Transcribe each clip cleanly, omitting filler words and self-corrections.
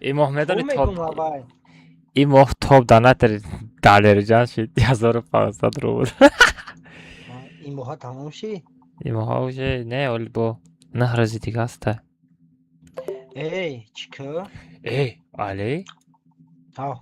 این ماه میدانی خوب میگم هوای. این ماه تاپ دانه دلار جان شد 1500 رو بود. این ماه تمام شی. این ماه اوجه نه ولی با نه رازی دیگه است. ای چیکار؟ ای علی ها.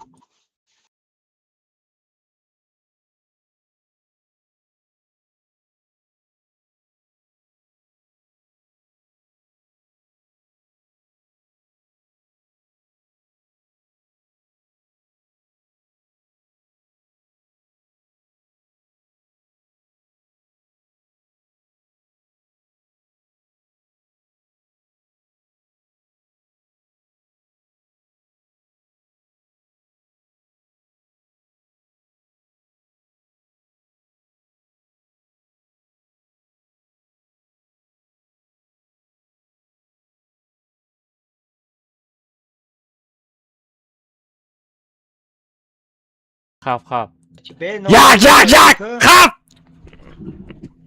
خب چی به یک خب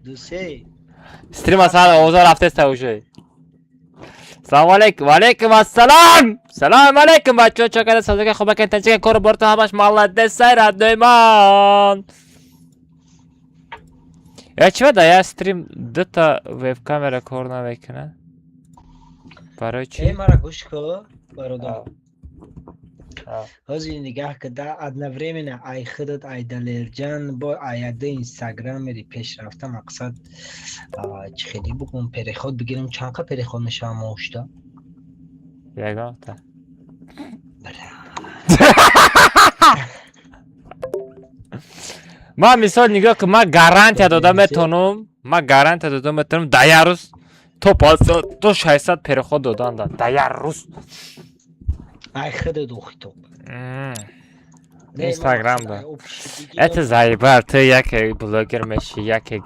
دو سه. استریم اصلا اوضاع رفته است اوجه. سلام علیکم و علیکم السلام. سلام علیکم بچه چکر سازگی خوبه که تنچه کار برتا همش مالت دست سیرت دویمان. یا چی بده یا استریم دو تا ویب کامera کار نمیکنه برای چی؟ ای مرا گوش کن برادر. هازی نگاه که دا ادنا времена ای خودت ای دلیرجان با ایده اینستاگرام میری پیش رفته مقصد چی خیلی بگم پریخود بگیرم چند که پریخود نشم موشتا یگاه تا ما مثال نگاه که ما گارانتی دادم میتونم ما گارانتی دادم میتونم ده روز تو 500 تو 600 پریخود دادن ده روز ای خودت دوخی تو اینستاگرام دا ات زایبر تو یک بلاگر میشی یک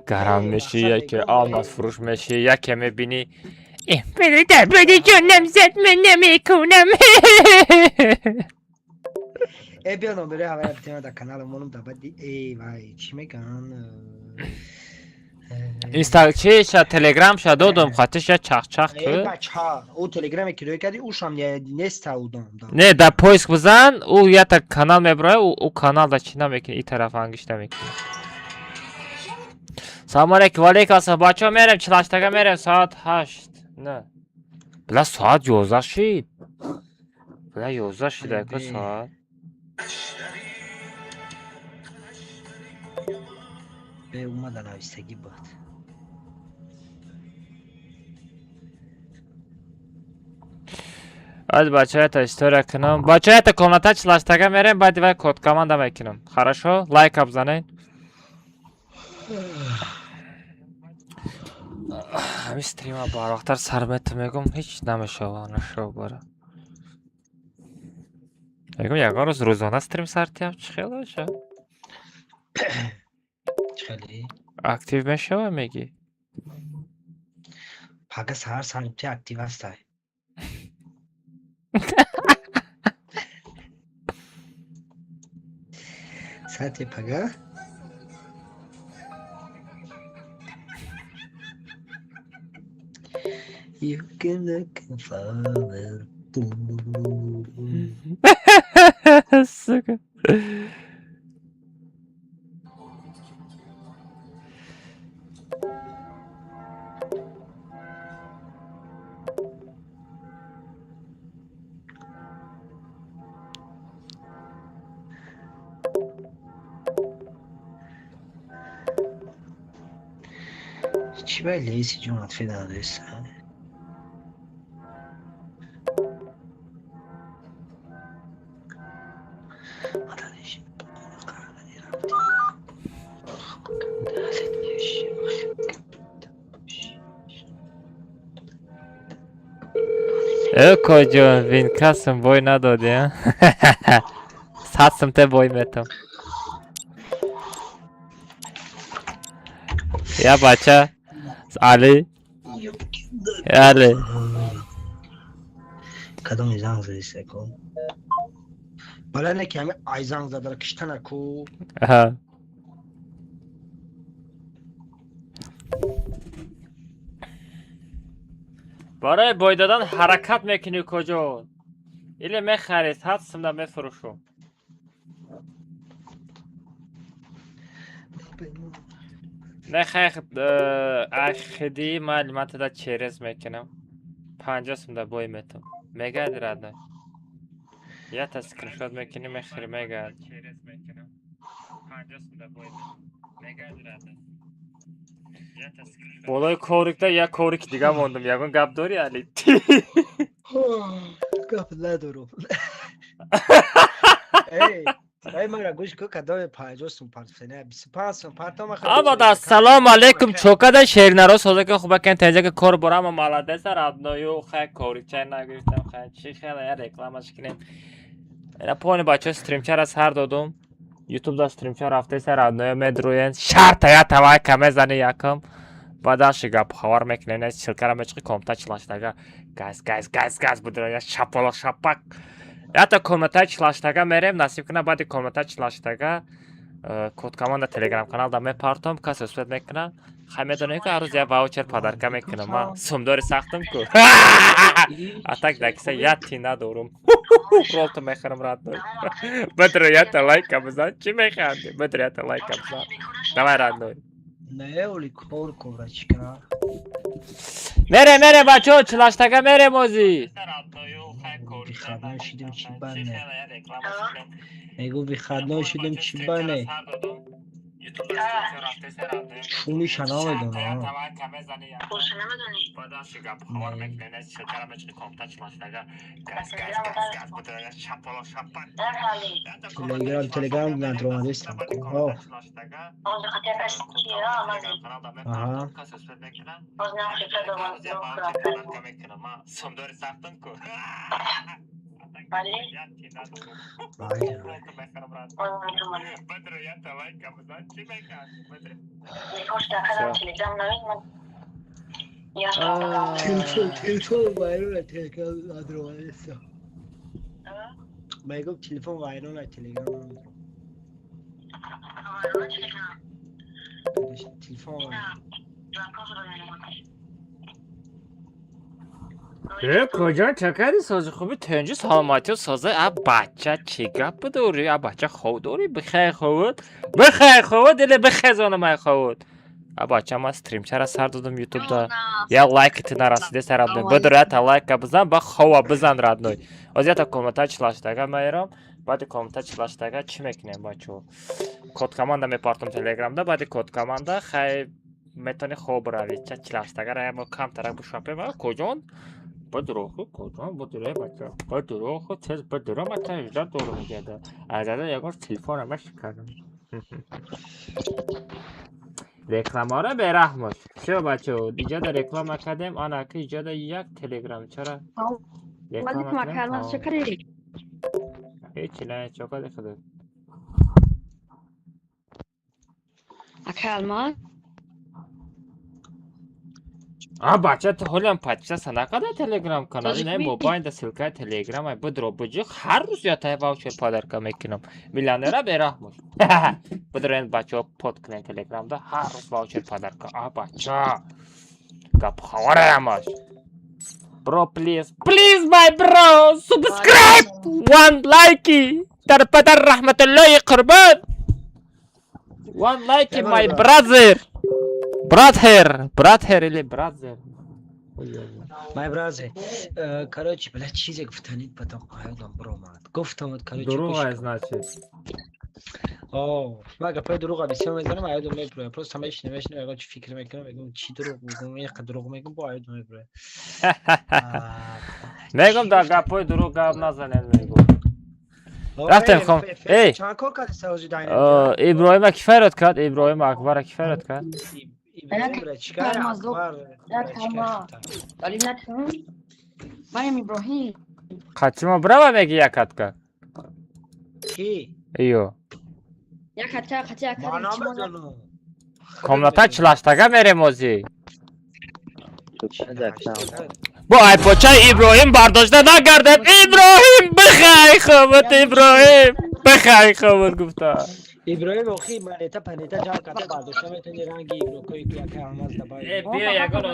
گرم میشی یک آلماس فروش میشی یک میبینی برادر بودی جونم زد من نمیکنم. ای بیا نمبره هوای بتیم در کانال مونم دا بدی ای وای چی میگن چی شد تلگرام شد دادم خاطرش یه چخ ای که بچه ها او تلگرامی که روی کردی اوش هم نیست او دام نه در پویسک بزن او یا تا کانال میبره او کانال دا چی نمیکنه این طرف انگشت نمیکنه. سلام علیکم و علیکم السلام بچه ها میرم چلاشتگه میرم ساعت 8 نه بلا ساعت 11 شید بلا 11 شده که ساعت به اومدن آیستگی بود از بچه های تا استوریا کنم بچه های تا کامنتا چلاشتگه میرم بعد دیوای کود کامنده میکنم خراشو لایک اب زنین همین استریم ها بار وقتر سر میگم هیچ نمیشه نشو باره میگم یک روز روزانه استریم سرتیم چه خیلی باشه خیلی اکتیو میشه میگی پاگه سهر ساعتی اکتیو هست ساعتی پاگه You can look forward. سکه چی باید لیسی جون اطفی داده است ای کجا وین کسم بای ندادی ها هستم ته بای میتم یا بچه علی علی کدام ایزان زدی سکو بالا نه که همه ایزان زده را کشتن اکو برای بای دادن حرکت میکنی کجا ایلی میخرید هستم دا میفروشم. نه خیلی اخدی معلومات دا چیرز میکنم 50 سم دا بوی میتم میگه درده یا تا سکرینشات میکنی میخری میگه چیرز میکنم 50 سم دا بوی میگه درده بالای کورکتا یا کورک دیگه موندم یکون گپ داری علی گپ ندارم ای مرا گوش کو کدام 50 سوم پارسنه 25 سوم پارتام خرید اما دا سلام علیکم چوکادا شیرنرو سوزه که خوبه کن تنجا که کار برام مالاده سر ادنایو خیلی کوریک چای نگرفتم خیلی چی خیلی یا رکلامش کنیم اینا پوانی بچه استریمچر از هر دادم یوتیوب دا استریمچر رفته سر ادنایو میدروین شرط یا توای کمه زنی یکم بعدش گپ خبر میکنه نه چلکرم چقی کامتا چلاشتاگا گاز بودره یا شپالا شپک یا تا کامتا چلاشتاگا میریم نصیب کنه بعد کامتا چلاشتاگا کد کاماند تلگرام کانال دا میپارتم کس اسپید میکنه خیلی میدونه که هر یه واوچر پادرکه میکنم من سومداری ساختم کو اتاک دکسه یادی ندارم رولتو میخرم رات نوی بدریت لایک بزن چی میخوادی بدریت لایک بزن دوای رات نوی نه اولی کور کورا چیکار میره بچه چلاشتاگا میره موزی بی خدمت شدیم چی بانه میگو بی خدمت شدیم چی بانه شونی شنا میدونه تلگرام ندارم نیستم آها تلفن وایرون تلگرام ندارم نیستم میگم تلفن وایرون تلگرام تلفن کجا چکردی سازی خوبی تنجی سلامتی و سازه اب بچه چی گپ دوری اب بچه خود دوری بخیر خود دلی بخیزانه مای خود اب بچه ما استریم چرا سر دادم یوتیوب دا یا لایک تی نرسیده سر ادنوی بدره تا لایک بزن با خواه بزن ردنوی از یا تا کومنتا چلاشتگه میرم بعد کومنتا چلاشتگه چی میکنیم بچه کد کامانده میپارتم تلگرام دا بعد کد کامانده خیلی میتونی خوب روی چه چلاشتگه را ما کم ترک بشاپیم کجان بدروخو کجان بدره بچه بدروخو تز بدره ما تا 18 دور میگرده از یکار تلفن همش کردم رکلام ها را به رحمش چه بچه ایجاد رکلام کردیم آن اکی ایجاد یک تلگرام چرا رکلام کردیم هیچی نه چوکا خدا اکلما بچه تو هولم پچه سنکاده تلگرام کانالی نه موبایل دا سلکای تلگرام ای بدرو بجیخ هر روز یا تای واوچر پادرکا میکنم میلیونر به رحمش بدرین بچه پود کنین تلگرام دا هر روز واوچر پادرکا بچه گپ خواره همش برو پلیز مای برو سبسکرایب وان لایکی در پدر رحمت الله قربان وان لایکی مای برادر или brother مای برازه короче блядь چیزی گفتنید потом آیدم برو مات گفتم короче دروغ значит مگه پای دروغ بسیار میزنم آیدم میبره پس همش نمیشنم اگه چی فکر میکنم میگم چی دروغ میگم یک دروغ میگم با آیدم میبره میگم دا گپای دروغ گپ نزنین میگم رفتم خم ای چند کار کردی سازی داینم ابراهیم کفایت کرد ابراهیم اکبر کفایت کرد Kaçma brava megi yakatka. Ki? Iyo. Yakatka. Komnata çlaştaga meremozi. Bu ay poçay İbrahim bardajda nagardem İbrahim bixay xavat İbrahim bixay xavat gufta. ابراهیم اخی منیتا پنیتا جا کرده برداشته میتونی رنگ ایبروکوی که یکی هماز دبایی بیا یگان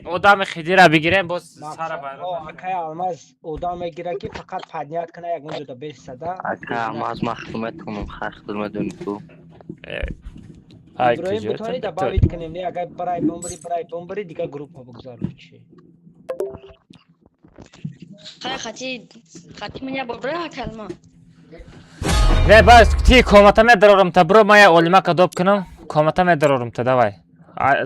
آدم خیلی را بگیریم باز سر او اکای الماس اودا میگیره که فقط فدیات کنه یک اونجا 20 صدا اکا алмаз махтумат кунам хахтал мадуни ту های ابراهیم کجا بتونی دباوید کنیم نه اگر برای بمبری دیگه گروپ ها بگذار چی خطی منیا ببره کلمه نه بس تی کامتا درارم تا برو ما یه علمه کدوب کنم کامتا درارم تا دوای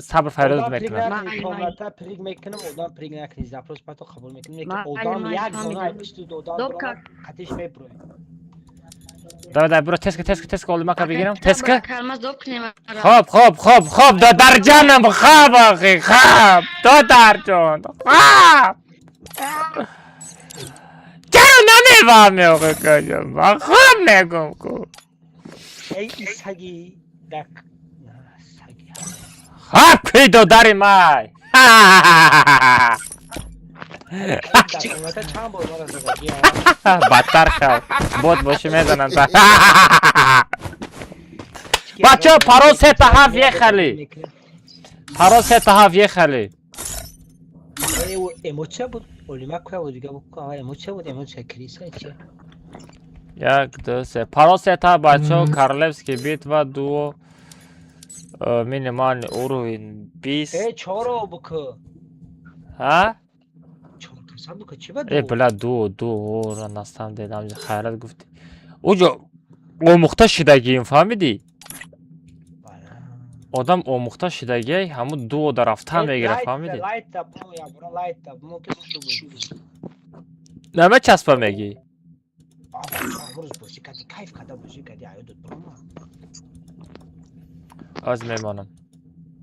صبر فیروز میکنم کامتا پریگ میکنم اودام پریگ نکنی زفروز پاتو قبول میکنم که ما- اودام ما- یک ما- زونه پشت اودام دو برو کار. خطیش میبروی دوای برو تسک علمه که بگیرم تسک کلمه دوب کنیم خوب دو در جانم خواب آخی خواب دو در جان خواب چرا نمیفهمی آخی کجا من خواب میگم کو ای سگی دک سگی خواب کی دو داری مای کامتا چند بار مرا زدگی بدتر خواب بود باشی میزنن تا بچه پرو سه تا هفت یه خلی پرو سه تا هفت یه خلی اموچه بود اولیما که بود دیگه بود اموچه بود اموچه کلیسا چیه یک دو سه پرو سه تا بچه کارلفسکی بیت و دو مینیمال اوروین 20 ای چهارو بکو ها چهار کسا بکو چی بود ای بلا دو را نستم دیدم خیرت گفتی اوجا اومخته شدگی فهمیدی آدم اومخته شدگی همون دو در رفتن میگیره فهمیدی لایت تاب یا برو لایت تاب مو که شو نمه چسبه میگی روز باشی کدی کیف کده باشی کدی آیو دو برو از میمانم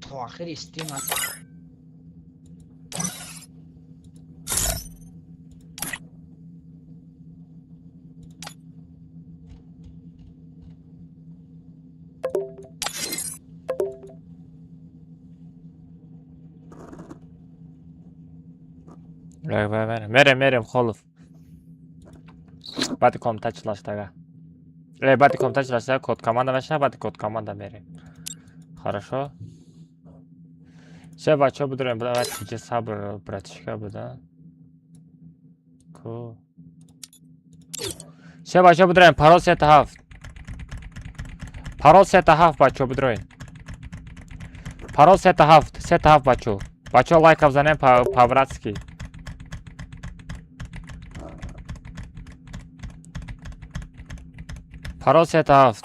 تو آخر استریم мерим холов баъди комта члаштага баъди комта члаштага код команда меша баъди код команда мерим хорошо все бачаҳо бидорем чиҷа сабр братишка буда ку все бачаҳо бидорем парол сета ҳафт бачаҳо бидорем парол сета ҳафт бачаҳо лайка бзанем по-братски парол сета ҳафт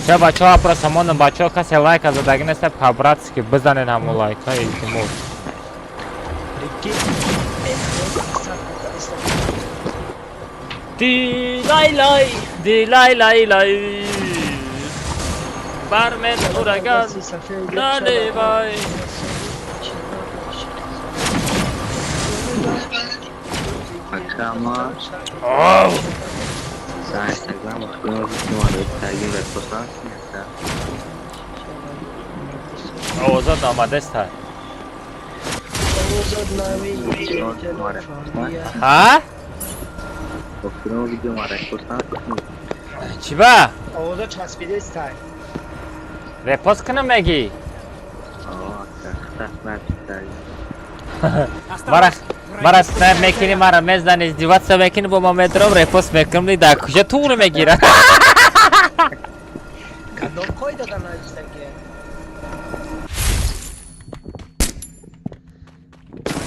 все бачаҳо просто мондам бачаҳо касе лайка задаги неста по-братски бизанен ҳамо лайка илтимос дилай бармен ураган наливай اکا ما سعی استگرام مخدوم رو کنیم تاگیم در پستان سیستا آزاد آمده است ها؟ مخدوم رو ویدیو مارک پستان چی با؟ آوازا چسبیده است رپاس کنم میگی؟ آه اکا خطف نبید مرا سنایپ میکنی مرا میزنی ازدیوات میکنی با ما میدرم رپاس میکنم در کجا تو رو میگیره Kadın koy da kana üstteki.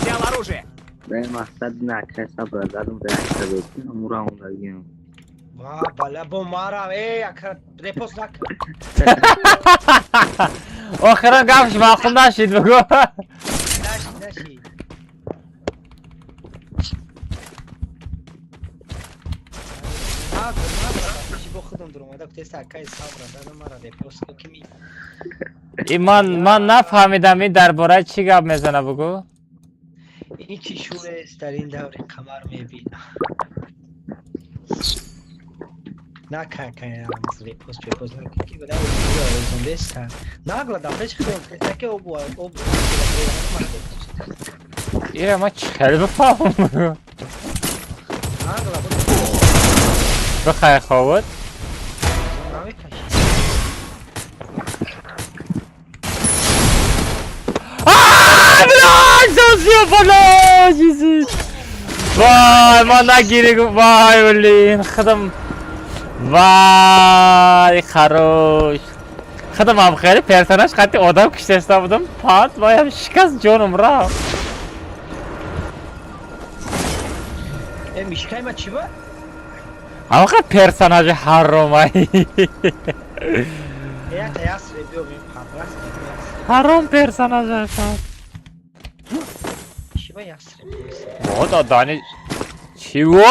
Взял оружие. Benim maqsad nakasa bıradadım ve aksabetim. Muram onlarıyım. Vah bala bu mara akar repost nak. Oxiran gapsh ma'qullashid bugu. Nashi. Nashi bu khudum durum ada testa kay sabra dana mara repost kimi. من نفهمیدم این درباره چی گپ میزنه بگو. این چی شوره است در این دور قمر میبینم. نه که repost ki böyle bir şey nagla da beş kilo teke o bu ایره ما چخیلی بفهم بگو. nagla bu بخیر خوابت. nami kaç بلا سوسیو بلا چیزی. وای ما نگیری وای ولین خدم. وای خروش. خدم هم خیلی پرسنش خطی آدم کشته بودم پات وایم شکست جونم را. میشکای ما چی بود؟ اما خیلی پرسنج حرامایی. یا تیاس ریبیو بیم خبرست حرام پرسنج شد. چی با یاس ریبیو Moda Dani чего?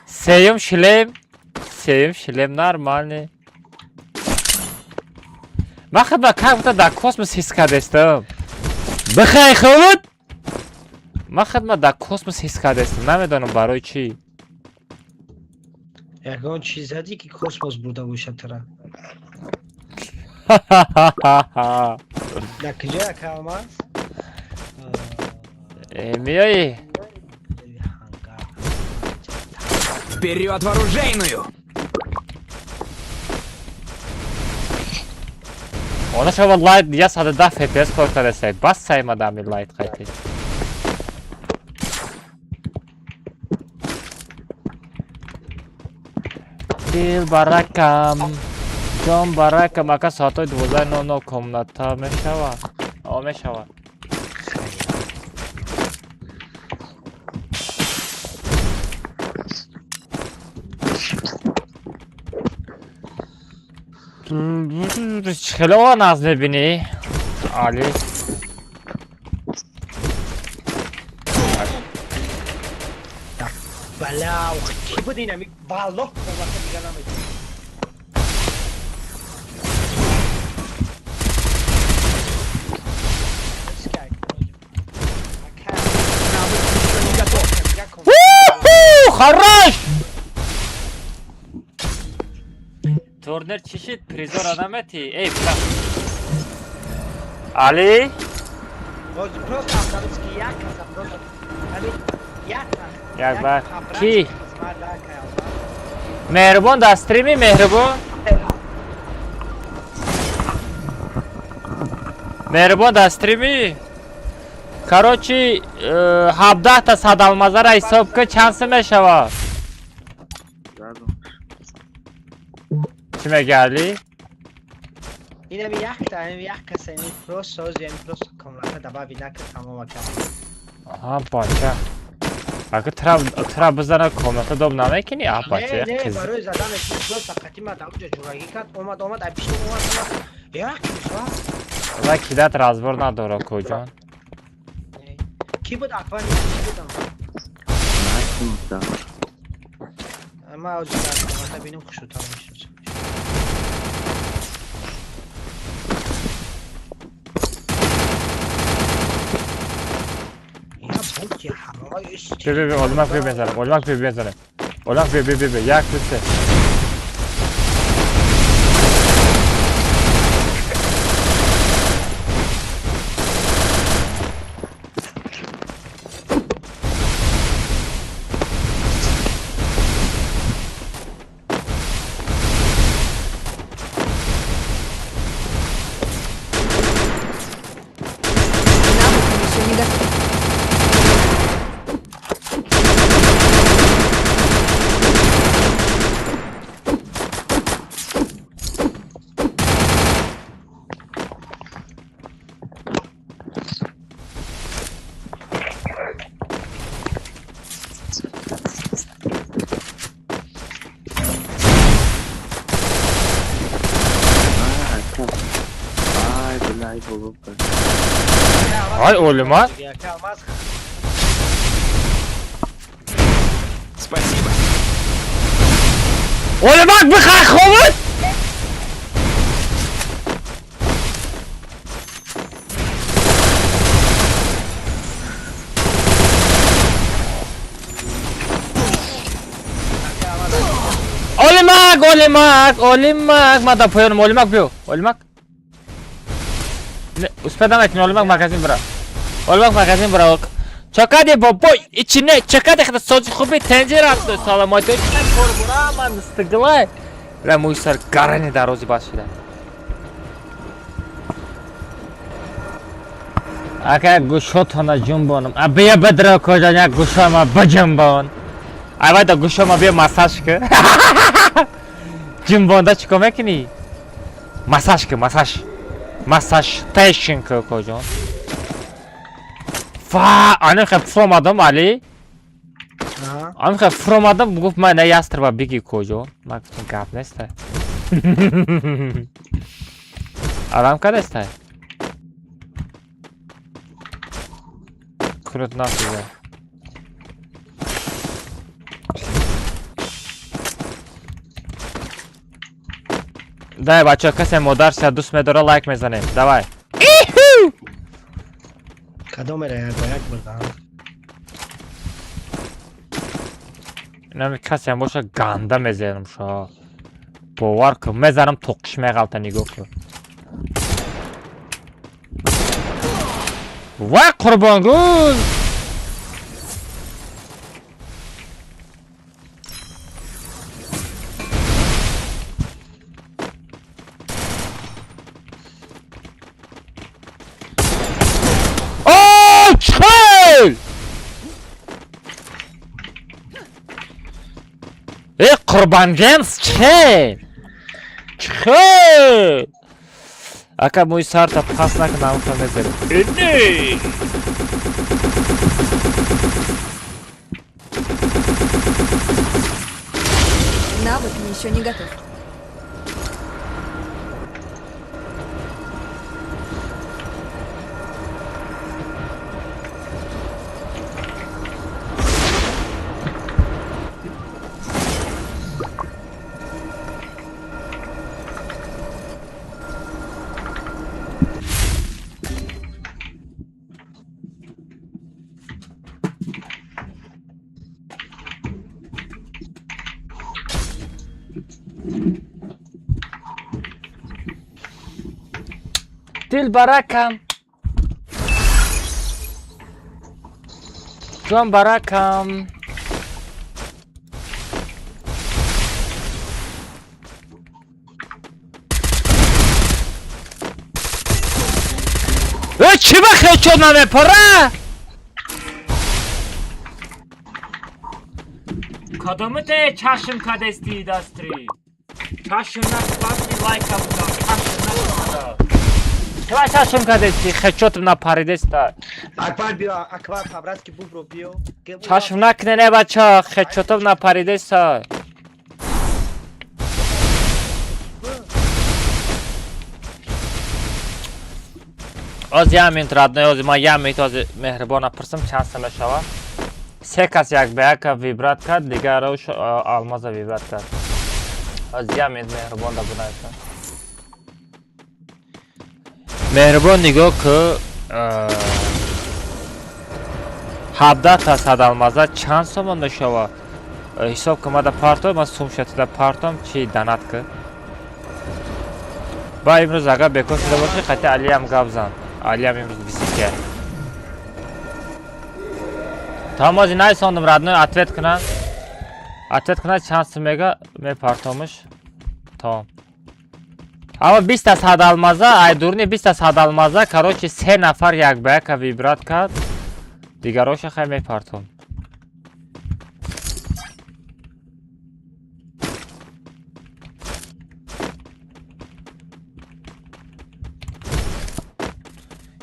Сеем шлем нормальный. من خدمت как будто در کосмос حس کردستم. بخیر خود. من خدمت در کосмос حس کردستم. نمیدونم برای چی. یکان چیز هدی که کسموس بوده باشه ترا نه کجا که آمد؟ میایی؟ Вперед в оружейную. Ona şöyle light ya sadece daha FPS korkar desek. Bas saymadan bir light kaydı. Dil barakam. John barakam aka satoy 2009 komnata meshawa. O meshawa. خیلی آن از میبینی عالی بلا کی بود این همی بالوک کمک دیگه نمیدونم хорош Turner çeşit prizor adam eti. Ey bırak. Ali. Просто авторский якорь, просто. Jak bak. Ki. Mehribon da streami mehribon. Mehribon da streami. Короче, 17 تا صدالمازه را حساب که چند سمه شوا چی میگردی؟ این همی یک کسی این پروست سوز یعنی پروست کاملاته دبا بینا که تمام کرد آها باچه اگه ترا بزنه کاملاته دوب نمیکنی؟ آها باچه نه برای زدن پروست قدیمه دا اونجا جورایی کرد اومد پیش اومد یک کیسا و کیدت رازبور نداره کجان کی بود اکوانی کی بودم اما از در بینم خوشو تمام شد بی olmak bir benzerim olmak bir benzerim olmak bir yak lütfen Bulup da. Ay oğlum ha. Спасибо. Oğlum bak bir kalk. Olimak, mata poyonum, olimak bio, olimak. Ne, uspedan ettin, olimak magazin bırak. Olimak magazin bırak. Çakadi boboy, içine çakadi kadar soğuk kubi tencere attı, salamat etsin, korbura aman ıstıgılay. Ve muysar garani darozi başıyla. Aka gushotana jumbonum, abiya bedra kocanya gushama bajumbon. Ay da gushama bir masaj ki. Jumbonda çıkamak ni. Masaj ki masaj. Masaj station ki kocan. Fa, anı hep from adam Ali. Aha. Anı hep from adam guf ma ne yastırba bigi kocan. Bak sen kap neste. Adam kadeste. Kurut nasıl ya? Дай, бачок, касем ударся, дус медора лайк мезанем. Давай. Kadome ya koyak burada. Nami kasem boşa ganda mezenim şu an. Bu var ki mezarım tokuşmaya kalta nigoklu. Vay kurban gül. Çıkıl! Kurban gens çıkıl! Çıkıl! Aka mój sarta pasnak na autometer. Inni! Навык еще не готов. Dilbarakam. John Barakam. چی بخیر چون نمه پره؟ کدومه ته چشم کدستی دستری؟ چشم نکباستی لایک بودم چشم کدستی خچوتم نپریدستا Akbar bio, akbar kabrat ki bu bro bio. چشم نکنه نه بچه خچوتم نپریدستا از یامین رادنه از ما یامین از مهربان پرسم چند سال شوا سه کس یک به یک ویبرات کرد دیگر روش آلماز ویبرات کرد از یامین مهربان دا بودن مهربان نگاه که 17 تا صد آلمازا چند سومن دا شوا حساب که ما دا پارتو ما سوم شد دا پارتوم چی دانات که با امروز اگر بکن شده باشی خطی علی هم گفزن علی هم امروز بیسیکه Tamam hacı ne sandım radyo atlet kına şansı mega me partomuş tamam ama 20 ta sad almaza ay durni 20 ta sad almaza karochi 3 nafar yak beka vibrat kad digarosh khay me partom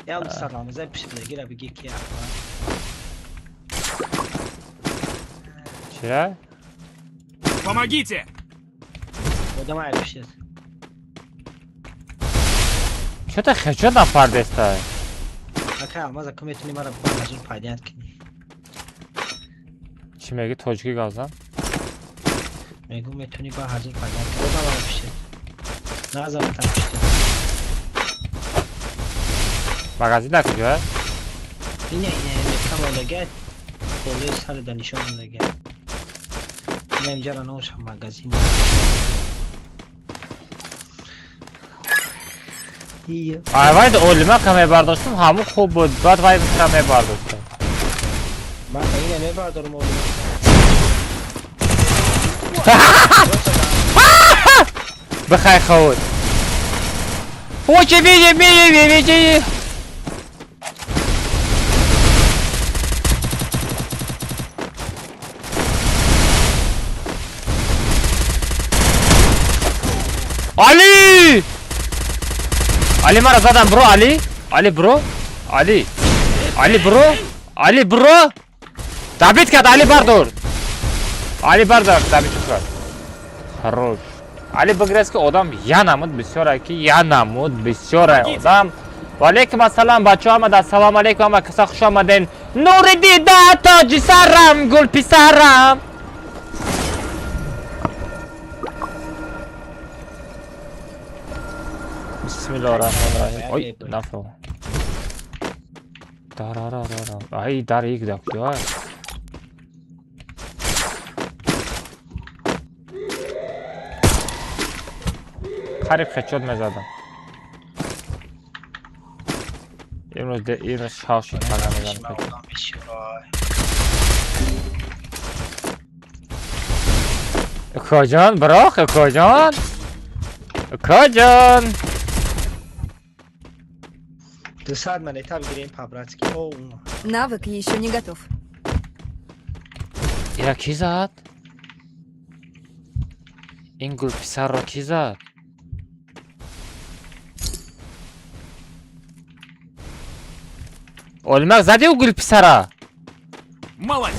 Ya bu salamıza pişirdi gir abi geki ya. Çira Помогите! Odama yapışır. چطور خجالت پردسته اکا ما زکم میتونی مرا با مجبور پیدایت کنی. چی میگی توجیکی گازم میگم میتونی با حضور پیدایت کنی. بودم مرا پیشت. نه از آن طرف پیشت. مغازی نکجا اینه میکم آلگه. پولیس سر دانشان آلگه. اینه اینجا را نوش هم مگزین. ایه. وای اولما کمی برداشتم همون خوب بود بعد وای کمی برداشتم من اینه میبردارم اولو. بخای خود او چه بیجی علی علی مرا زدم برو علی برو علی برو دبیت کرد علی بردار دبیت کرد خروش علی بگرست که آدم یا نمود بسیاره آدم و علیکم السلام بچه آمد السلام علیکم و کسا خوش آمدین نور دیده تاج سرم گل پسرم بسم الله الرحمن الرحیم اوی نفو ای در یک دکتر خریب خچود میزدم این روز شاوشی فقط میزنم کجان براخ کجان Ты сад на этап грейм по-братски. О, Навык еще не готов. یا کی زد؟ این گل پسر را کی زد؟ اولمق زدی او گل پسره؟ Молодец.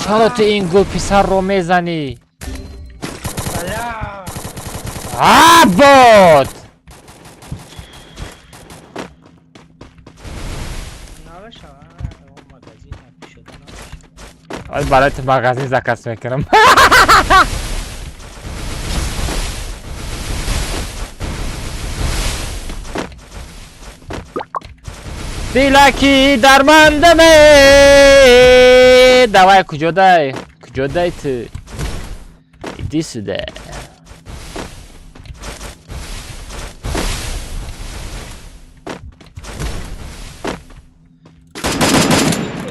چرا تو این گل پسر رو میزنی؟ سلام. عباد نوشا. او مغازین پیشودن. آی برایت مغازین زکست میکنم دیلکی درمندمه دوای کجا دای تو ایدی سوده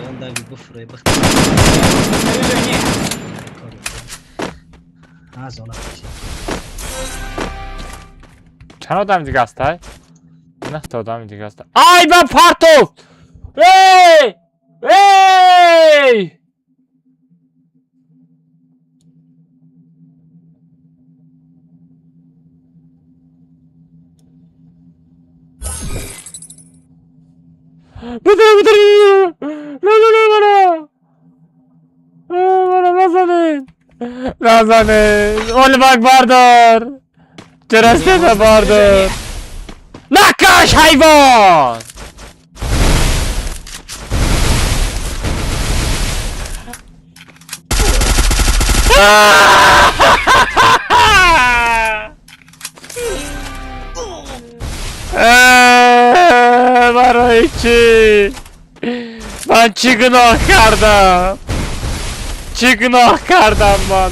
Он да бифрой бахт. Снаряжение. А зона. چند آدم دیگه هست های؟ نه تا آدم دیگه هست آی با پارتو ای بدر نزنین اول بک بردار جرسته بردار نکش حیوان برای چی؟ من چی گناه کردم؟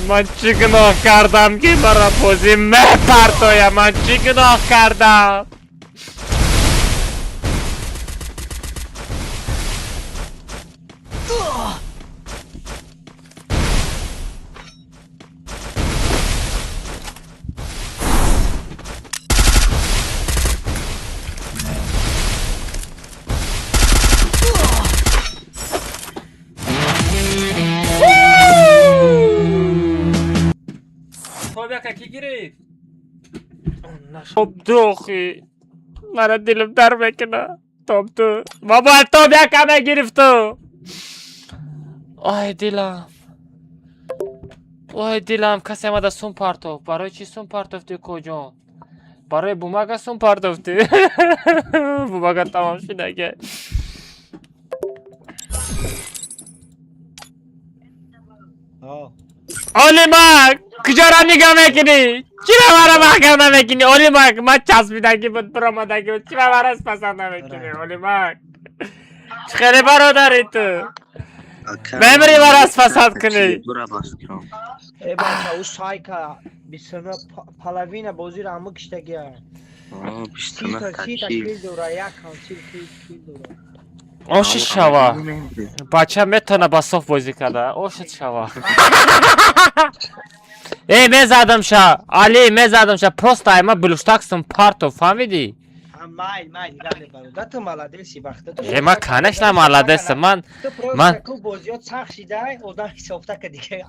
من چی گناه کردم که برای پوزی میپرتویم من چی گناه کردم؟ توب دوخی مرا دلم در بکنه توب تو بابا توب یکمه گرفتو آی دلم وای دلم کسی آمده سون پارتوف. برای چی سون پارتوفتی کجا؟ برای بومگا سون پارتوفتی. بومگا تمام شده که. آه اولی مک کجا را نگاه میکنی؟ چرا مرا محکم نمیکنی؟ اولی مک من چسبیدگی بود برامدگی بود. چرا مرا از پسند نمیکنی اولی مک؟ خیلی برادری تو. Memri var az fasad کنی. برا باز کنم. ای بچه او سایکا بیسنا پالاوینا بازی را همه کشته گیا سی تا کیل دورا یک هم کیل دورا اوش شوا بچه میتونه با صف بازی کرده اوش شوا ای میزدم شا علی میزدم شا پروستا ایما بلوشتاکسم پارتو فهمیدی؟ مایل گله برادر تو مالادیسی وقت تو ای ما کنش نه مالادیس من تو پروستا کو بازیات سخت شده اودا حسابتا که دیگه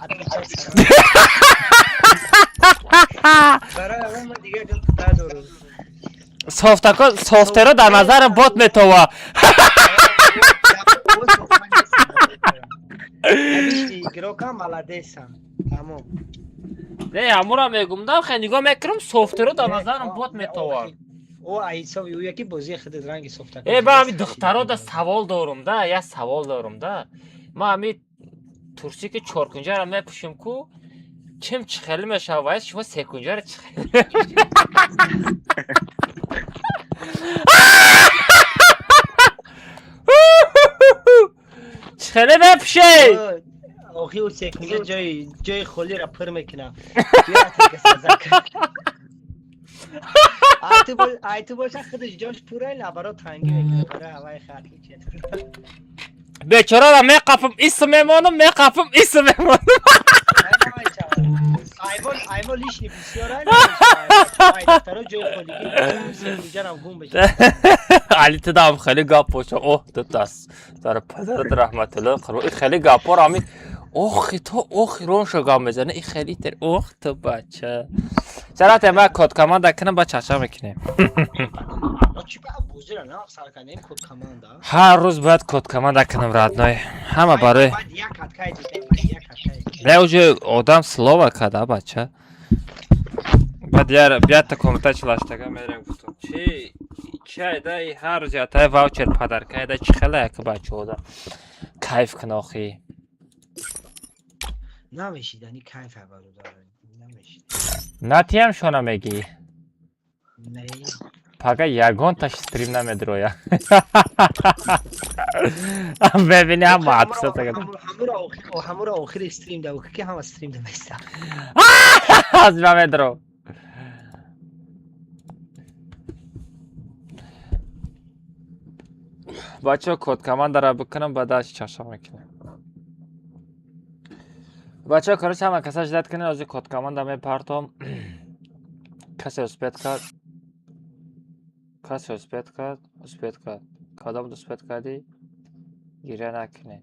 برای من دیگه ندارم سوفترو در نظرم بوت میتوه نبیشتی گروکا مالادیسم تمام نه همورا میگم دم خیلی نگاه میکنم سوفترو در نظرم بوت میتوه او ایسا او یکی بازی خود رنگ سوفتا ای با همی دخترها دا سوال دارم ده یا سوال دارم ده ما همی ترسی که 4 کنجه را میپوشیم کو چیم چخیلی میشه و شما 3 کنجه را چخیلی چخیلی میپوشی آخی او 3 کنجه جای خالی را پر میکنم تو باشه خودش جاش پوره لبرا تنگی میکنه برای هوای خاکی چه بیچاره را میقفم ایسا میمانم میقفم ایسا میمانم ایوان لیشنی بسیار های دفترها جای خالیگی سیکنجر هم گم بشه علی تو دام خیلی گپ باشه اوه تو دست در پدرت رحمت الله قربان خیلی گپا را می اوخی تو اوخی رون شو گام بزنه این خیلی تر اوخ تو بچه چرا ما کد کاماند کنم با چاشا میکنیم هر روز باید کد کاماند کنم رادنای همه برای نه اوجه آدم سلوه کده بچه بعد یار بیاد تا کومنتا چلاشتگا میریم گفتم چی ایده هر روز یاتای واوچر پدر که ایده چی خیلی که بچه اودا کیف کن آخی نمیشید یعنی کیف برو داره نمیشید ناتی هم شونه میگی نه پاگه یگون تاش استریم نمیدرویا ببینی هم معدسه تگه همه را آخر استریم ده و که هم استریم ده بیسته از نمیدرو بچه کد کمان داره بکنم بعدش چاشا میکنم بچه کارش همه کسا جدید کنین از کد کمان دمه پرتم کسی اسپیت کرد کسی اسپیت کرد کدام اسپیت کردی گیره نکنه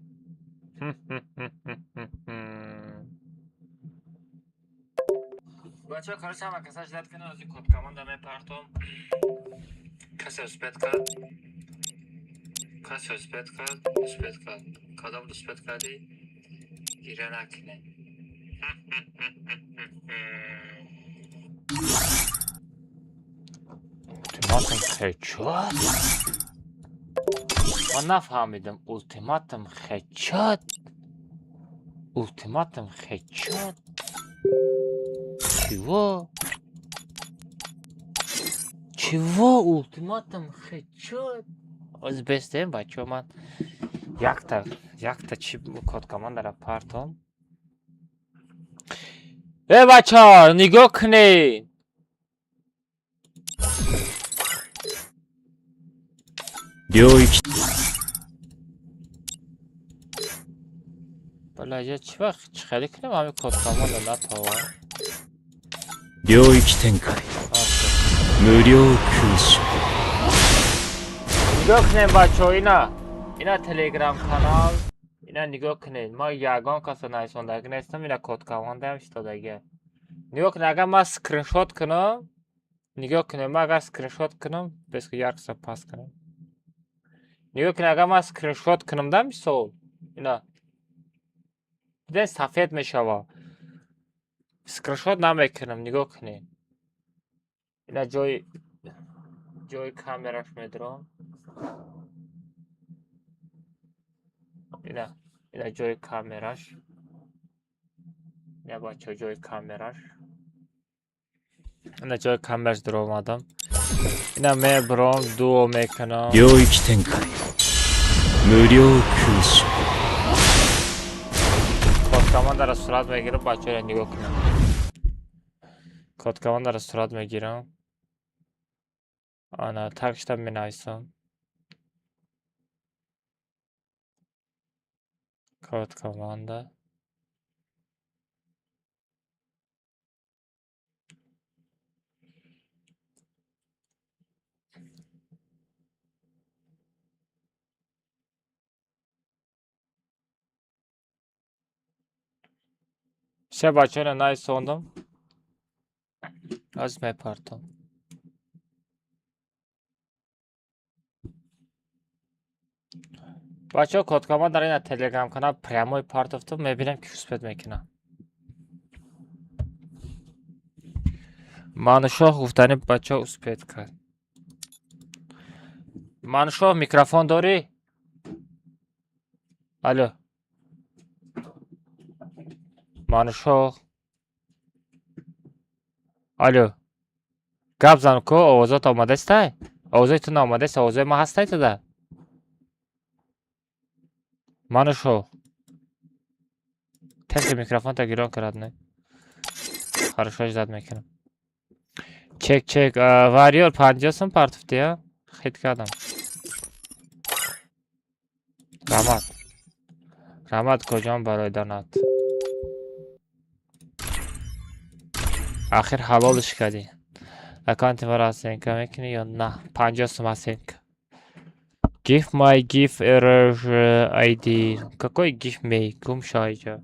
بچه کارش همه کسا جدید کنین از کد کمان دمه پرتم کسی اسپیت کرد کدام اسپیت کردی گیره نکنه ultimatum headshot من نفهمیدم ultimatum headshot چیوا ultimatum headshot از بستیم بچه من یک تا چی کد کمان در پرتم ای بچه ها نگاه کنین بله چی وقت چی خیلی کنیم همین کد کمان در نتاوا 領域展開無料空襲 نگاه کنین بچه ها اینا تلگرام کانال اینا نگاه کنین ما یگان کسا نایسوندگی نیستم اینا کد کمان دیم شدادگی نگاه کنین اگر ما سکرین شات کنم نگاه کنین ما اگر سکرین شات کنم بس که یک سا پاس کنم نگاه کنین اگر ما سکرین شات کنم دم سول اینا دیدن سفید میشوا скриншот намекунам, нигоҳ кунед. Ина ҷои камераш медорам. Ина ҷои камераш. Ина бача ҷои камераш. Ина ҷои камераш даромадам. Ина мебарам, дуо мекунам. 領域展開無料空襲 Kodkamandara surat megirib, bachora nigоҳ кунам. Kodkamandara surat megirам. Ana takishda menavисам. Kodkamanda. Все, бачора нависондам. Аз мепартам. бачаҳо коткама дар ин телеграм канал прямой партофтум мебинем ки успед мекунам. Манушоҳ гуфтани бачаҳо успед кард. Манушоҳ микрофон дорӣ? Алло. Манушоҳ. Алло. Гап зан ко овозот омадастай? Овозои ту наомадаст, овозои ма ҳастай туда? Манушоҳ. Теки микрофонта гирон кард не? Хорошо ждат мекунам. Чек. Вариор 50 сум партофти, а? Хит кардам. Рамад коҷон барои донат. Ахир ҳалолиш кардӣ. Аккаунти маро асенка мекунӣ ё на? 50 сум асенка. Give my GIF error ID. Какой GIF мей? Гум шайҷа.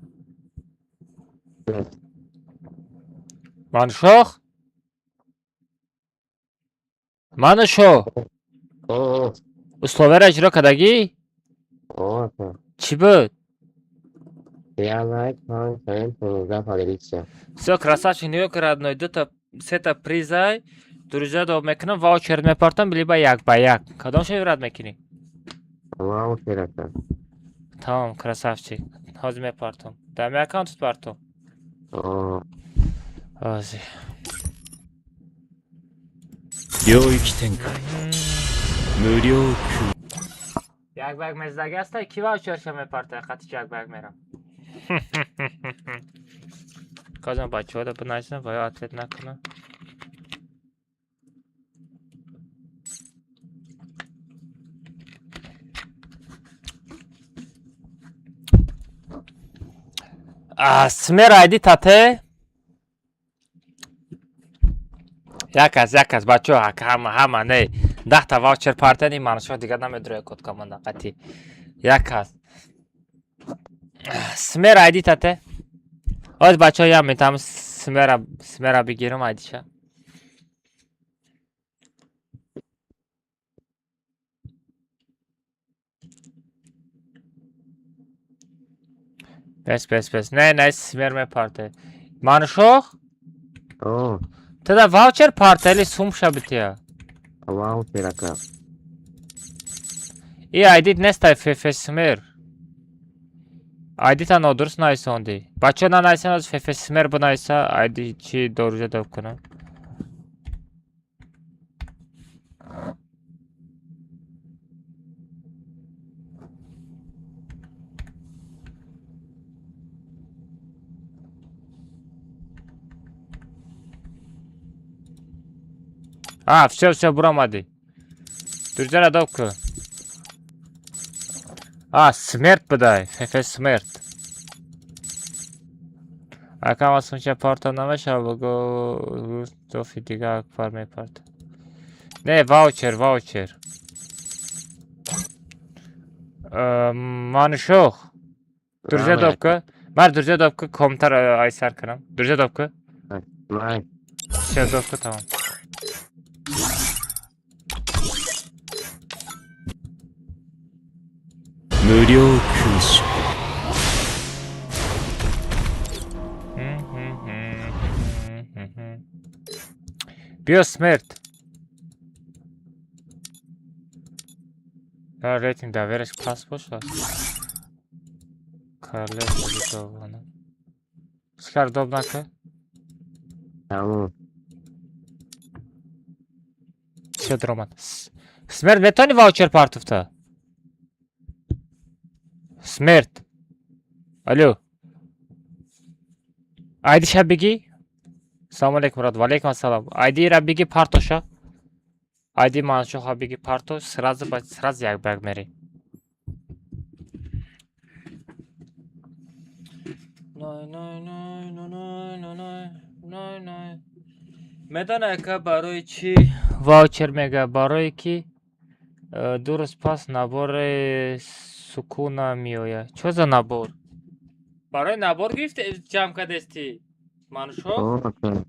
Манушоҳ? Манушоҳ. Условияро иҷро кардагӣ? Чӣ буд? Всё, красавчик, нигоҳ кар одной, дута, сета призай, дурӯза доб мекунам, ваучер мепартам, либо як ба як. Кадомшо рад мекунӣ? Тамом, красавчик. Ҳозир мепартам. Дар ми аккаунтит партам. Ҳозир. 領域展開無料空 Як баг мездаги ҳастай, ки ваучерша мепарта, хатич як баг мерам. Казам бачаҳода бинайсам, ва ё ответ накунам. Смер айди тате? Якас, бачаҳо, ҳама не. 10 та ваучер партани манушоҳ дигар намедроя коткаманда қати. Якас. Смер айди тате? Ҳозир бачаҳо ям метам смера бигирам айдиша. Пес. Не, смер мепарте. Манушоҳ? Тада ваучер партали сумша бития. И айдит нестай фефесмер. Айдита нодуруст нависонди. Бачаҳо нанависен, аз фефесмер бинависа, айди чи доружа доб кунам. Всё, буромади. Дурҷара доб кун. Смерт бидай. Фефес смерт. Акам асунча парта намеша, бого дофи дига акбар мепарта. Не, ваучер. Манушоҳ. Дурҷа доб кун. Мар дурҷа доб кун, комтар айсар кунам. Дурҷа доб кун. Всё, доб кун, тамом.無料空襲 بیا سمرت. ریتینگ داورش پاس باشه. کارله بودی دوباره. چیکار دوب نکه؟ تمام. چه درمان؟ سمرت میتونی واوچر پارتوفته؟ سمرت. الو. آیدی شب بگی؟ سلام علیکم مراد. وعلیکم السلام. آیدی را بگی پارتوشا. آیدی مانشو ها بگی پارتو. سراز یک برگ میری. نه. میدانه که برای چی واوچر میگه؟ برای کی درست پاس نبار سکون میویه. چه za نبار؟ برای نبار گرفت جمع کردستی مانشو؟ اوکی.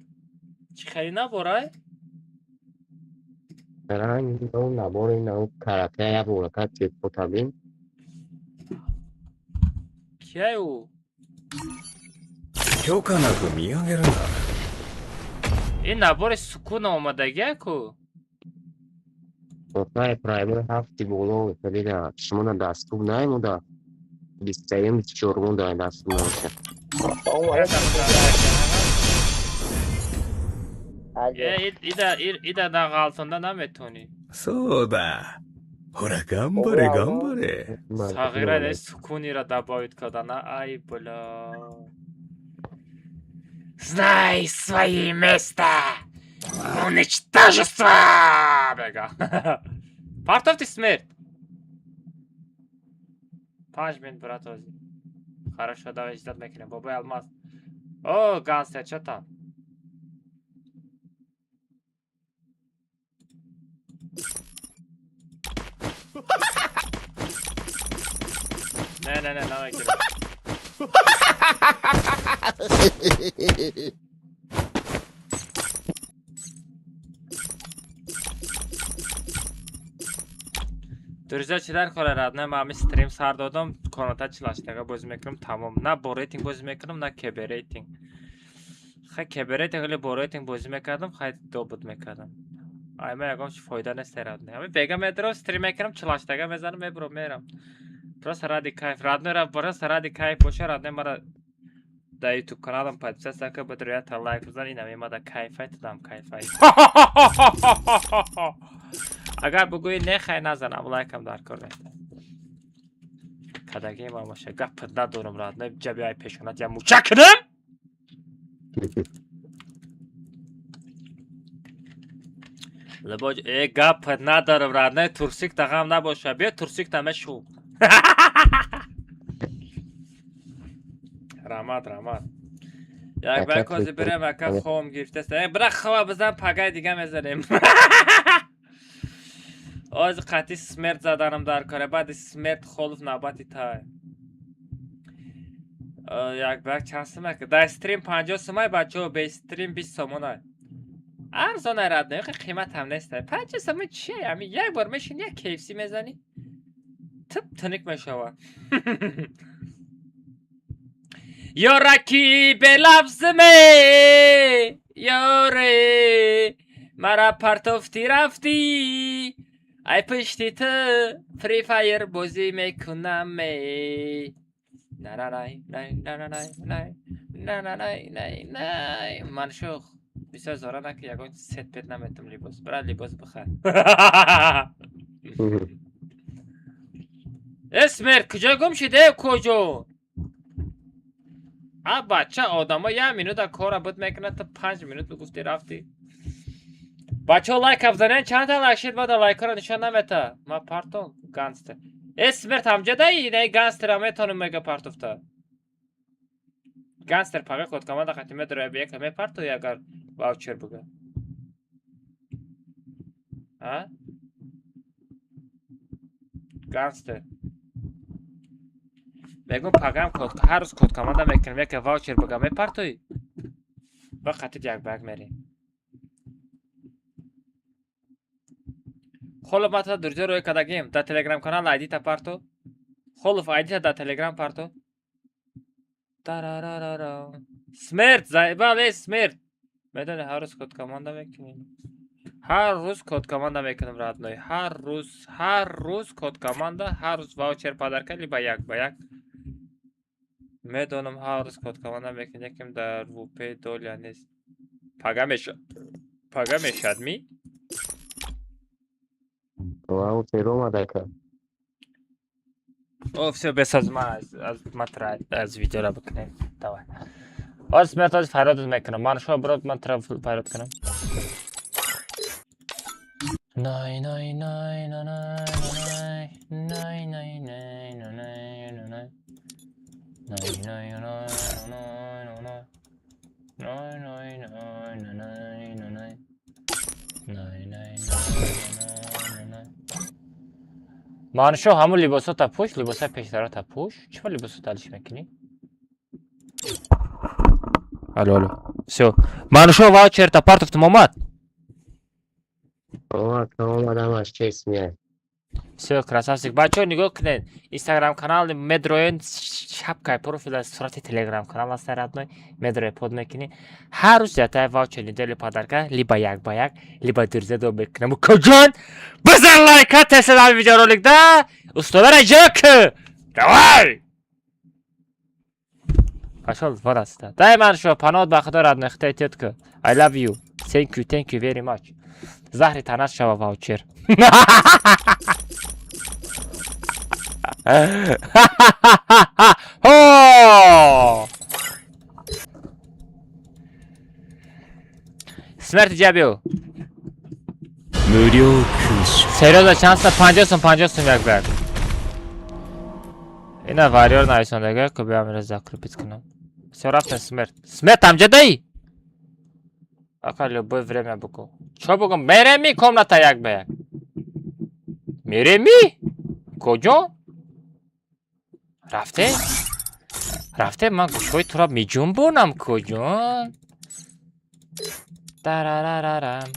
چی خیلی نباره؟ برای اون نبار این اون کرکه یا بورکت چیز پوتابین. کیه او؟ 許可なく見上げるな。 این نبار سکون آمدگی کو؟ Otlay primer hafti bolo kalida shimona dastu naimuda. Listayim chormunda dastu nausha. ایده داغ altında ne metoni? そうだ。ほら、頑張れ、頑張れ。 Sağıra ne sukuni ra добавить kadana ay bla. Знай свои места! Уничтожество! Бега. Part of the смерть. 5 минут, брат, вози. Хорошо, давай ждать мекинем. Бабай алмаз. О, Гансер, что там? Не, давай кидай. Друзья, чидар кора не мами стрим сар додам каналда чилаштага бозӣ мекунам тамом. На бо рейтинг бозӣ мекунам, на кебе рейтинг. Хай кебе рейтинг вале бо рейтинг бозӣ мекардам, хай добуд мекардам. Айма ягон чи фоида нест радне. Ами бега медро стрим мекунам, чилаштага мезанам, мебро мерам. Просто ради кайф. Раднера просто ради кайф боша, радне мара да YouTube каналам подписаться, ка бодроята лайк бизан, ина мемада кайфайт дам кайфай. Агар бугӯӣ нехай назанам, лайкам дар кор места. Кадагӣ ма боша, гапат надорам радне, ҷаби ай пешонат я муча кунам. Лебоҷ гапат надорам радне, турсик тағам набоша, бия турсик тамешу. Рамад. Як бай кози берем, ака хоум гирифтест. Бира хова бизан, пагай дига мезанем. Оз қати смерт заданам дар кора, баъди смерт холуф навбати тай. Як бак чанд сумай ка? Дар стрим 50 сумай бачаҳо, бе стрим 20 сомонай. Арзонай радне, қимат ҳам нестай. 50 сомон чие? Ҳамин як бор мешини, як KFC мезани. Тип тиник мешава. یا رکیب لفظمه یاره مرا پرتافتی رفتی ای پشتی تو فری فایر بازی میکنم نه من شوخ بسیار زاره نکه یکان ست پیت نمیتم لباس برای لباس بخیر اسمر کجا گم شده کجا بچه آدم ها 1 minut کار بود میکنه تا 5 minut بگفتی رفتی بچه ها لایک افزانین چند تا لایک شید بعد لایک ها رو نشان نمیته ما پارتو گانستر اسمرت همجا دایی نه گانستر همه تانو میگه پارتوفتا گانستر پاگه خود کامنده خطیمه داره بیه که می پارتوی اگر واوچر بگه ها گانستر بگم پاگم هر روز کد کامنده میکنم یک واوچر بگم میپرتوی با خطیت یک برگ میریم خلوف ما تا درجه روی کدگیم در تلگرام کانال آیدی تا پارتو خلوف آیدی تا در تلگرام پارتو سمرت بله سمرت میدونی هر روز کد کاماندا میکنیم. هر روز کد کاماندا میکنم رادنوی. هر روز کد کاماندا، هر روز واوچر پادر کلی با یک. میدونم هر روز کد کاماندا میکنیم یکم در وپی دولیا نیست. پاگا میشد می؟ واو تیرو اومده که اوه بساز ما از مطرح از ویدیو را بکنیم. دوای از مرتاز فراد میکنم. من شما برات من طرف فراد کنم. نای نای نای نای نای نای نای نای نای نای مانشو همون لباسا تا پوش، لباسا پیشترا تا پوش. چه لباسا تالش میکنی؟ الو все. مانشو واوچر تا پارت افتم اومد. اومدم از چه اسمیه все красавчик. بچه نگاه کنین اینستاگرام کانال مدروین شبکه پروفیل از صورت تلگرام کانال است رادنوی مدروی پود میکنی. هر روز جاتا واوچر ندلی پادرکا لیبا یک با یک لیبا درزه دو بکنم. کجان بزن لایک تسلا ویدیو رولک ده استوار جک دوای اشال فراسته دائما شو پناه به خدا رادنوی اختیارت که I love you thank you very much. زهر تنش شو واوچر. Смерть جابیو 無料空襲 سریعا چانس 50 سوم یک بگ. اینا واریور نایسوندگه که بیام میره زاکرو پیت کنم. все رفتن смерть там جدایی. آقا любое время بگو. چه بگم میره می комната یک به یک. میره می کجا؟ رفته من گوشوی تو را می جنبونم کجا؟ درارارارم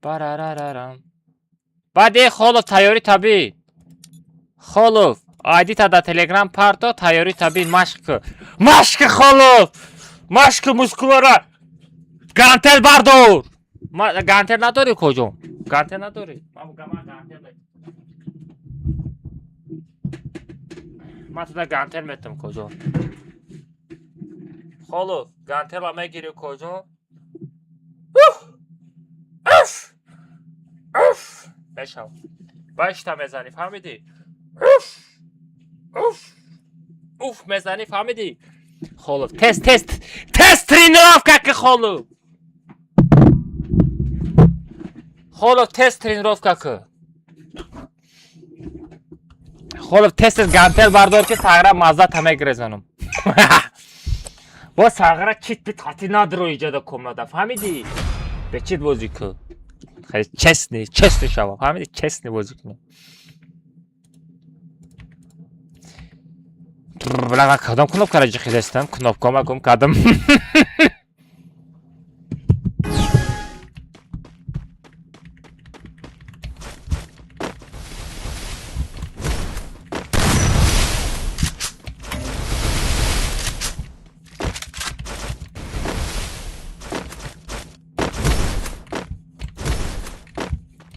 بارارارارم بعد خلوف تیاری طبیعی خلوف آیدی تا در تلگرام پارتو تیاری طبیعی مشق خلوف مشق مسکولارا گانتل بردار گانتل نداری کجا؟ گانتل نداری؟ من تو در گانتل میتونم کجا؟ خلوف گانتل ها میگیری کجا؟ بشو باشتا میزنی فهمیدی؟ اوف میزنی فهمیدی؟ خلوف تست тренировка که خلوف تست тренировка که خلوف تست گانتل بردار که ساغره مازده تا میگرزنم. با ساغره چیت بیت خاطی ندارو ایجاد کمناده فهمیدی؟ به چیت بازی که خیلی چسنی شما فهمیدی؟ چسنی بازی کنی. بلا کدام کنوب کرده خیلی استم کنوب کم کدام.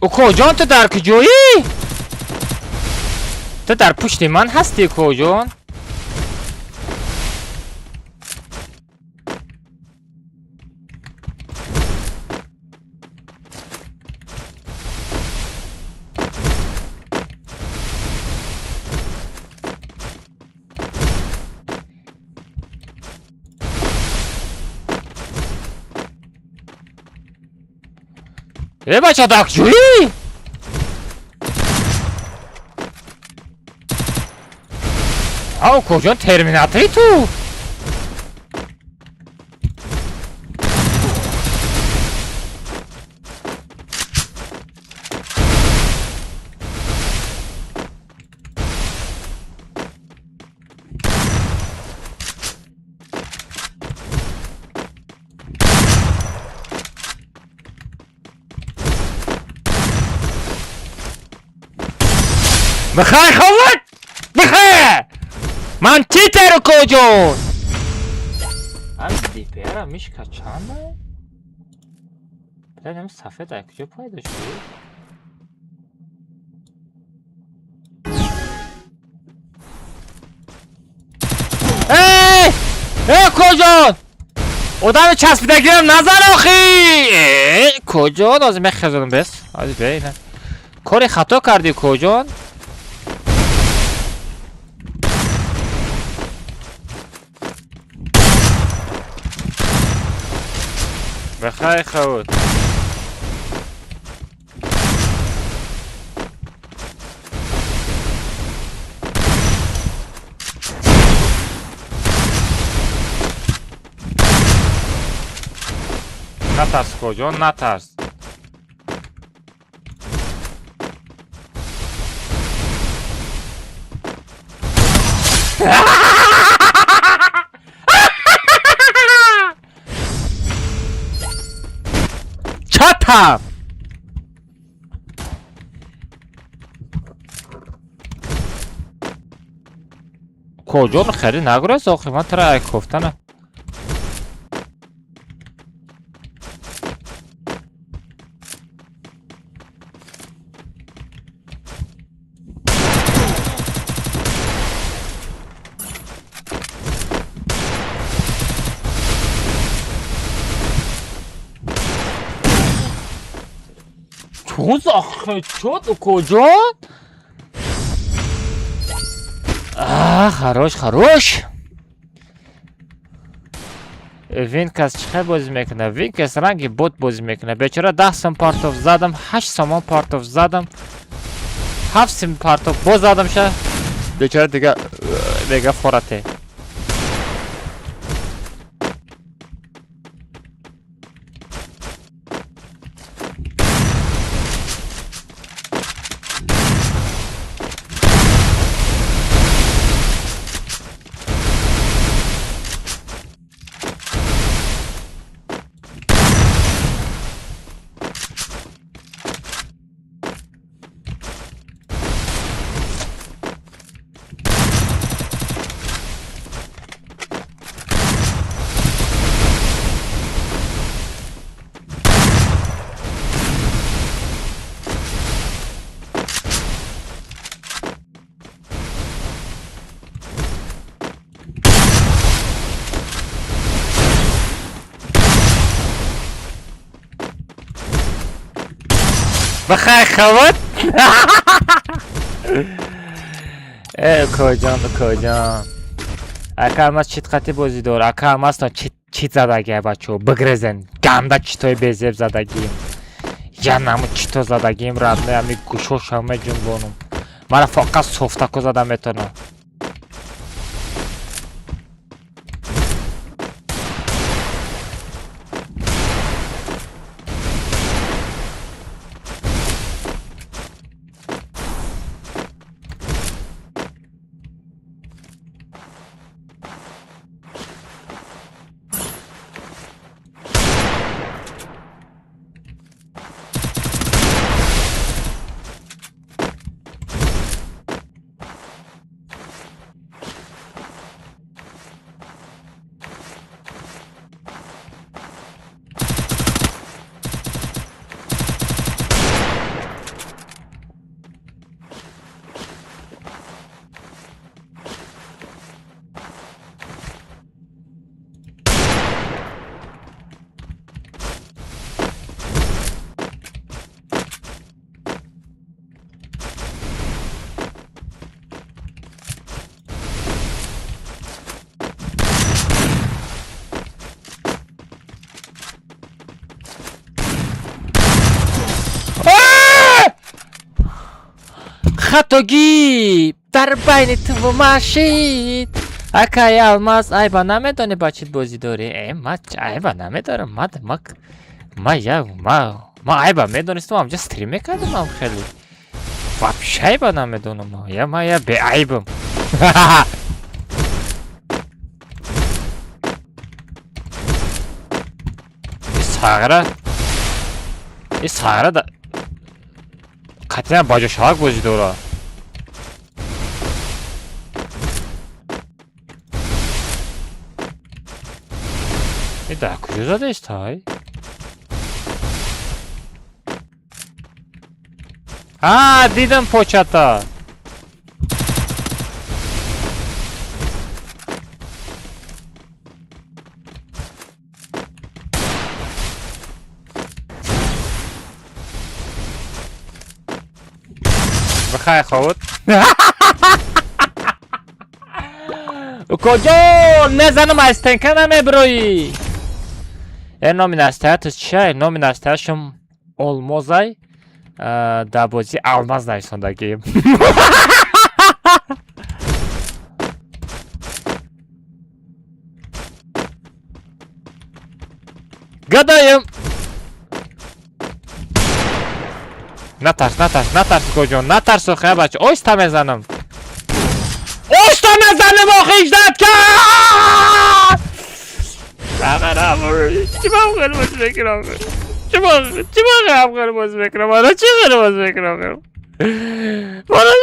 او کجان تو در کجایی؟ تو در پشت من هستی کجان؟ بچه در کجایی؟ او کجان ترمیناتوری تو؟ بخوای خواد بخوای من چی ترو کجون هم دیپیرم میشه که چنده ببینم صفحه در کجا پیدا شد. کجان odamı çaspıda girelim nazar آخی کجان از مخزونم بس hadi ببینم کاری خطا کردی کجان بخیر خود نترس کجان نترس چاتم کجان خیلی نگرست آخی من ترا گفتنم چوز آخه چود کجا؟ خروش خروش وینکس چه بازی میکنه؟ وینکس رنگی بود بازی میکنه بیچاره 10 سم پارتوف زدم 8 سامان پارتوف زدم 7 سم پارتوف باز زدم شه بیچاره دیگه فورته بخیر خود کجان اکا هماز چیت قطعی بازی دار اکا هماز تا چیت زدگی بچه بگرزن گنده چیتای بیزیب زدگیم یا نمو چیتا زدگیم رد نمی گوشوش همه جنبانم مرا فقط صفتکو زدم میتونم خطاگی در بین تو و مشید اکای الماس ایبا نمیدونی با چیت بازی داری ما ایبا نمیدارم ما ایبا میدونستم همجا استریم میکردم هم خیلی وابشه ایبا نمیدونم یا به ایبم این ساغره دا قطعا باجا شاک بازی دورا این در کجا زده است های؟ Ha دیدم پوچتا. بخیر خود. کجا نزنم از تنکن همه بروی. نام نستهتش چیه؟ نام نستهشم olmazay da bozi almazlar sondaki. Gadayım. Natar kocan, natar sokağa baş. O istemezanım. O istemezanım o hicdatkar. Ağır. Çimam kırmızı bekliyorum. Çimam kırmızı bekliyorum. Bana kırmızı bekliyorum. Bana kırmızı bekliyorum. Kocan,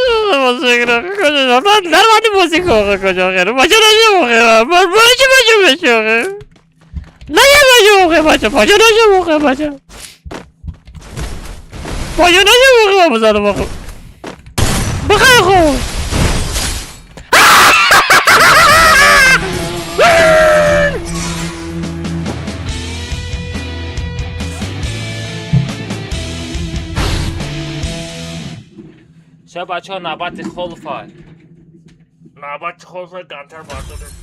ben nerede müzik okuyorum? Başaracağım okuyorum. Ben başım okuyorum. Ne yapacağım okuyorum? Başaracağım okuyorum. Başaracağım okuyorum sana bakın. Bakın. چه بچه ها نوبت خلفه نوبت خلفه گانتر برداریم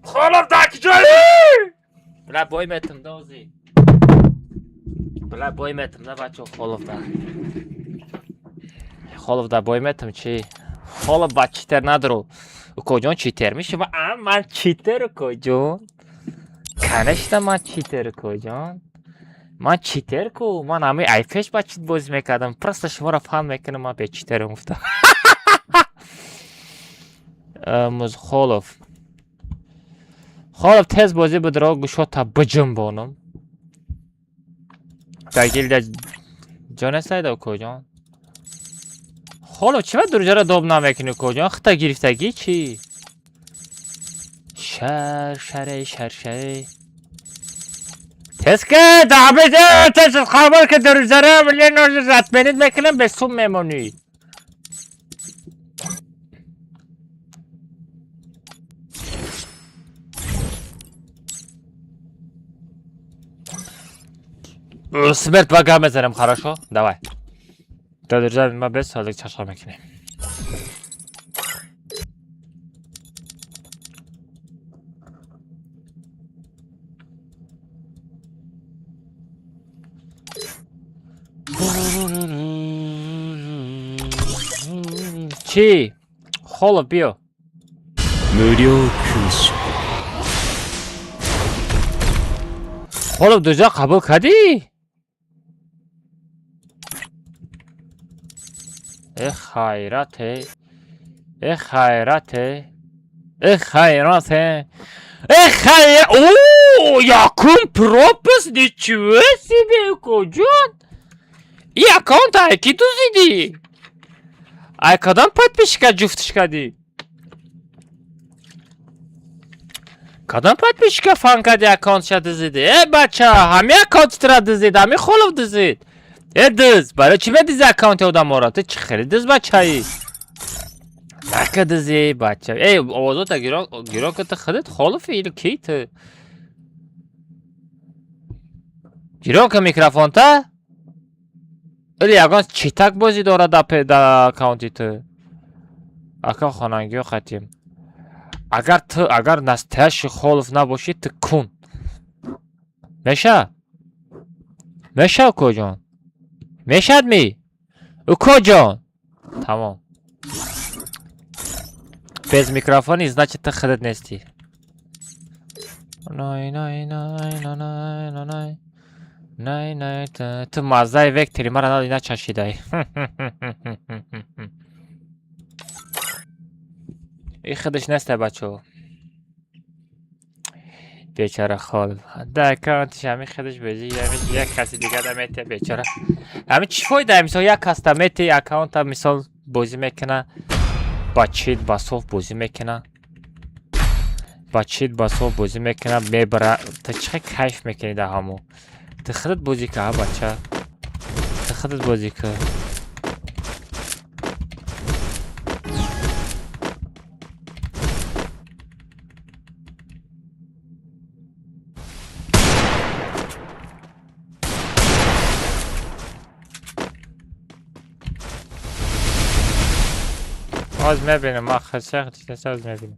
خلف دکی جایی بله بای متم دوزی بله بای متم نه بچه خلف ده بای متم چی خلف با چیتر ندارو کجان چیتر میشه من چیتر کجان کنشتا من چیتر کجان من چیتر کو من همه ایفش با چیت بازی میکردم پرست شما را فهم میکنم من به چیتر مفتم مز خالف تز بازی بدرا گوشو تا بجم بانم درگیل در جانه سایده کجان خالف چی باید درجه را دوب نمیکنی کجان خطا گرفتگی چی شر تسکه دعبیده تسکه خبر که در زره ولی نوز رتبینید میکنم به سوم میمونی смерть бага بزنم хорошо давай در زره ما به سالک چشم میکنیم چی؟ خالف بیا 無料空襲 خالف دوجا قبول کردی؟ خیراته اوه yakın propus ничего себе кожан и аккаунт айки дузиди айкадан подписчика жуфтиш кади кадан подписчика фан кади аккаунтша дузиди бача ҳами аккаунтра дузид ҳами холов дузид дыз барои чӣ медизи аккаунти одаморо ту чӣ хеле дыз бачаи нака дызи бача овозота гирон ката худат холофи или ки ту гирон ка микрофонта или ягон читак бозӣ дорад да аккаунти ту акан хонангиё хатим агар настоящий холов набошӣ ту кун меша куҷон мешадми куҷон тамом без микрофони значит ты худат нести ту маззаи вектори мара начашидай и худаш нестай бачо бечара хол да аккаунтиш ҳами худаш бези як каси дигар да мете бечара ҳами чӣ фоида мисол як кас да мети аккаунта мисол бозӣ мекуна با چیت با صوف بازی میکنه با چیت با صبح بازی میکنم میبره. تا چقدر کیف میکنی در همو. تا خودت بازی که ها بچه. تا خودت بازی که. از میبینم ما خسته خسته از میبینم.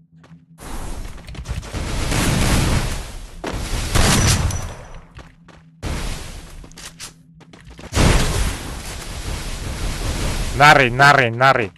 نری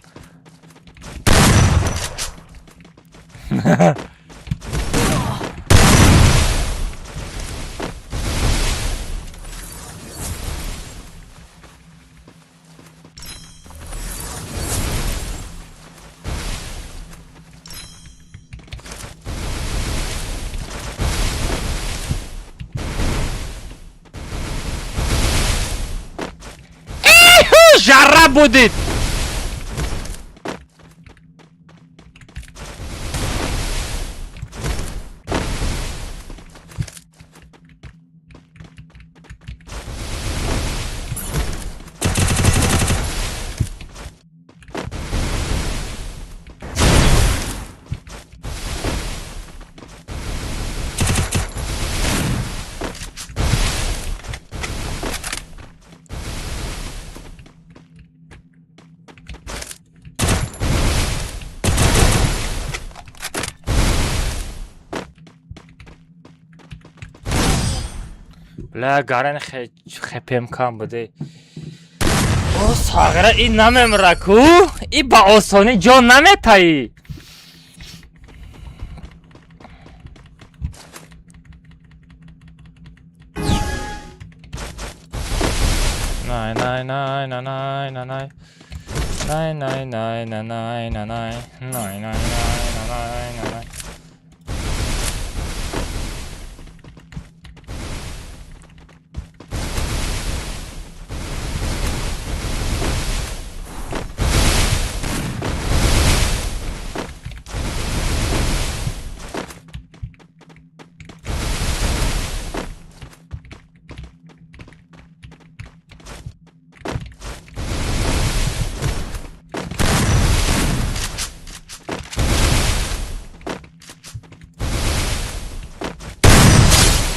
جرب بودید. لا گارن خپیم کام بوده. او ساغره این نمیمره کو. این با آسانی جان نمیتایی. نه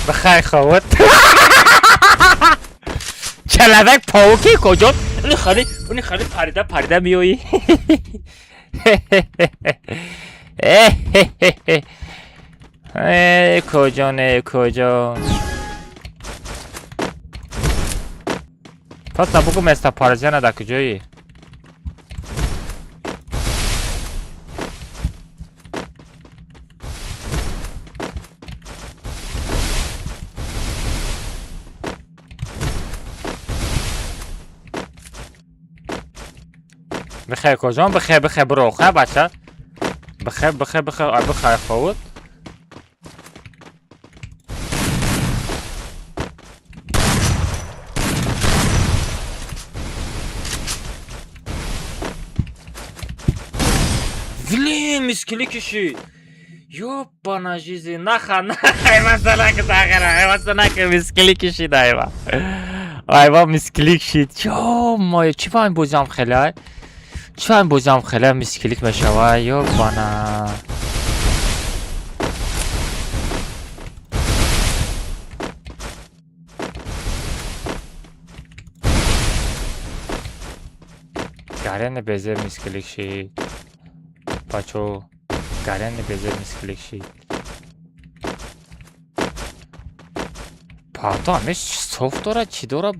بخیر خواد. کلبک پاوکی کجا؟ اونی خرید پریده میویی. کجا پس نبگو مستر پارزیان در کجایی؟ بخیر کجان؟ بخیر برو خیر بچه. بخیر خود. ولی مسکلی کشید. یو باناجیزی نخه ایوان که مسکلی کشید ایوان مسکلی کشید. یا مایه چی با این بوزم خیلی؟ چی این بوزم خیلی مسکلیک بشوه یا بانا. گرن بزر مسکلیک شید بچو. گرن بزر مسکلیک شید پاتا همه صوف داره چی داره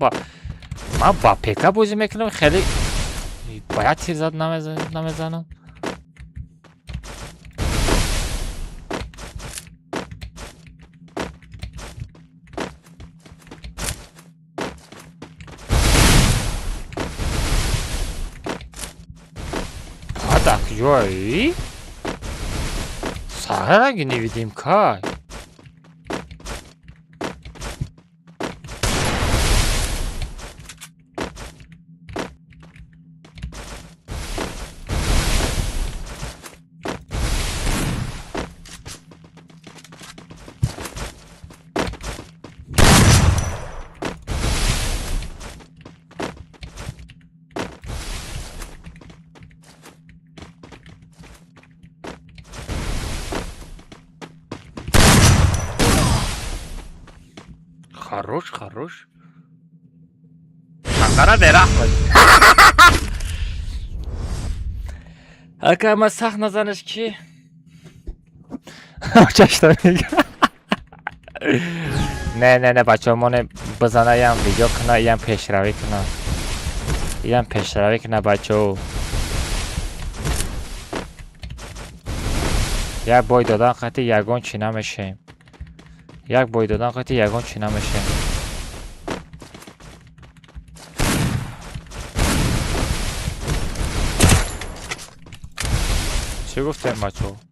من با پیکا بوزی میکنم خیلی باید تیر زد نمیزنم. پادک جایی؟ ساغر اگه نویدیم کار خروش Ankara derahmet. Aka ama sağ nazarınız ki. Çaştan. Ne bacham mone bazanayam video kana yam peshravi kana. Yam peshravi kana bacho. یک بای دادن قطعی یگان چی نمیشه یک بای دادن قطعی یگان چی نمیشه چی گفتن بچه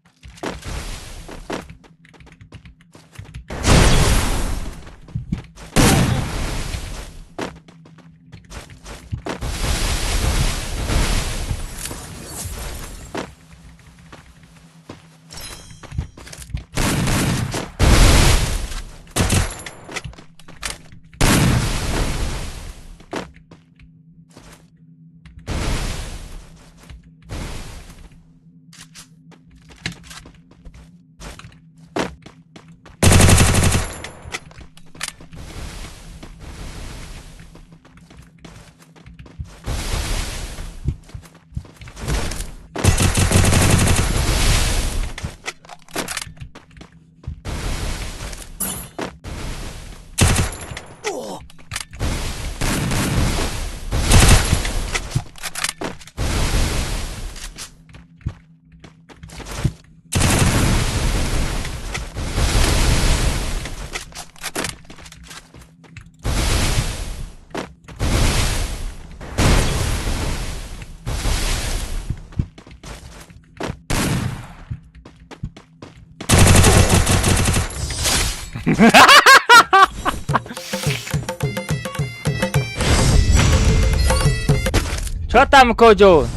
چه تم کجا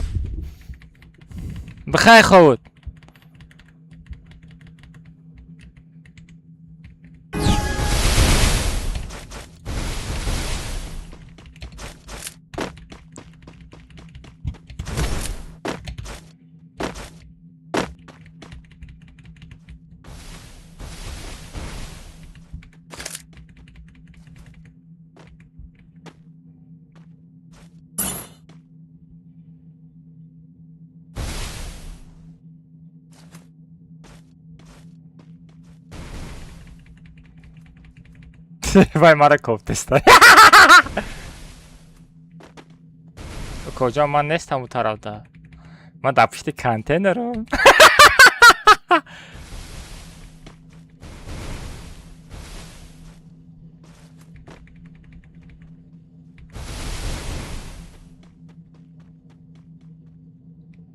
بخیر خود وای مرا کوفتسته کجا من نیستم اون طرفتا من در پشت کانتینرم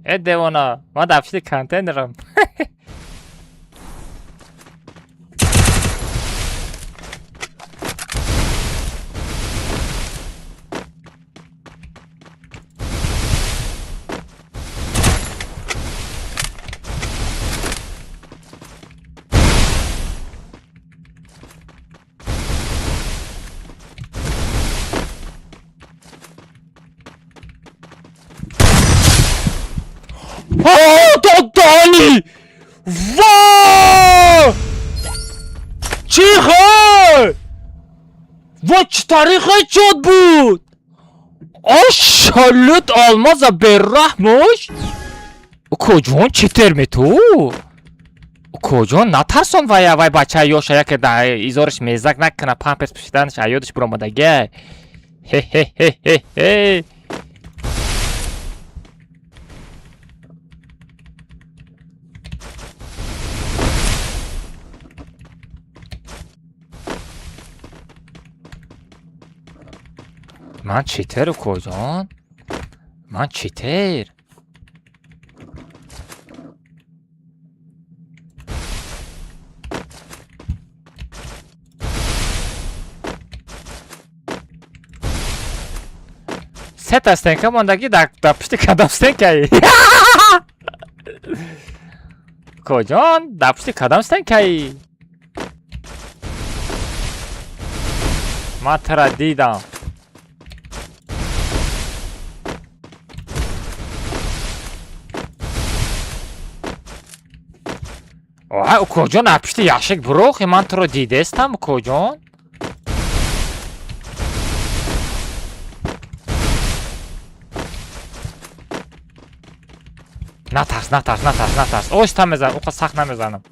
ای دیوانا من در پشت کانتینرم دانی وای چی خواهد وای چه تاریخی شد بود آشالت آلماز برحمش کجان چی ترمی تو کجان نترسان وای بچه یاشه یک ایزارش میزک نکنه پمپس پشیدنش ایادش برامدگه هی هی هی هی هی من چیتر کجان؟ من چیتر سه تا استنکه ماندگی در پشت کدام استنکه کجان؟ در پشت کدام استنکه من ترا دیدم کجان اپشتی یاشک بروخ من تو رو دیده استم کجان نترس اوشتا میزن اوقا سخت نمیزنم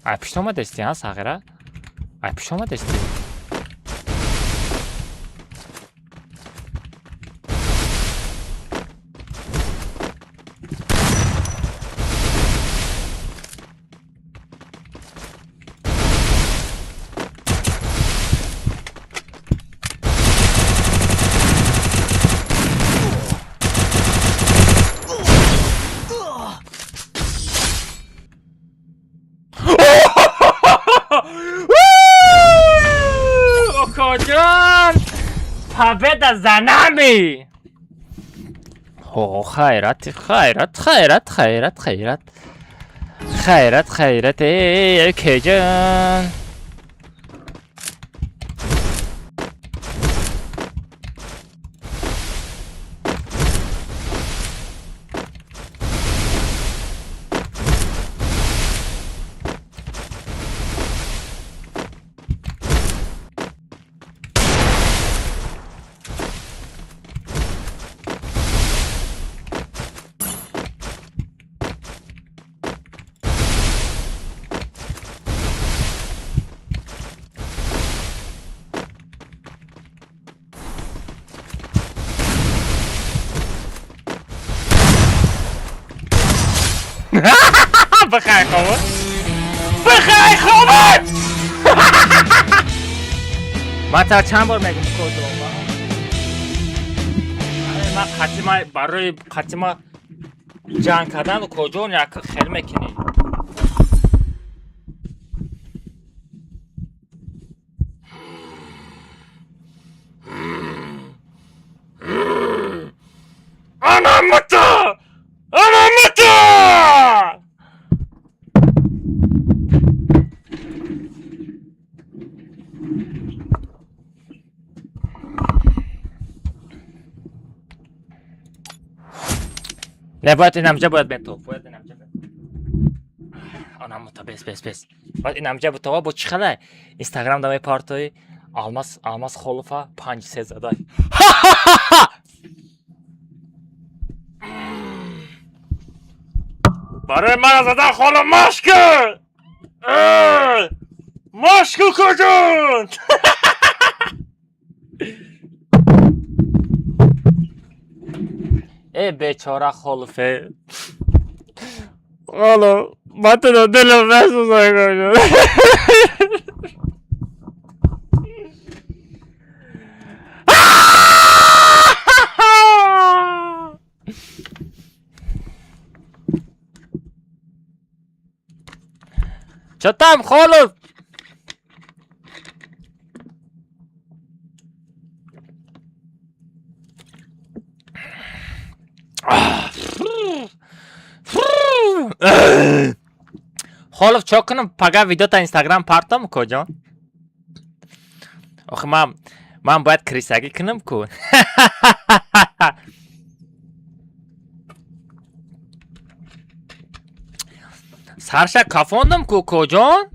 ای پیش آمده استی ها صغیره ای پیش آمده استی کجان پبت زنمی خیرت ای کجان بخیر خوبه من تا چند بار میگم کجا من برای قطعی جنگ کردن و کجا یک خیلی میکنی انا متى نه باید این همجا باید بین آنم متا بس باید این همجا بود با چی خله اینستاگرام دامه پارتوی almaz خلوفا 5-3 زدای برای من زدن خلو مشکل کجون ای بیچاره خلوفه خلو من تو دلم نسوزای کجون چطم خالص خالص چه کنم پگه ویدیو تا اینستاگرام پارتم کجا آخه من باید کریساگی کنم کن سرشا کافاندم کو کجان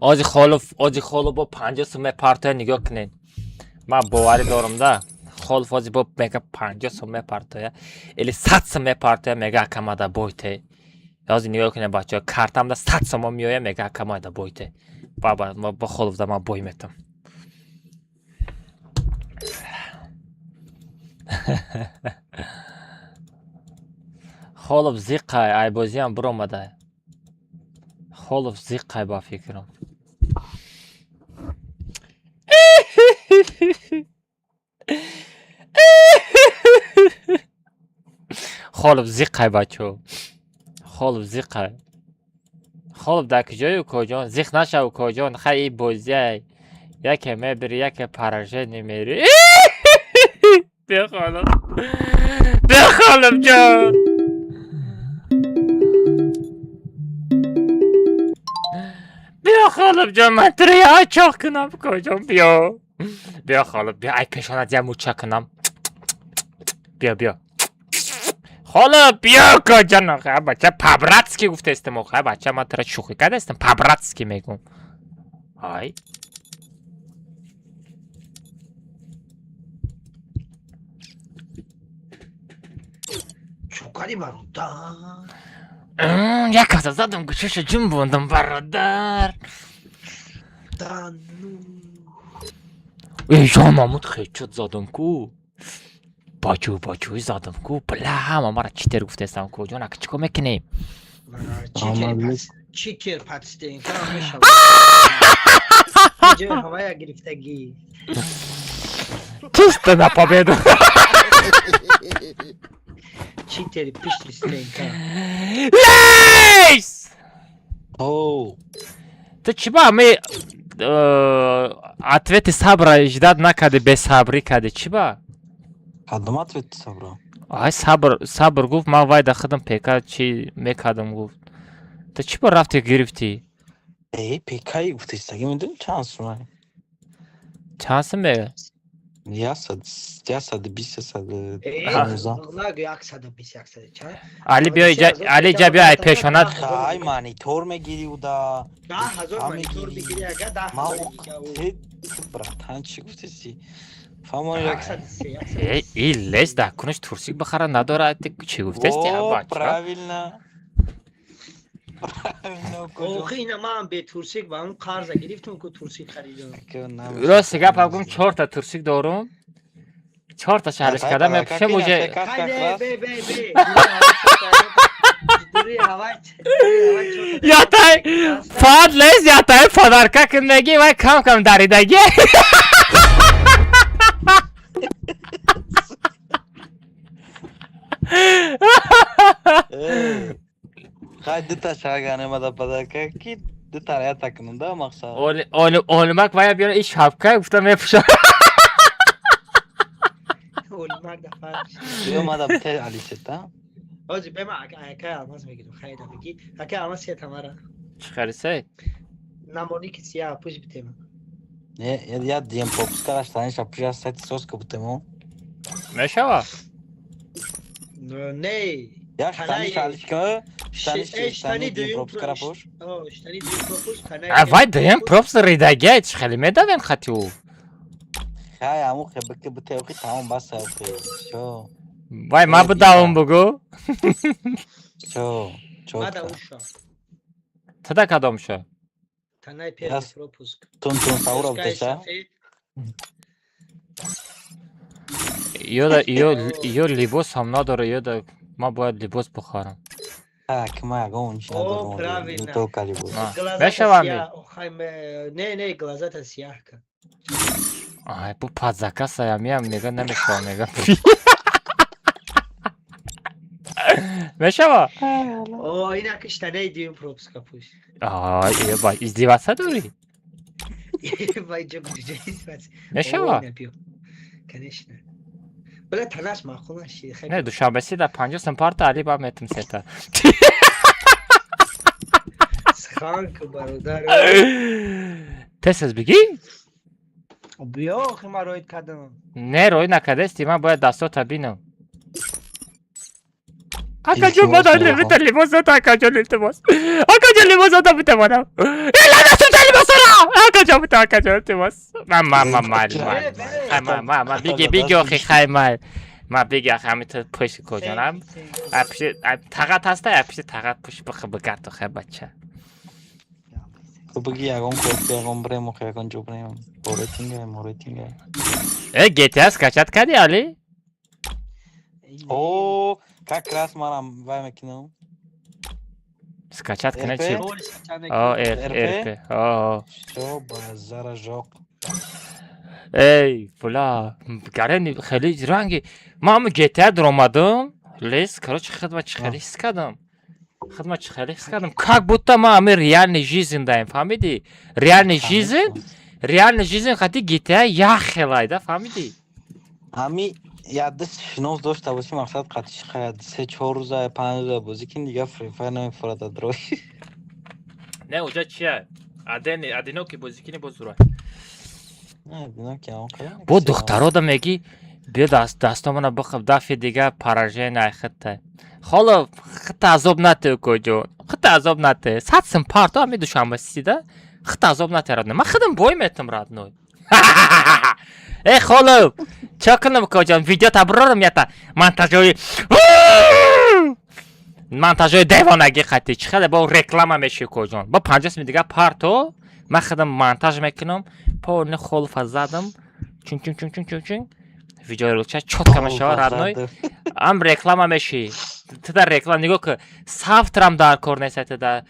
آجی خالو با 50 سومه پارتای نگاه کنین من باوری دارم ده خالو آجی با مگه 50 سومه پارتای الی 100 سومه پارتای مگه کماده بایته آجی نگاه کنین بچه کارتم ده 100 سومه میوه مگه کماده بایته بابا ما با خالو ده من بای میتم خالب زیقای ای بازی هم برو مده خالب زیقای با فکرم خالب زیقای بچو خالب زیقای خالب در کجای کجان زیق نشو کجان خیلی بازی یکی میبری یکی پرشه نمیری بیا خالب جان بیا خالب جان من تری چاق کنم کجان بیا خالب بیا ای پیشانت یه موچه کنم بیا خالب بیا کجان آخه بچه پبراتسکی گفته استم آخه بچه من ترا شوخی کرده استم پبراتسکی میگم های Yukarı barudar. Yakasa zadım kuşuşu cumbundum baradar. Danu. Ey Jean Mahmud خیچت زدم کو باجوی زدم کو بله همه مرا چیتر گفتستم کو جانا که چیکار میکنیم چیتر پاتستین کام میشم اینجا havaya گرفتگی چیست на победу چیتر پیشتستین کام لیس Оу. تو چی با می ответы сабра ждать накады без сабри кады чи ба Кадом ответти сабра? ай сабр гуфт ман вай дахадам пека чи мекадам гуфт то чи ба рафти гирифти Пекаи гуфти саги медони чанд сумай? чанд сум мега 100 نگو 120 چند али биё биё ай пешонат Хай монитор мегири уда 10,000 монитор бигири ага 10,000 братан чӣ гуфтеси фаҳмони ин лес да кунаш турсик бахара надорад чи гуфтести правильно اوخی اینا من به تورسیک و اون قرض گرفتم که تورسیک خریدم راست گپ گفتم 4 تا تورسیک دارم 4 تا شهرش کردم میپوشم اوجه یاتای فاد لیز یاتای فادارکا کندگی و کم داریدگی Хай дута шагане мада падака ки дута рая такнунда мақсад. Olmak vaya bir iş hapka guftam yapışa. Olmak da farklı. Yo mada biter aliseta. Ozi bema akaya almaz میگیرم خیلی بگی akaya almaz سه تمره Çıkarırsa. نمونی که سیاه پوش بیتیم Я дiem попускара станеш апжа сати соска бутемо. Meşava. نه Я станеш алишка. اشتانی Diem دویم попускара пош. اشتانی دویم پروپوز Vay dayan props ridage çıkalı medaven xatiyo. Хай аму хебке бутеохи тамом баса охи. Шо. Vay ma bu davum bugu. Шо. ماذا وشا Tada kadamşa. تنای پیر Yes. پروپوز Тун саура бутеша. Yo libos ham nadاره yo da ma باید libos بخورم. Кма ягон ниш надорам. правильно. То калибо. Meşava mi? نه глазата سیاه کن Ay bu pazaka sayamıyorum mega ne meşava mega. Meşava. او اینا که اشتانی دویم پروپوز کپوش Ay iyi bak izdivasa doğru. وای جو گوجه است Meşava. کنشنه بله تناش ماخونه شی خیلی Ne duşabesi de 5 سپارت علی با metim seta. سخان که برادر Tesas bigi? بیا خی ما روید کردم Ne roy nakadesti ma باید دستاتا بینم. Akacım bana limite limosata akacım limos. Akacım limosata bitemem. İlla da tut limosana. Akacım limos. Ma bigi oxi xaymal. Ma bigi xamit push kocanam. Apşi taqat hasta apşi taqat push bıqart oxi bachcha. Баги ягон кофе ягон брем ох ягон ҷобрем. Моретинга. GTA скачат кади али? О, как раз манам вай мекинам. Скачат кана чи? RP? О, RP. О. Шо базара жоқ. Ey fula. Gareni xeli rangi. Ma mı GTA duramadım. Les короче xidmat çıxarı iskadım. Xidmat çıxarı iskadım. Как будто ma мы реальной жизнью фамиди. Реальной жизнью хати GTA яхелайда фамиди. Ами яда шинос дошта боши мақсад қатиш хаяд 3-4 рӯза 5 рӯза бозӣ кин дига Free Fire намефурад адрой. Ne hoca çiye? Adenoki bozikini bozura. Не, одиноки ам када. Bu духтаро да меги бе дастамона бахаб дафи дига поражение айхатта. Хола хита азоб нате коҷо. Хита азоб нате. Сатсим парто ами душанба сида. Хита азоб нате радне. Ма хидам бой метам радной. Эй хола. Чаканам коҷон видео таброрам ята. Монтажои. монтажои девонагӣ қатӣ чӣ хеле бо реклама меши коҷон бо 50 сум дига парто ман худам монтаж мекунам пони холфа задам чун видеоруча чётка мешава родной ам реклама меши туда реклама нигоҳ ки софтрам дар кор нест туда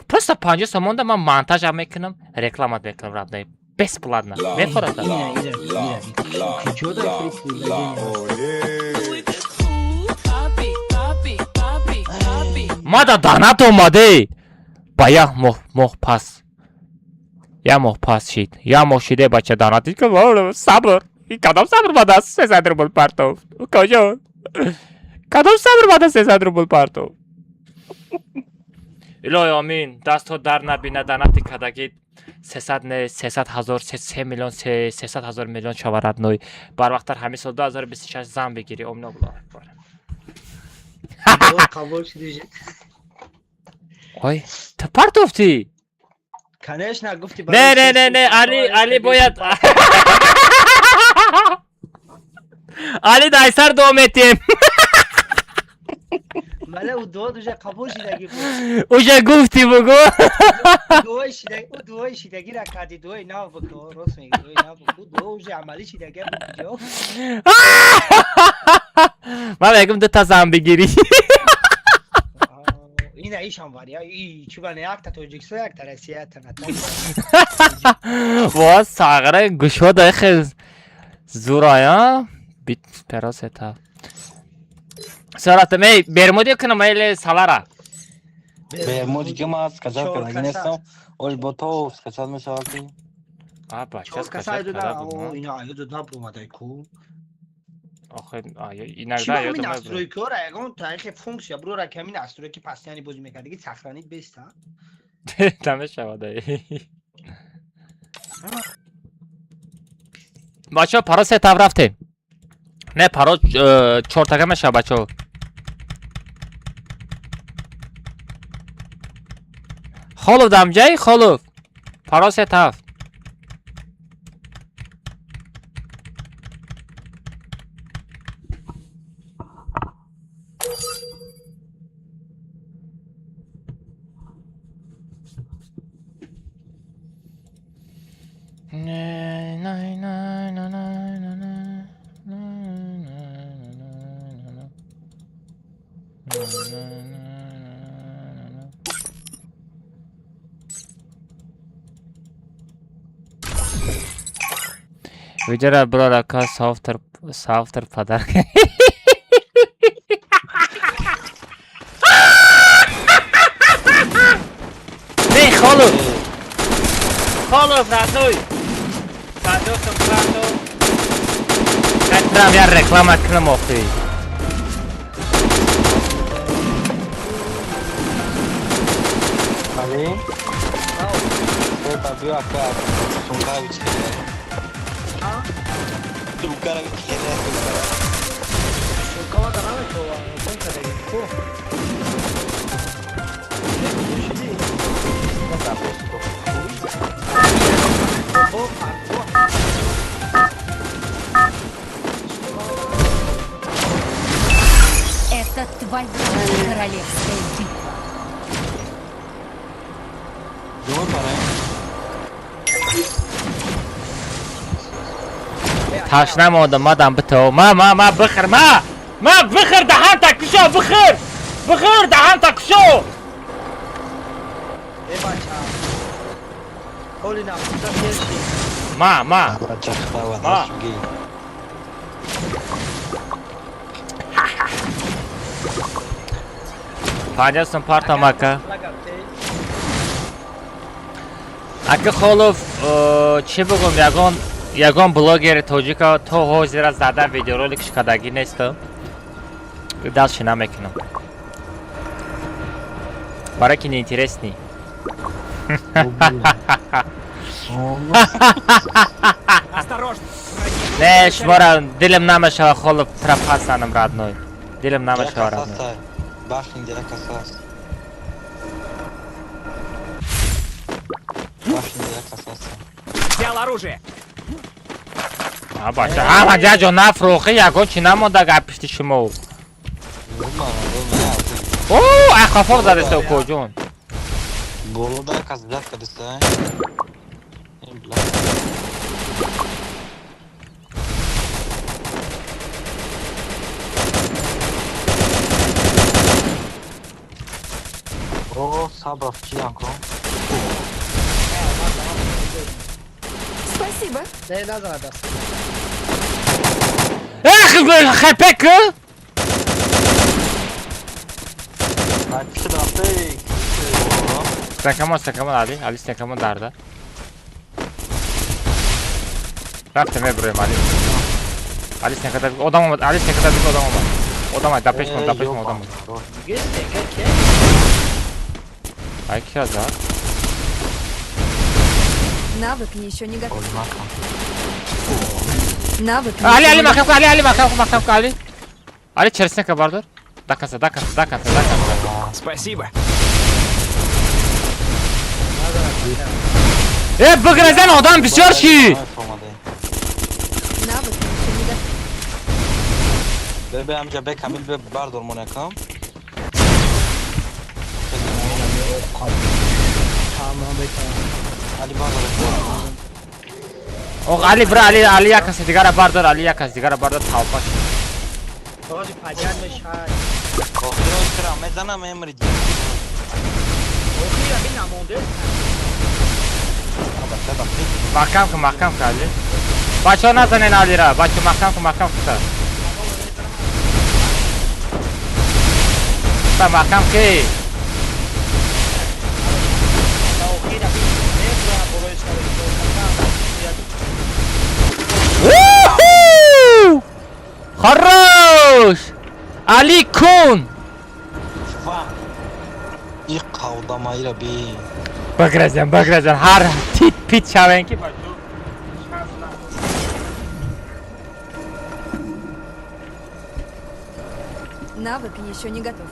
просто 50 сум монда ман монтажам мекунам реклама мекунам родной бесплатно мехорад Чудо мада донат омаде ба як моҳ пас як моҳ пас шид як моҳ шиде бача донати сабр кадом сабр бада 300 рубл партов кожон кадом сабр бада 300 рубл партов илоҳи амин дастҳо дар набина донати кадаги 300 не 300 ҳазор 3 миллион 300 ҳазор миллион шаварад ной барвақтар ҳамин сол 2026 зам бигири омин Аллоҳ акбар Kabul şideci. ой ты партовти Конечно, гуфти. не али бояд али дай сар давом етем Мала у дуо уже kabul şideci. уже гуфти бугу Duo şideci rakadi duo ne yapıyor? Rosmi duo ne yapıyor? Duo уже amali şideci yapıyor. ман мегум ду та зам бигирӣ این ایشان وار یا ای چوبان یک تا توجیکسو یک تا رسیه تا ва сағра гӯшода хел зурая бит перасета соратаме бермуди кунам или салара Бермудики ма скачал карда нестам. Ош бо то скачал мешавад ки. а бача Çok скачат kasaydı када da буд o yine ayıdı da bulmadı ku. охе иногда Şimdi ёдам min мебурад настройки ора ягон тарихи функция бро камин настройки постоянно боз мекарди сохранить беста. намешавад бачаҳо паро сетав рафтем не паро чортага мешава бачаҳо холов дамҷай холов паро сетав видеоро бирор ака софтер падар не холов родной садосам карто катрам я реклама кунам охири Ali. Eta biu acá. Sunga uçkele. Ha? Dukara uçkele. Şu kava da ne kova? Son kadar ku. Это твоя королевская битва. Cumhur para. تاش نمودم مادم بتو ما بخر ما بخر دهان تکشو بخر دهان تکشو E bacha. Kolina burada bir şey. ما Bacakta var. Ha. Sugi. پنجاستم پارتم اکا خولوف چی بگم یگان بلوگر توجیکا تو حوزی را زدن ویدیو رولکش کدگی نیستم دلش نمیکنم برای که неинтересный Осторожно! не шмара дилем намешава холов трап хасанам родной дилем намешава родной Kasasa. Başın direkt kasas. Başın direkt kasas. Взял оружие! бача ама ҷаҷо нафрӯхи ягон чӣ намонда гапишти шумо Vurma lan, vurma ya. اوه اخافا زده سو کوجون Bolu da kazıcak kadısı. O sabah Янко. Спасибо. ده ده ده ده اخ خپک Ay pişi de attı. استکمان علی استکمان درده رفتم ابراهیم علی استکمان odam olmadı علی استکمان bir odam olmadı odam ay dapeş mi odam olmadı گسته که ay ki yazar Навык еще не готов. Olmaz. Навык Ali еще Ali не makam Ali makam Ali Ali içerisine kabardır dakikası Спасибо. bu grezen adam bitiyor ki Навык еще не готов. Bebe amca be Kamil be Bardor Monakam. tamam be tamam. Ali Bardor. o Ali bra Ali yakası sigara bardır Ali yakası sigara bardır tavpak آجی پجر میشد Korkuyor sıra mezana memri. اوکی ربی نمونده makam ki Ali Bacho nazanin Ali ra Bacho makam kısa makam ki اوکی ربی نمیدونم برو Woohoo! Хорош! Ali Kun! Fa. İlk kavdamayla bir. Bagrazan har tit pit şaven ki Навык еще не готов.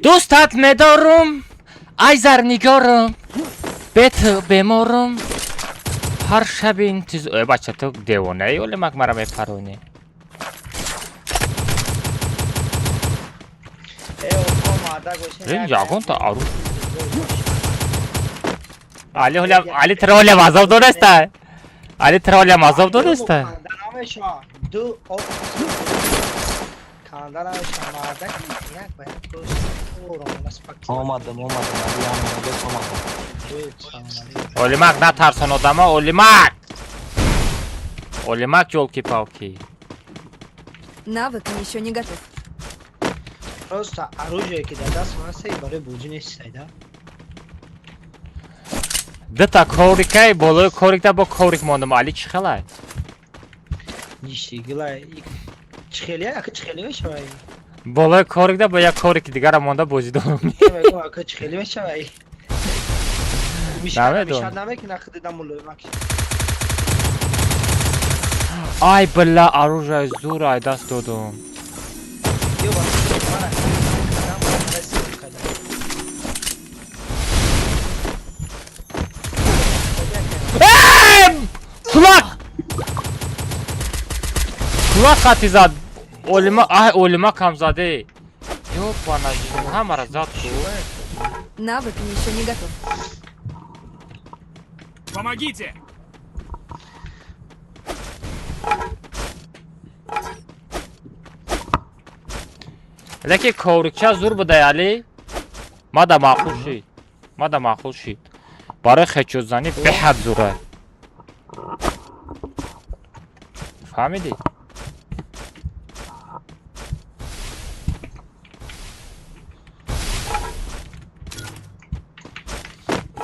Dostat medarum Ayzar nigarum Bet bemorum Har şabin tiz Bacha to devone yole magmara me paroni Jagon ta aru Ali trole mazov doresta Ali trole mazov doresta دو کاندارم شمارده یک باید دوست او رو نسبت Olmadım. Ali Yanko olmadım. Olimak ne tarsan odama Olimak Olimak yol ki pavki Навык еще не готов. просто оружие که در دست من سایی برای بوجی نیست سایده Dita korikay bolu korikta bo korik mondum Ali chikhalay نیشتی گلای چخیلی ها اکا چخیلی بشوایی bolu korikta bo ya korik digara monda bozidum بگو اکا چخیلی بشوایی Dame میشد don. نمه که نخده دم مولوی مکش Ay billa orужие zur ay dast dodum یو باید من اکا دستی بکدم Kulak atizad Olima kamzade Yo bana hamara zat Навык еще не готов. Помогите! Leki korikcha zur buday Ali Mada ma'qul shid Barای khechozani behad zura فهمیدی؟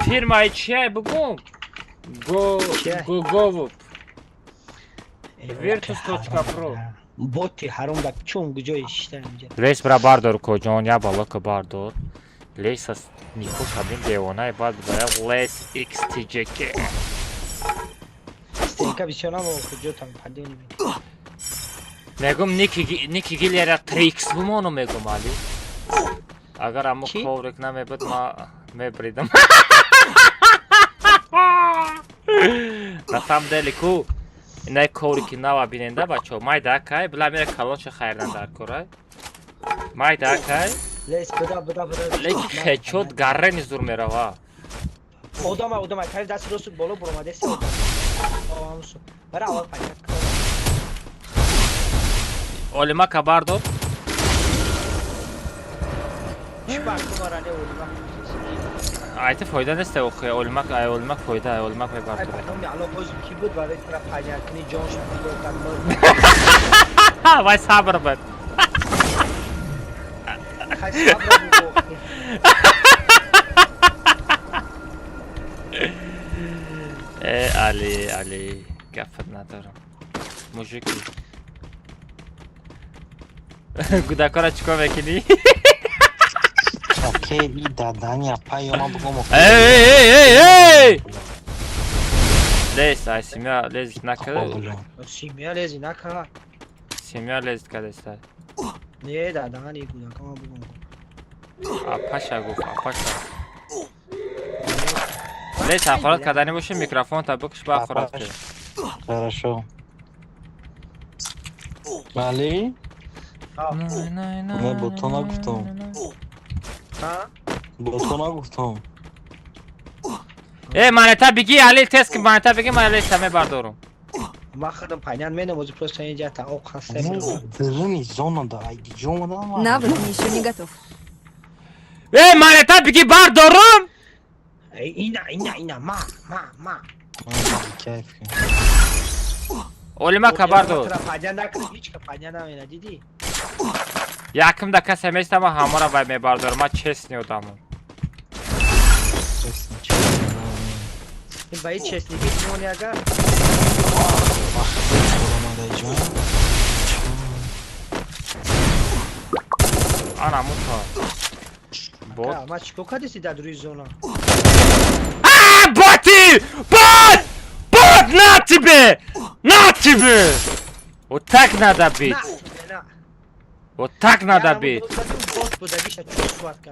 فیرمای چیه بگم؟ گوگو Virtus.pro боти ҳаром ба чун гуҷои шита инҷа Лейс бра бардор коҷон я балака бардор Лейс ас Нико шабин девонай бад бая Лейс XTJK стенка бисёрам о хуҷотам падин Мегум Ники гилера 3x бумону мегум али Агар аму Чӣ? коврик намебуд ма мебридам На самом деле ку Инай коврики нава биненда бачо Май дакай била мера калонша хайрдан дар корай Mayda akay. Leş bıda. Leki headshot garren izur merava. Odama. Kayıp ders rosu bolu buruma dese odama. Tamam musun? Para al paynak. Olima kabardo. Şu bak numara ne oldu? Ayte foyda neste okuya. Olmak foyda. Olmak ve Ay bardo. pardon ya Allah boz ki bu var ekra paynak ni John Shafi kan Ha vay sabır ben. Kaç sabra bu. Ali. Gafet ندارم. Mujiki. Gudakora chiko mekini. Okey, iyi dadan yapay ama bu mu? Hey! Lez, ay simya lez nakada. Simya lezi naka. Simya lez kadestar. Niye da daha ne kuda kama bu. Apaşa guf, apaşa. Lez afarat kadani boشه mikrofon ta bکش با afarat که. Хорошо. Vali? Ne butona guftum. Ha? Butona guftum. maneta bigi Ali test ki maneta bigi Ali same bardorum. Ma khadam paynan mene mozu просто не идет, а ок хасем. Дырни зонада айди жомада ма. Навык еще не готов. Maneta bigi bardorum. Ina ma. Keyif. Olima kabardo. Payana hiç payana mene didi. Yakımda kasemest ama hamura vay me bardorum. Ma chesni odamım. Bayi chesni git ne oynayacak? Ana muto. Bot. Ya maç çok hadi sida duruyor zona. Boti! Bot! Na тебе! Вот так надо бить. Вот так надо бить. Bot bu da bir şey çok svatka.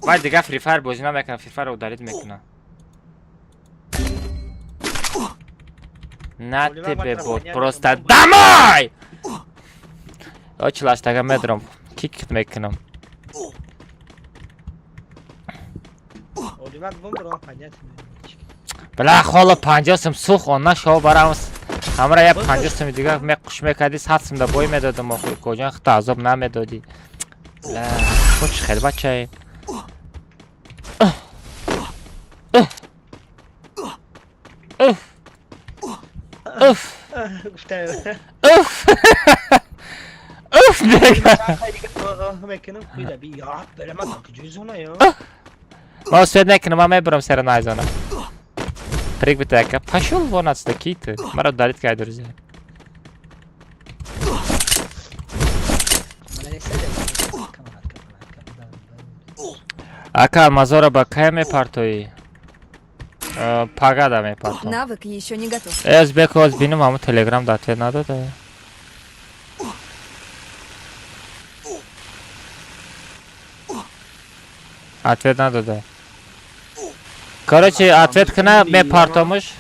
Вай دیگه فری فایر بازی نمیکنم فری فایر رو دارید میکنم نه тебе бот просто домой! Очилаш тага медром кик میکنم Olimak bom bro payat. بلا خاله 50 سم سوخ آنها شما برامز همه را یه 50 سم دیگه میقش میکردی 100 سم دا بای میدادم آخوی کجا خط عذاب نمیدادی لا خوش خیلی بچه اوف Mekanım kuyda bir ya böyle ma takıcı zona ya. ما سوید نکنم من میبرم سر نایزانه پریک بیتا که پشول وان است کیت مرا دارید که ایدروزه Ака Алмазора ба кая мепартои? Пагада мепартам. Навык еще не готов. Özbek oz binim ҳамун телеграм да ответ надода. Ответ надода. Короче, ответ кына мепартамыш.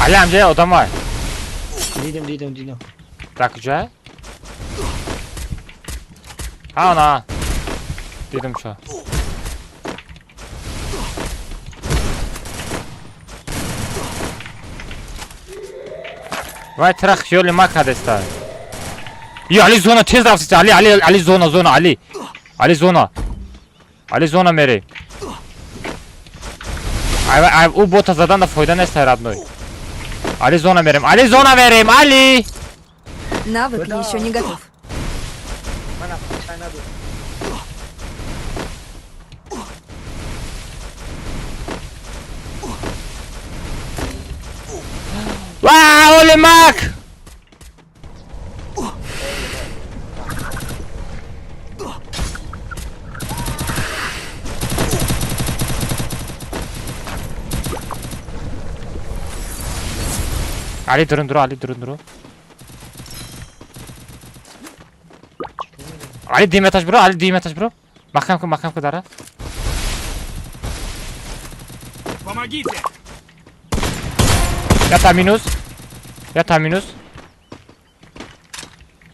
Ali amcaya odam var. Didim. Tak güzel. Ha ona. Dedim şu. Vay trak yolu makadesta. Ya Ali zona tez rafsi Ali zona Ali. Ali zona meri. Ay o bota zaten da fayda ne sayradnoy. Ali zona vereyim Ali. Навык еще не готов. Bana çayna dur. Vaa olimak. Ali durun, Ali durun. Ali demetaj bro. Makam dara. Помогите! Yata minus.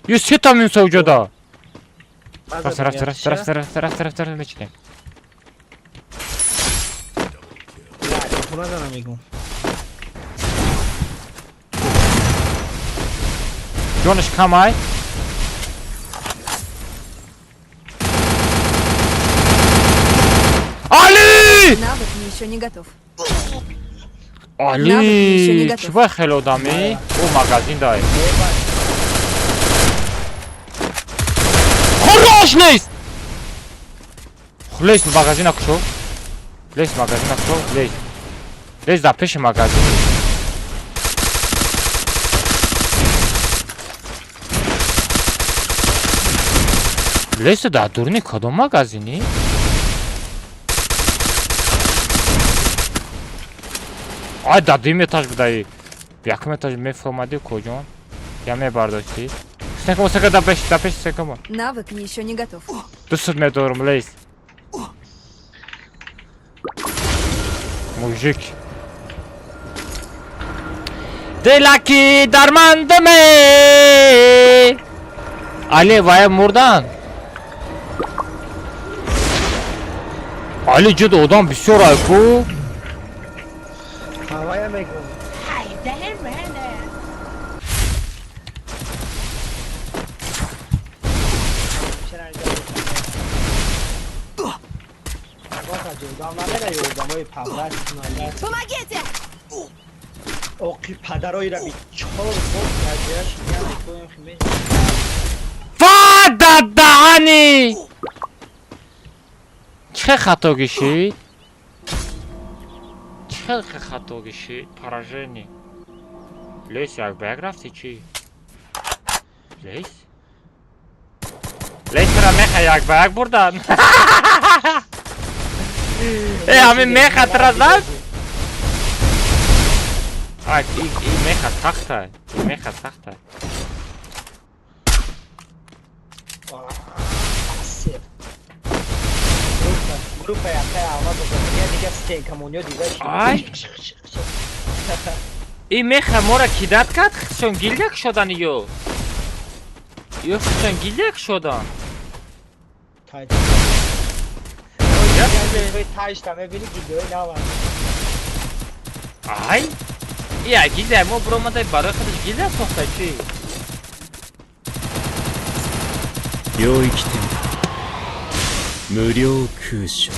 Yüz yata minus ucuda. Taraf meçine. Buradan amigo. Jonas Kamay. Ali! Навык еще не готов. Ali! еще не готов. Чего хело дами? О, магазин дай. Хорош лезь! Лезь в магазин акшо. Лезь да пеши магазин. Лезь да дурни кадом магазини? Ай да дим этаж будай. Яким этаж мефомади коҷон? Я мебардошти. Сека да пеш секама. Навык еще не готов. Дусуд медорум лезь. Мужик. Делаки дармандаме. Ali vay murdan. Ali cüd odan bir soray ku. Havaya amigo. Помогите! Oqi padaroy ra bichor khod kardiyash yani ko'yim khime. Fadadani. چه خطا کشید؟ چه خطا کشید؟ پراژنی لیس یک بیگ رفتی چی؟ لیس را میخه یک بیگ بردن ای همین میخه ترازد این میخه سخته این میخه سخته Grupa ya ama ya دیگه stay kamunyo دیگه آی این میخه ما را کیدت کرد خشون گیلک شدن یو خشون گیلک شدن تایش تا میبینی گیلوی نوان آی یا گیله ما برو ما دای برای خودش گیله ساخته چی 領域展開無料空所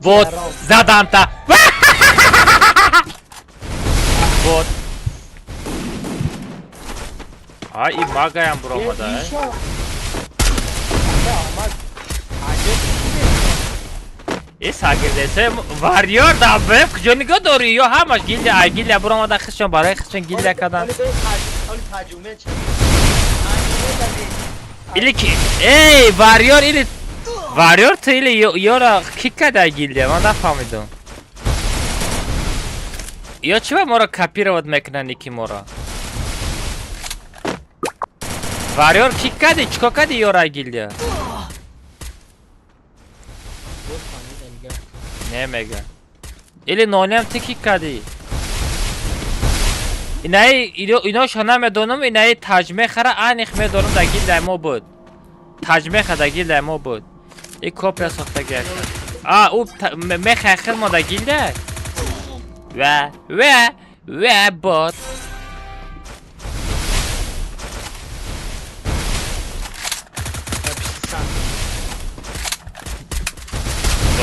بوت زدم تا بوت آی این ماگایم برو اومده این ساگردسه واریور دا بف کجا نگاه داری یا همش گیله برو اومده خشون برای خشون گیله کدن ایلی کی ای واریور ایلی واریور تو ایلی یورا کیک کده گیله من نفهمیدم یا چه ما را کپیرود میکنن یکی ما را واریور کیک کده چکا کده یورا گیله نمیگه ایلی نونیم تکی کدی اینا شانه میدونم اینای تجمه خره اینخ میدونم در گیل ما بود تجمه خره در گیل ما بود این کپی ساخته گرد او میخه خیل ما در گیل ده و بود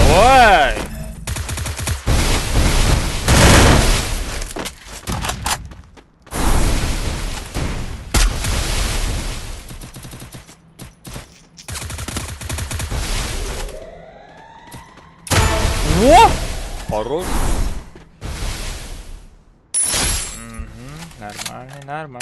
وای Во! Хорош. Нормально.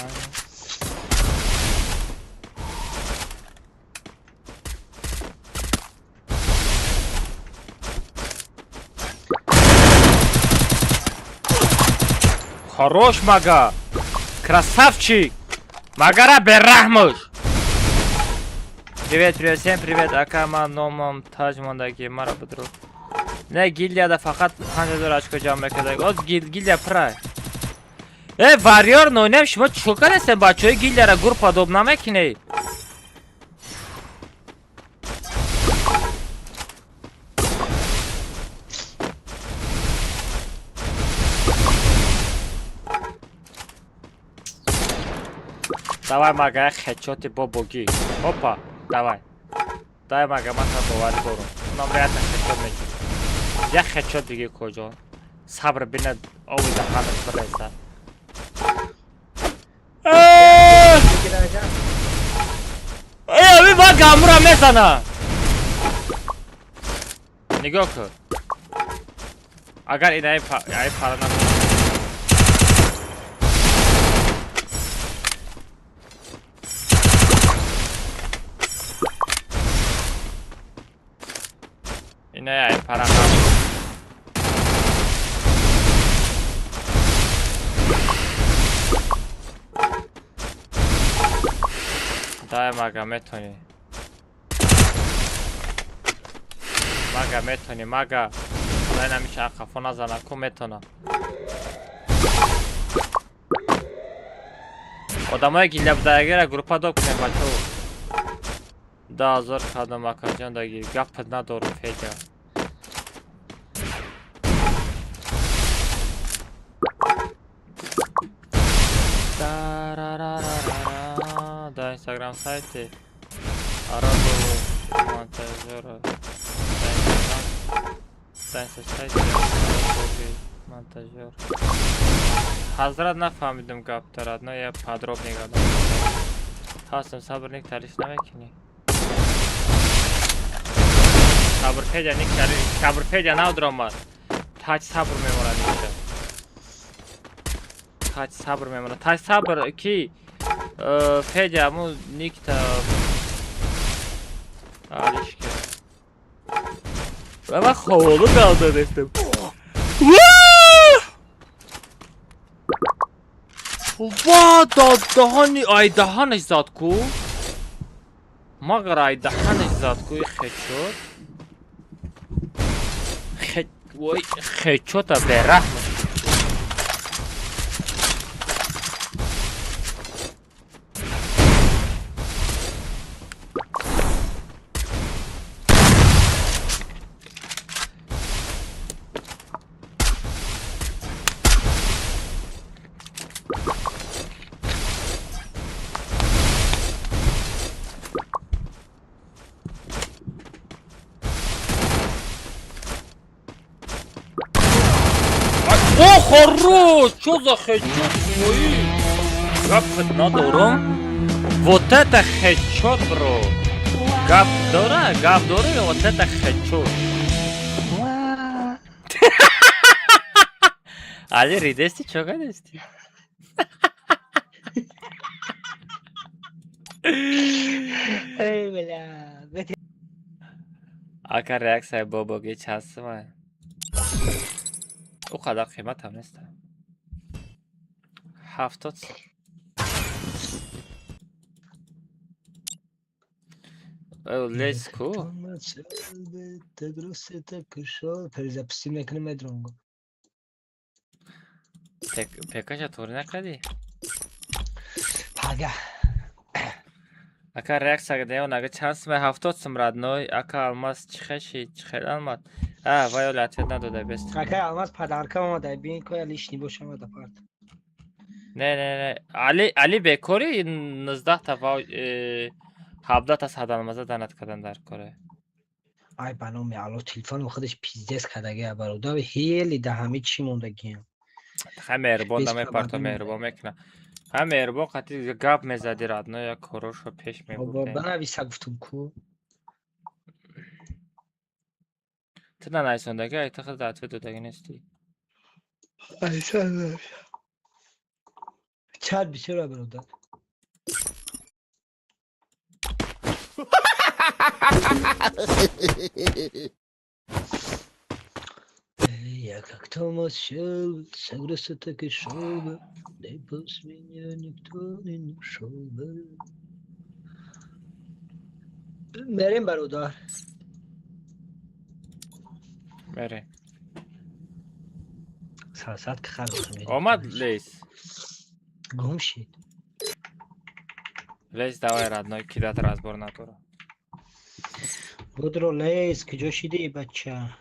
Хорош, мага! Красавчик! Магара берахмуш! Привет, привет, всем привет, акама номам Таж мондаги, мара будру. Не, гильдияда фақат 5000 очко ҷамъ мекардаг. Оз гильдия пра. Варьёр нонем, шумо чӣ кардастед? Бачаҳои гильдияро группа доб намекунед? Давай, мага, хедшоти бобоги. Опа, давай. Дай, мага, ман та боварӣ дорам. Онам реально хедшот мекунӣ. Як хедшот диги куҷо. Сабр бина ови даҳанаш биреза. Ми ба гамура мезана. Нигоҳ кун. Агар ин пара накун. Ina para Дай, мага, метони. Мага, метони, мага. Дай намиша қафо назана, ку метона. Одамои гилля будагира группа доб кунем, бачо. 10000 қадам акаҷон дагир, гапт надорум, Федя. Да, Instagram сайти. Арабу монтажера. Да, сайти. Монтажер. Ҳазрат нафаҳмидам гап дорад, но я подробнее гадам. Ҳастам, сабрник тариф намекунӣ. Сабр Федя ник тариф, сабр Федя навдромад. Таҷ сабр мемонад инҷа. Таҷ сабр мемонад. Таҷ сабр ки Федя му никта алишка. Ва ховолу галда дестем. Ва даҳани ай даҳанаш зад ку. Магар ай даҳанаш зад ку хечот. Вой хечота бераҳм. О, хорош! Чё за хедшот твои? Гапт надорам. Вот это хедшот, бро. Гап дора, вот это хедшот. Али ридести, чё гадести? Эй, бля. Ака реакция бобоги ҳастма. او قدر قیمت هم نیست 70 Let's go. Перезапусти мекунем дронго. Пекача тури наклади? Пага. Ака реакция гдеон ага чанс ме 70 сум радной ака алмаз чихеши чихеланмат. Вай ответ надода бест. Ака алмаз падарка омада бин ко лишни бошам ада парт. Не. Али бекори 19 та ва 17 та садалмаза данат кадан дар коре. ай баном алло телефон خودش پیزدس کداگه برادر هیلی ده همه چی موندگیم همه مهربان دمه پارتا مهربان میکنه همه مهربان قطعی گپ میزدی رادنا یا کروش رو پیش میبودیم بنویسه گفتم کو تو نه نایسوندگه اعتقاد دعوت دودگه نیستی ایسان چند بیشه را برادر как Томас Шелби, согрелся так и шел бы, да и после меня никто и не шел бы. بریم برادر. بره ساعت که خلق میریم. اومد لیس گم شید. لیس давай родной кидать разбор на тура Будро лейс, кجа шиди бача?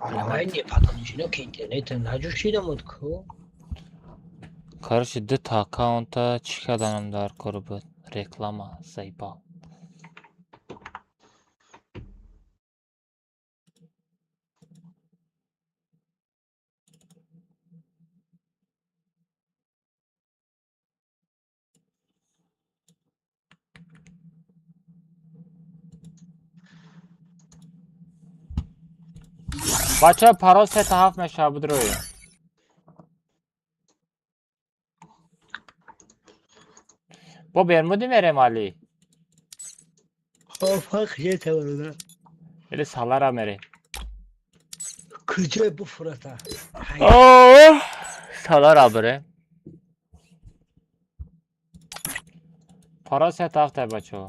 Аламай не подключено к интернету, наджур шидам удку. короче дит аккаунта чӣ карданам дар кор буд реклама заебал бача пароз 37 мешава будрои با برمودی میریم علی Afak jete برادر. بلی سالارا میری کجا بفرتا؟ اوه سالارا بره پاراس 37 بچه ها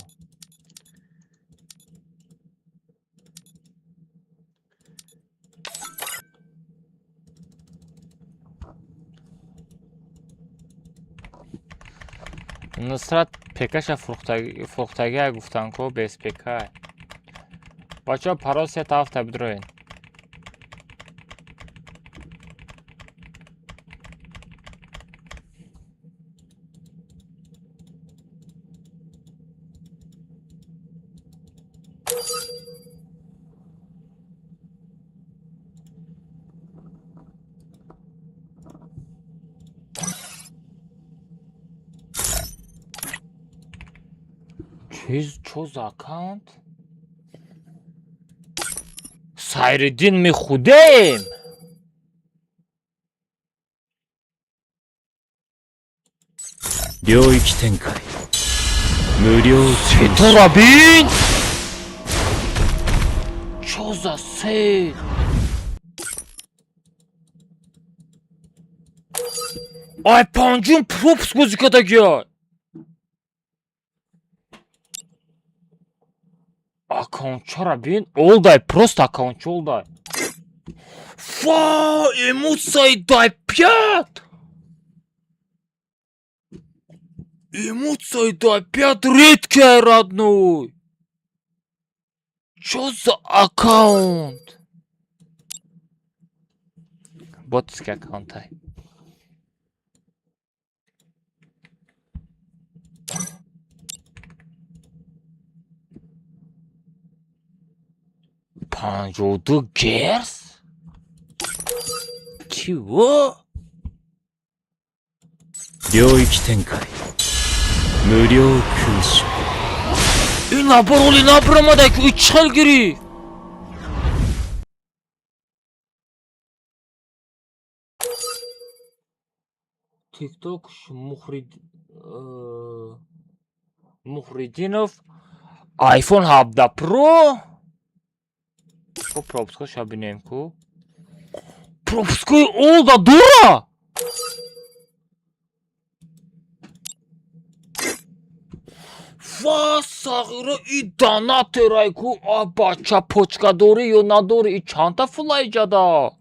نصرت پکش فروختگی گفتن که بیس پکای بچه ها پاراس 37 بدروین چوز اکاونت сайриддин ми худем領域展開無料禁止 تو را بین چوز سه ай панҷум пропуск бозӣ кардагиай аккаунтчара бин олдай просто аккаунтча олдай ва эмоцияи дай 5 эмоцияи дай 5 редкая родной чё за аккаунт ботский аккаунтай панҷоду герс чиво 領域展開無料空襲 ин набароли набарамадай ки чхел гирифт тикток мухриддинов айфон 17 про خب пропускаш бинем ку пропускои олда дора ва сағира и дана терай ку а бача почка дори ё надори и чанта фулайҷада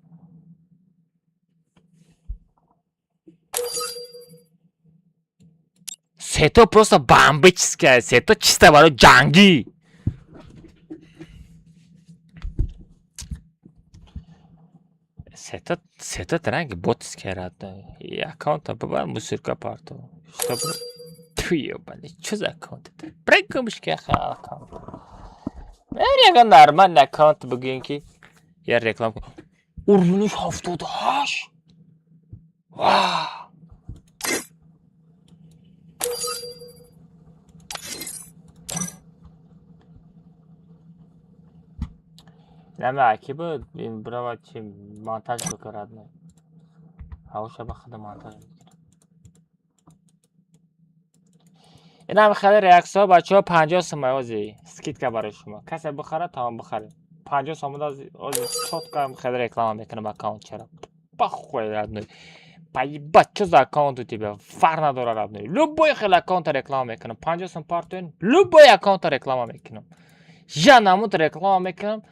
сето просто бомбическая сето чисто барои ҷангӣ сета дранги ботская родной и аккаунта бабар мусорка парто чтобы ту ёбаный чё за аккаунт это прикумышки аккаунт ягон нормальный аккаунт бигӯем ки я реклама урмуниш 78 вау نمه کی بود این برای چی مانتاژ بکرد نه هاوشه بخدا مانتاژ بکرد این هم خیلی ریاکس ها بچه ها 50 سمایوزی سکیت که برای شما کسی بخره تا هم بخره 50 сомда чётко хед реклама мекунам аккаунт чара. Похуй, родной. Поебать, что за аккаунт у тебя? Фар надо, родной. Любой хел аккаунт реклама мекунам. 50 сом партуин. Любой аккаунт реклама мекунам. Я намуд реклама мекунам.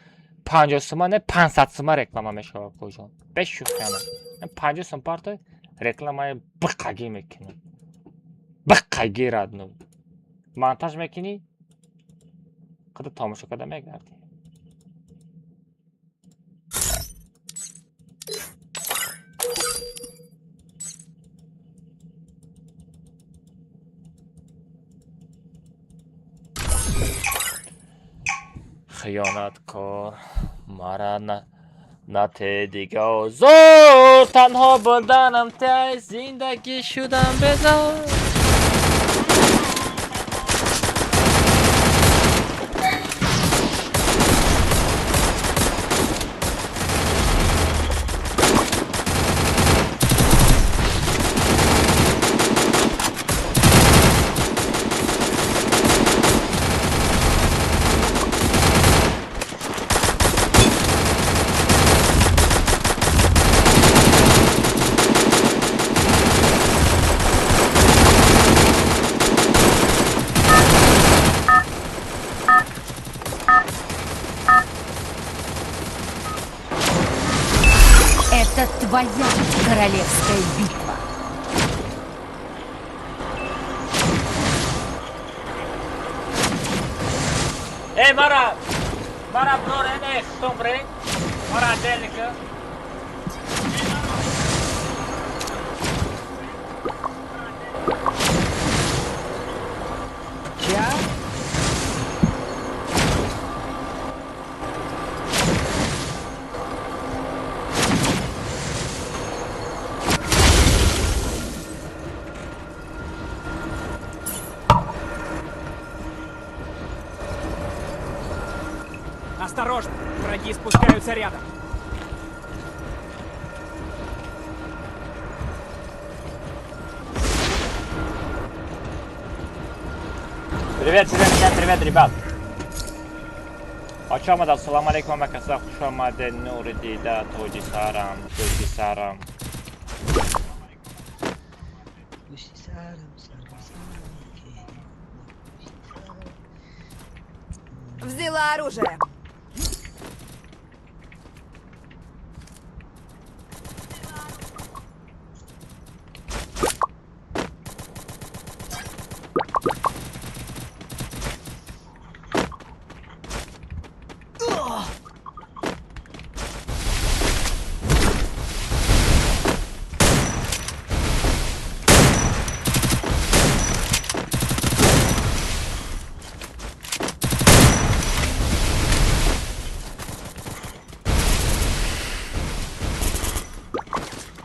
50 сома не 500 сома реклама мешавад коҷон. Бешухана. 50 сом партуин рекламаи биқаги мекунам. Биқаги, родной. монтаж мекунӣ? Қада тамошо карда мегардӣ. خیانتکار مرا نته دیگه آزار تنها بودنم ته زندگی شدم بزار Это твоя королевская битва. ای مرا برو نه خطوم رنگ مرا دل که چیا؟ Осторожно! Враги спускаются рядом. Привет, всем привет, ребят. Açamadı. Assalamu alaikum ve kasa hoş olmadın. Nuri dida toji saram, toji saram. Взяла оружие.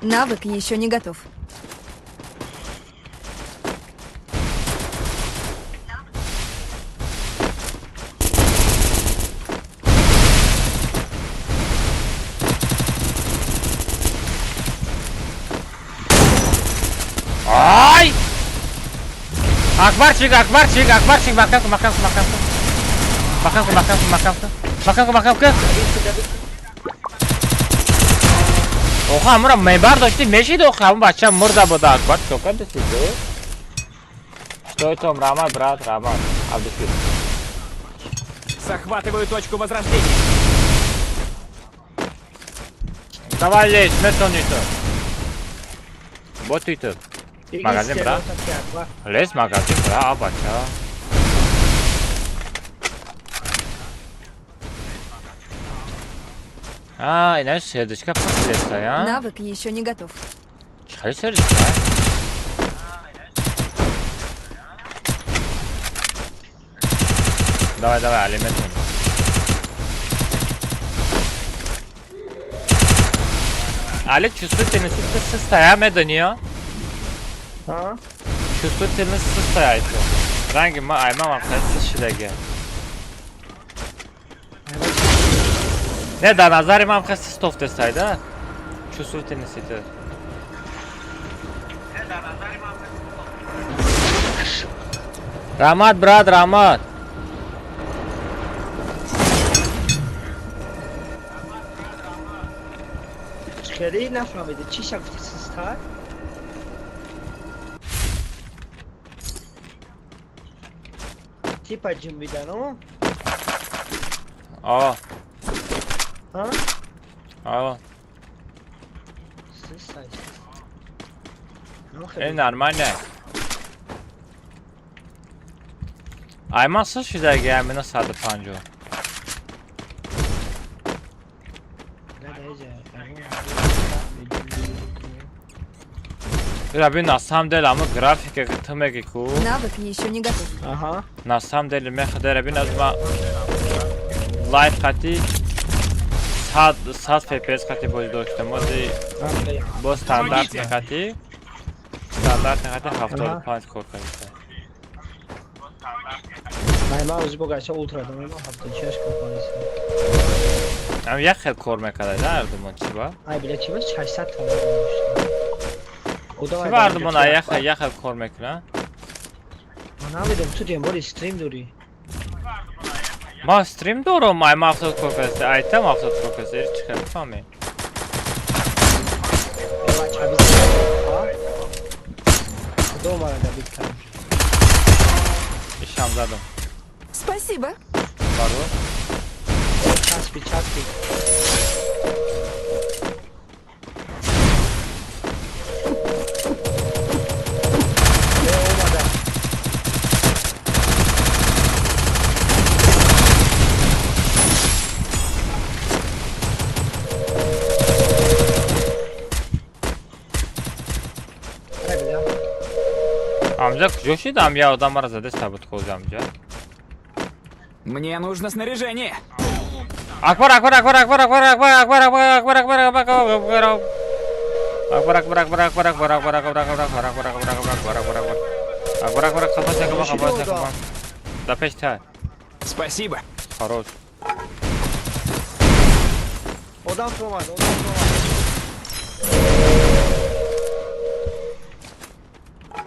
Навык еще не готов. Ay! Akbarcık, makamku. Oha, mura मैं бардошти мешид оха, он бача мурда буда акбар, чока десид. Что это, Рамад, брат, Рамад, Абдушир. Захватываю точку возрождения. Давай лезь, метонито. Вот это. Магазин, брат. Лезь, магазин, брат, бача. А, иначе сердечко посредство, а? Навык еще не готов. Чай сердечко? Давай, алимент. Али, чувствительность состояние дания? А? Чувствительность состояние. Ранги ма айма махсас шидага. Не, да, назари мам хасти стоф тестай, да? Чувствительность это. Рамад, брат, Рамад. خیلی نفهمیده چی شد گفتی سیستر؟ تیپا جنبیدن ها؟ آه ها؟ آه سیستر این نرمانه Aymansız şüzə gəminə 150. Раби, на самом деле, ама графика тмегику. Навык еще не готов. Ага. На самом деле, мен хадераби назма лайф хати 100 FPS хати боз доштам. Моди бо стандарт хати 75 кор кардам. Ayma özü bu qaşa ultradan ama hafta içi yaş kompaniyası. Ам як хел кор мекард, ардумон чи ба? Ay bile çimiş 800 tane olmuştu. O da Чи ба ардумон як хел кор мекард? Ana dedim tutayım böyle stream duruyor. Ма стрим дорам, ай ма автод кор кардам, айтам автод кор кардам, чи хел фами. Evet abi. Дома bir tane. İşam zadım. Спасибо. Бару. Ças bir. Olmadı. Hadi ya. Амҷа куҷо шидам? Я одамро зада сабут хози амҷа. Мне нужно снаряжение. Акбар акбар акбар акбар акбар акбар акбар акбар акбар акбар акбар. Да пешта. Спасибо. Хорош. Odan sonra.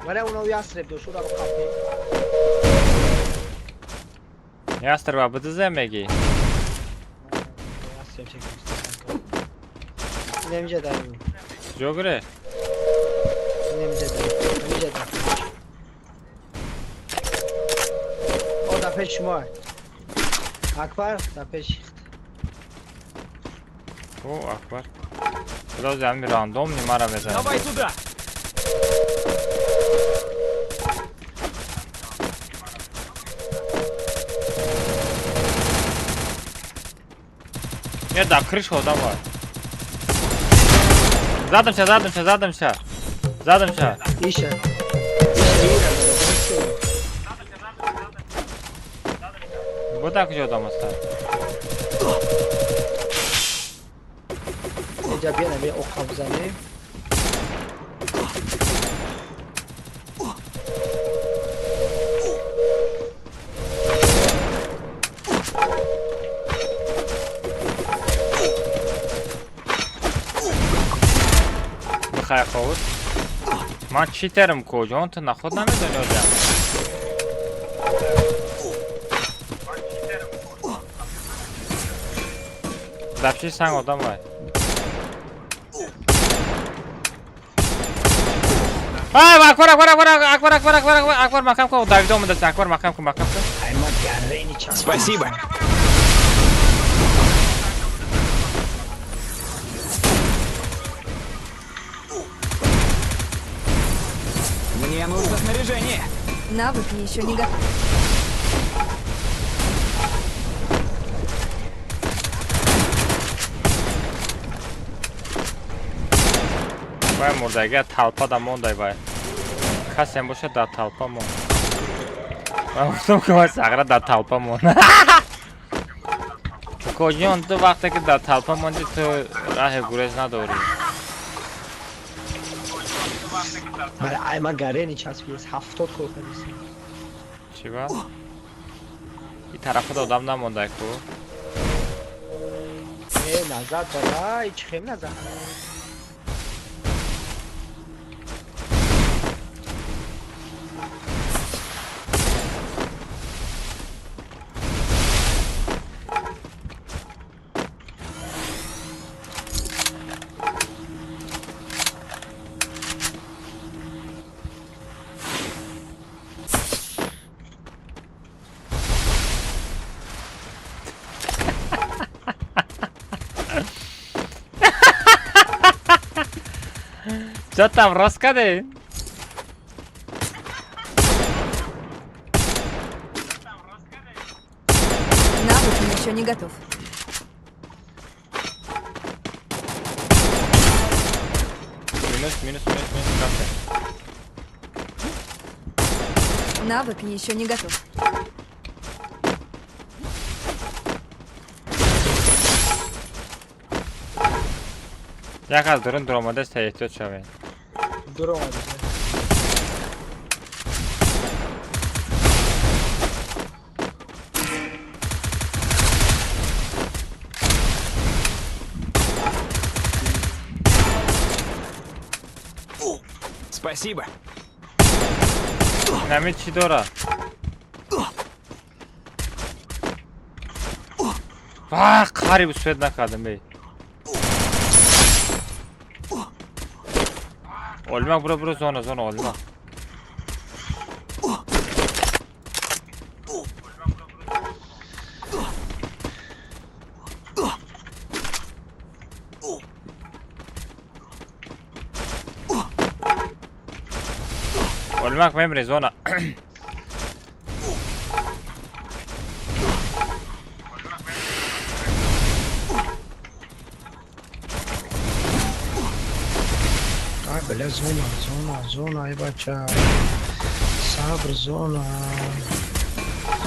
Vale uno yastreb diyor şurada bak kapıyı. Ястрба бдз меги. Yastreb çekmiştim kanka. Nemce dayım. Жогре. Nemce dayım. O da peş var. Akbar da peş. О, акбар. Подожди, ами рандом не мара мезанам. Давай туда. Я да, крышу давай. Задымся. İşe. Вот так же там оставь. Nece bir bir ok kabzanı. Бахай ховуд. Ман читерим куҷон ту нахуд намедони одам. Дапши санг одам бай. Акбар макам ко Давид омадаст. Акбар макам ко. Ayma yarreni çak. Спасибо. Мне нужно снаряжение. Навык еще не готов. Vay murdagi talpa da monday vay. Kasem boşa da talpa mon. Ben guftum ki vay sagra da talpa mon. Kojon tu vaqtaki da talpa mondi tu rahe gurez nadori. Vale ayma gareni çasfiyiz. 70 korkarız. Çi va? Bir tarafı da odam namonday ku. Nazar dara hiç kim nazar. Что там, рассказывай? Навык еще не готов. Минус, как Навык еще не готов. ты? Я как durun durmada seyirci çağırın. Duramadı. Спасибо. Nemi çi dora. Vah, kari bu süred nakadım bey. Olmak bura zona olmak. Olmak memre zona. Ay böyle zona ay bacha. Sabır zona.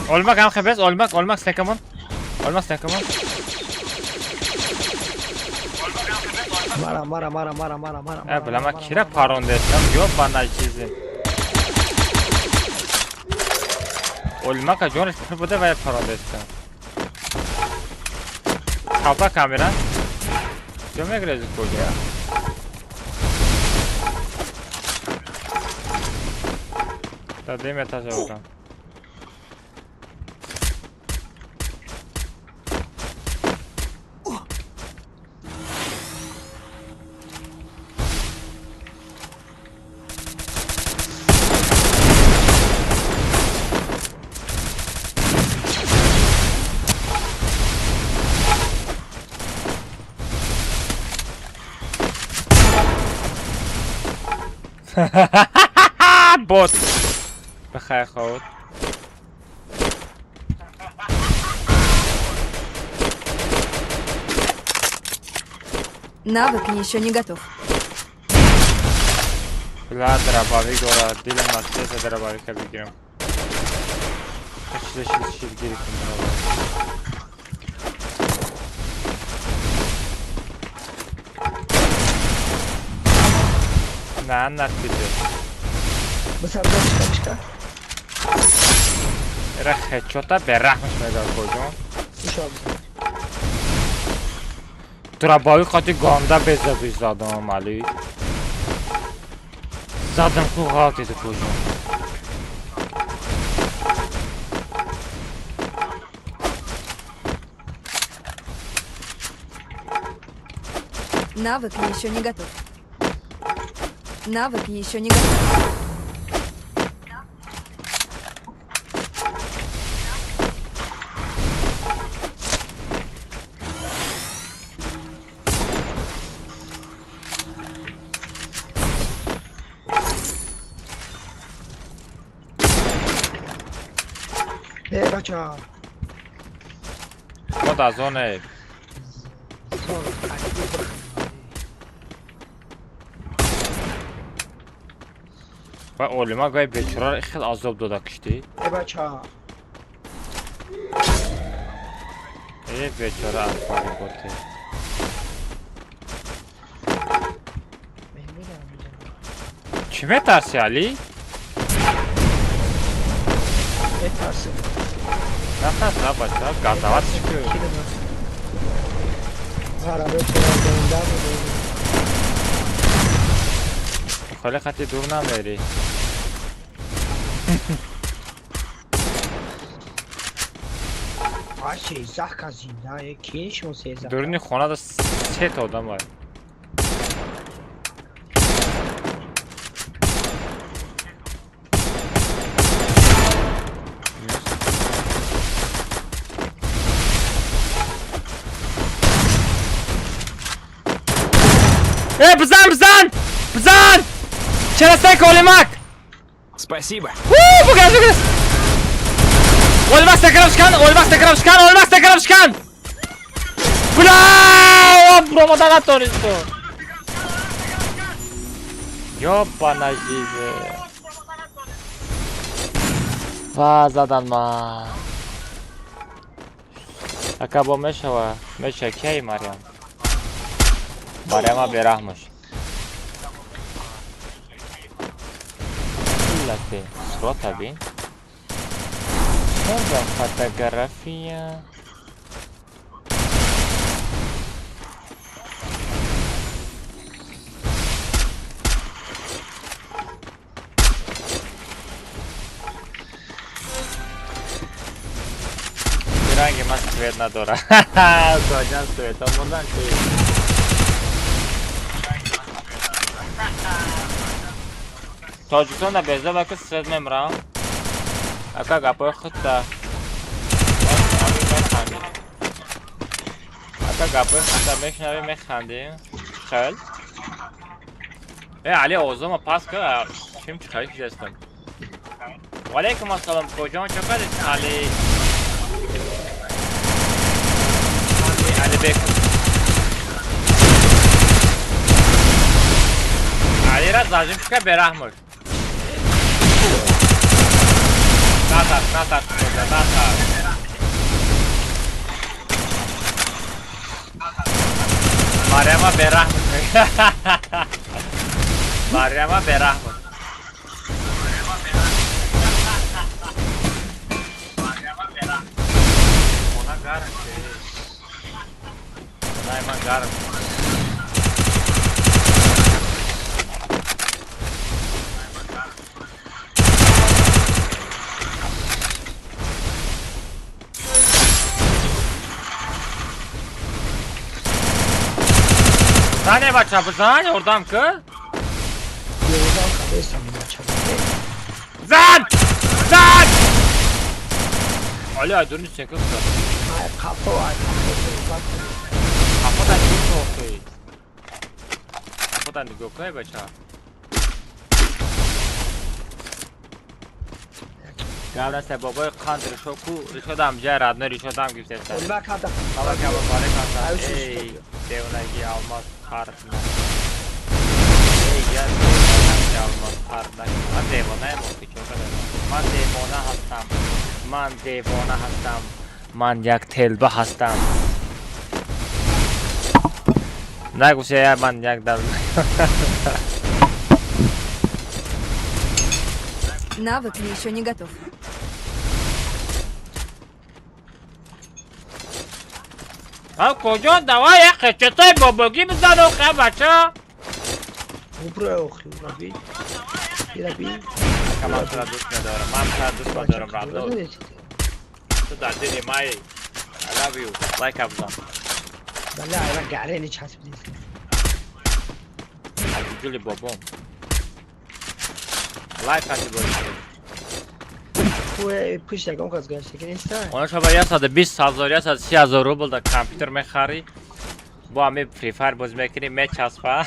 Olmak am xebes, olmak sekamon. Olmak sekamon. Mara. Bilama kira paron desem yok bana çizim. Olmak a Jonas burada ve paron desem. Kapa kamera. Cöme grezi koyuyor. Tadayım etaja oradan. Bot. بخیر خود. Навык еще не готов. بلا دراباوی دورا دیلم ماسته دراباوی که بگیرم. شیل گیری کنم. نه نکیده. Mesela çıkar. Era headshot'a berrahmış medal koydum. İnşallah. Drabavi qati ganda bezadi zadım Ali. Zadım ku qat idi koydum. Навык еще не готов. Навык еще не готов. Bacha. O da zone. و اولما گاهی بیچاره خیلی عذاب داده کشتی Bacha. ای بیچاره انفاری بوده کime tersi Ali? Ne tersi? Ne tersi ha başta? Gazavat çıkıyor. Arabe çorabından mı? خاله خطی دور نمیری Ay zahka zinda kiş mi seza? دورینی خونه دا 3 تا آدم var. بزن Через колемак! Спасибо. Бугаз! Olmazsa kırmışkan! Olmazsa kırmışkan! Olmazsa kırmışkan! Bravo! Promodan at onu işte. Ёбана жизнь. Вазадан ма. Акабо мешава. Меша кей Марьям. Марьяма берахмуш. Illati. Srota bin. Sonra fotoğrafia. Rangi mas Svetna Dora. Kocan Sveta bundan şey. Tojikistonda bezda bakız Svet memra. Aka gapoy xutta. Aka gapoy xutta meşnavi mexandi. Xel. Ali Ozoma paska kim çıkayıp gidestim. Aleyküm assalam kocan çok Ali. Ali Bek. Ali Razajım çıka berahmur. Natar. Maryama berahmur. Maryama berahmur. Ona garım. Ona garım. Saniye bak çapı saniye oradan ki. Yoldan kalıyorsan Zan! Ali Aydın'ın sen kızsa. Hayır kapı var. Kafadan çok okey. Kafadan da okey baça. Gavran se babay kandır şoku rişodam jaradne rişodam gibsesen. Olma kadar. Baba kaba bale kansa. Ay, şu Ey şu. devlagi almaz kartına. Ey gel devlagi almaz kartına. Man devonaya mı ki çok kadar. Man devona hastam. Man devona hastam. Manyak telbe hastam. Nagu saya manyak dal. Навык еще не готов. Ha koca dava ya kaçatay babagi bizden o kabaça. Bu buraya okuyor Rabbi. Rabbi. Kaman sıra düşmüyorum. Man sıra düşmüyorum Rablo. Sıda dedi may. I love you. Like abla. Balla ayva gareni çasbıyız. Acıcılı babam. Like atı böyle. Bu push yakın kaz gerçekten ister. Ona şaba yasadı 20 sazor yasadı 3000 ruble da kompüter mekhari. Bu ami Free Fire boz mekini me çaspa.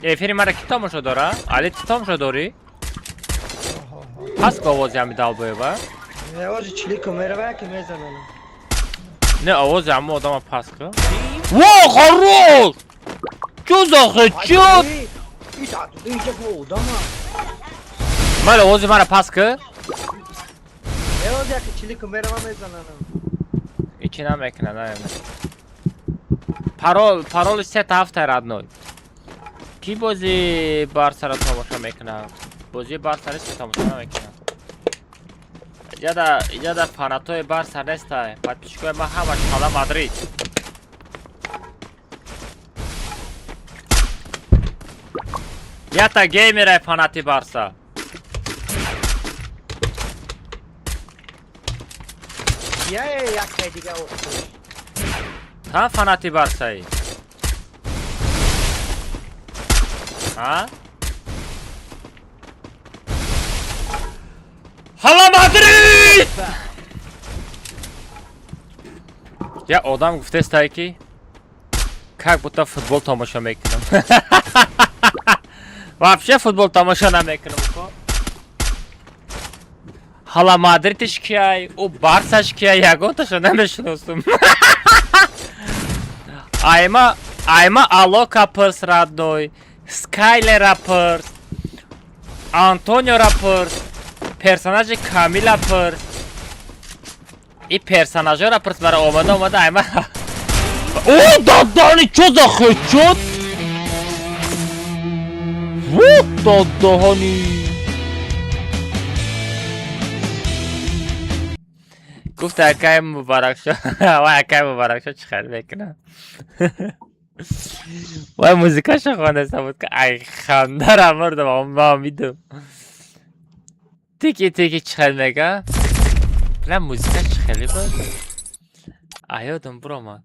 Efendim mara kitam şo dora. Ali kitam şo dori. Pas kovoz yami dal boyeva. Ne o çilik kamera var ki ne zaman? Ne ovoz yami odama paskı. Wow harol. Çuzağı çut. Bir tatlı iyice bu odama. Mala ovoz mara paskı. Ne olacak ki çilik kamera var ne zaman? İçine mekine ne? Parol set hafta radnoy. Ki bozi Barsara tamaşa mekine. Bozi Barsara se tamaşa mekine. Ya da fanatoy Barsa nesta. Подписчикуем Махамад Шала Мадрид. Ya da gamer fanati Barsa. Ya yak diye o. Ha fanati Barsa'yı. Ha? Hala Madrid! Ya odam gufte ki Как будто футбол тамошо мекунам. Вообще футбол тамошо намекунам. Ҳала Мадридиш кияй, ӯ Барсаш кияй, ягонташо намешиносум. Айма Алока пирс радной, Скайлера пирс, Антониора пирс, персонажи Камила пирс. И персонажора пирс бара омада айма. О, дадани чо за хечот? Вот дадани. گفت اکای مبارک شو و اکای مبارک شو چخیر میکنم و موزیکاشو خوانسته بود که ای خنده را مردم ما میدم تیکی تیکی چخیر میگه بلا موزیکاش خیلی بود ایادم برو من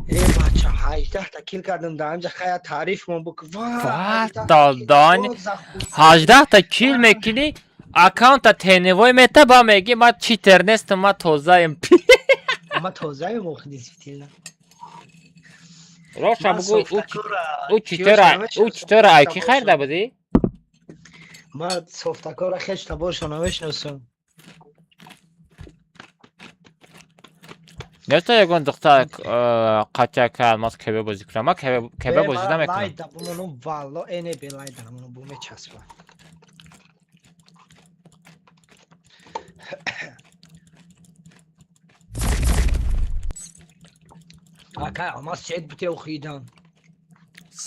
ای بچه 18 تا کیل کردم در اینجا خیلی تعریف من بکن واه دادانی 18 تا کیل میکنی аккаунта теневой мета ба меги ма читер нестам ма тозаем اما توزیع مخدیس فیتیلا роша бугӯ ӯ читора айки хайрда будӣ ما софтакора хеч табошо намешносам несто ягон духтар қатяка алмаз кебе бозӣ кунам ма кебе бозӣ намекунам лайда бумону валло эне бе лайда муну буме часпа Акай, алмаз сет бите ухидан.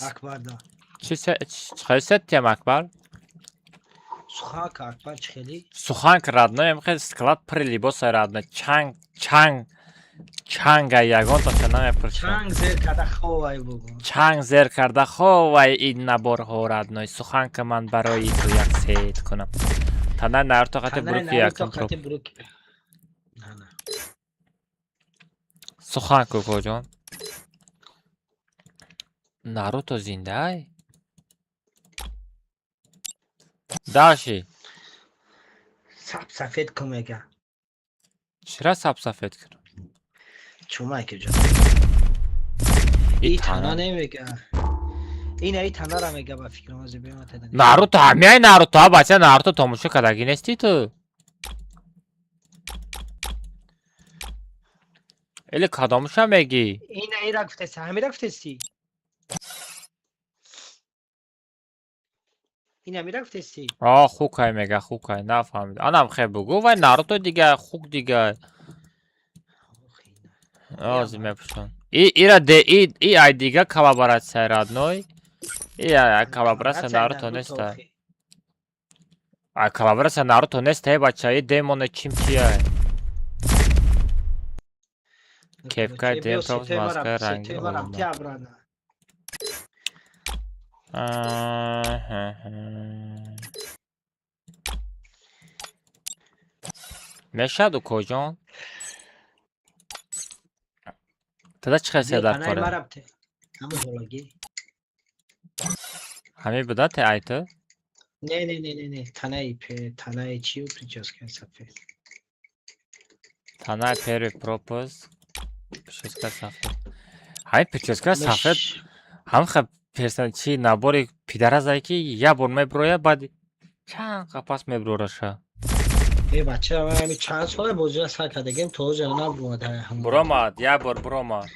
Акбарда. чӣ сеттиям акбар Суханка Акбар чихели? суханка радноям хел склад при либосай радно чанга ягонташа намепуршам Чанг зер када ховай бугу. чанг зер карда ховай ин наборҳо радной суханка ман барои ту як сет кунам танай нарто хати буруки якам троп суханку коҷон наруто зиндай даши Sap safed kumega. чира сабсафед кунам Чумай ки ҷон. И тана немега. Ина и тана ра мега ба фикрам аз бемата дани. наруто ҳамяи наруто бача наруто томошо кардагӣ нестӣ ту или кадомуша мегӣ Ина ира гуфтеси, ҳамира гуфтеси. Ина мира гуфтеси. хукай мега хукай нафаҳмид анам хеб бугӯ вай наруто дига хук дига ози мепушон ира де и ай дига коллаборатсия радной и коллаборатсия наруто неста ай коллаборатсия наруто неста е бача и демоне чим чия кепкай дем топ маска ранги мешаду коҷон тада чӣ хасия дар коре ҳамин буда те ай ту Не, танаи чиу прическа сафед. танай пери пропоз прическа сафед ҳамин прическа сафед ҳамха персон чи набори пидаразае ки як бор меброя баъд чанд қапас меброраша Эй бача ами чанд сола бозӣ сар кардагем тоже набурмада ҳам. буромад як бор буромад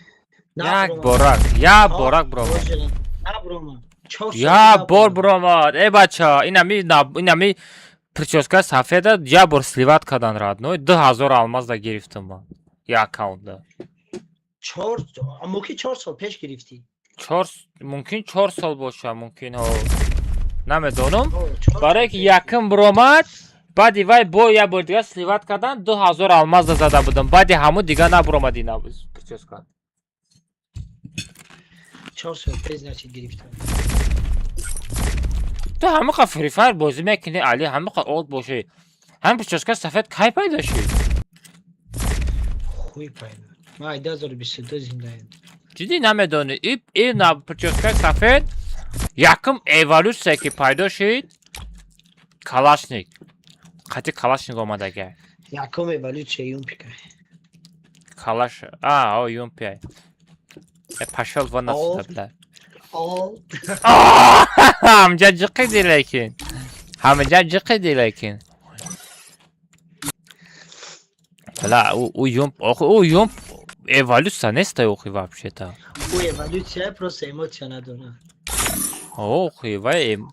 як Набурмад. борак буромад Набурмад. як бор буромад эй бача инами прическа сафеда як бор сливат кардан радной 2000 алмазда гирифтам ман як аккаунтда Мумкин 4 сол пеш гирифтӣ. мумкин 4 сол боша мумкин ҳо намедонам барое ки якм буромад баъди вай бо як бор дига сливат кардан 2000 алмазда зада будам баъди ҳамун дига набуромад ин прическа 4 сол пеш значит гирифтам. ту ҳамақа фри файр бозӣ мекунӣ али ҳамақа олд бошӣ ҳамин прическа сафед кай пайдо шид Хуй пайда. Ман 2022 зиндаем. ҷиддӣ намедонӣ ин прическаи сафед якм эволюсия ки пайдо шид калашник қати калашник омадага Якум эволюция юм пика. Kalash. O Yumpia. Pashol va nasiblar. All. Hamca jiqidi lekin. Hamca jiqidi lekin. Bla, у Юмп эволюция не стоит вообще-то. У эволюция просто эмоция надо. Ох, эволюция.